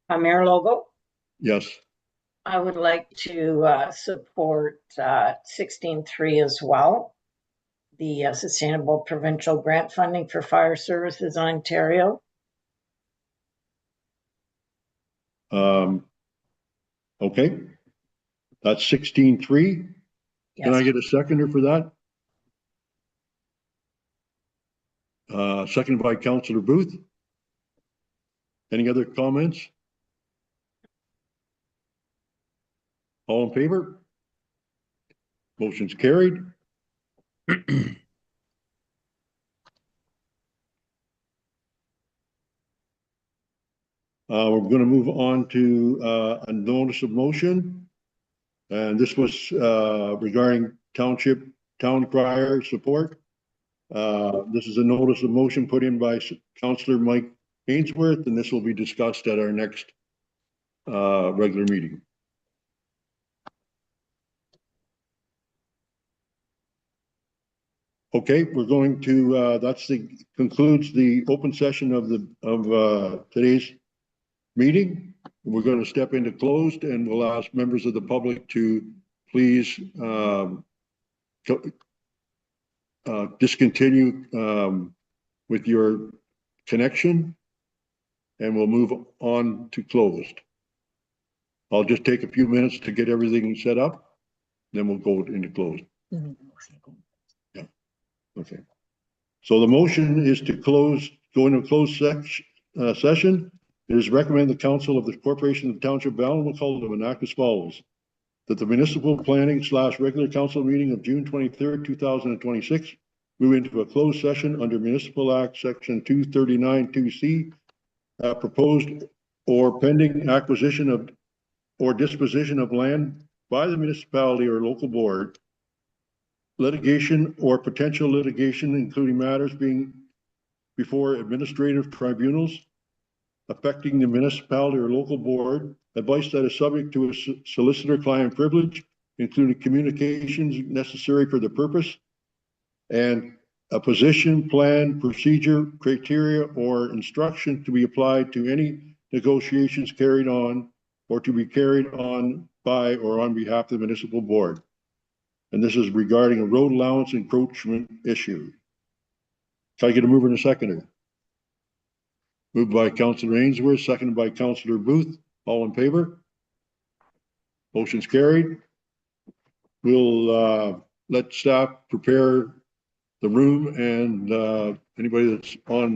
Mayor Logo, Yes. I would like to support 16.3 as well. The Sustainable Provincial Grant Funding for Fire Services Ontario. Okay. That's 16.3. Yes. Can I get a seconder for that? Seconded by Councillor Booth. Any other comments? All in favor? Motion's carried. We're gonna move on to, a notice of motion. And this was, regarding township, town crier support. This is a notice of motion put in by Councillor Mike Ainsworth, and this will be discussed at our next, regular meeting. Okay, we're going to, concludes the open session of today's meeting. We're going to step into closed, and we'll ask members of the public to please, discontinue, with your connection, and we'll move on to closed. I'll just take a few minutes to get everything set up, then we'll go into closed. Yeah, okay. So the motion is to go into closed session. It is recommended the Council of the Corporation of the Township of Allen will call them enact as follows: that the municipal planning / regular council meeting of June 23rd, 2026 move into a closed session under Municipal Act Section 239(2)C, proposed or pending acquisition of or disposition of land by the municipality or local board, litigation or potential litigation, including matters being before administrative tribunals affecting the municipality or local board, advice that is subject to a solicitor-client privilege, including communications necessary for the purpose, and a position, plan, procedure, criteria, or instruction to be applied to any negotiations carried on or to be carried on by or on behalf of the municipal board. And this is regarding a road allowance encroachment issue. Can I get a mover and a seconder? Moved by Councillor Ainsworth, seconded by Councillor Booth. All in favor? Motion's carried. We'll let staff prepare the room, and anybody that's on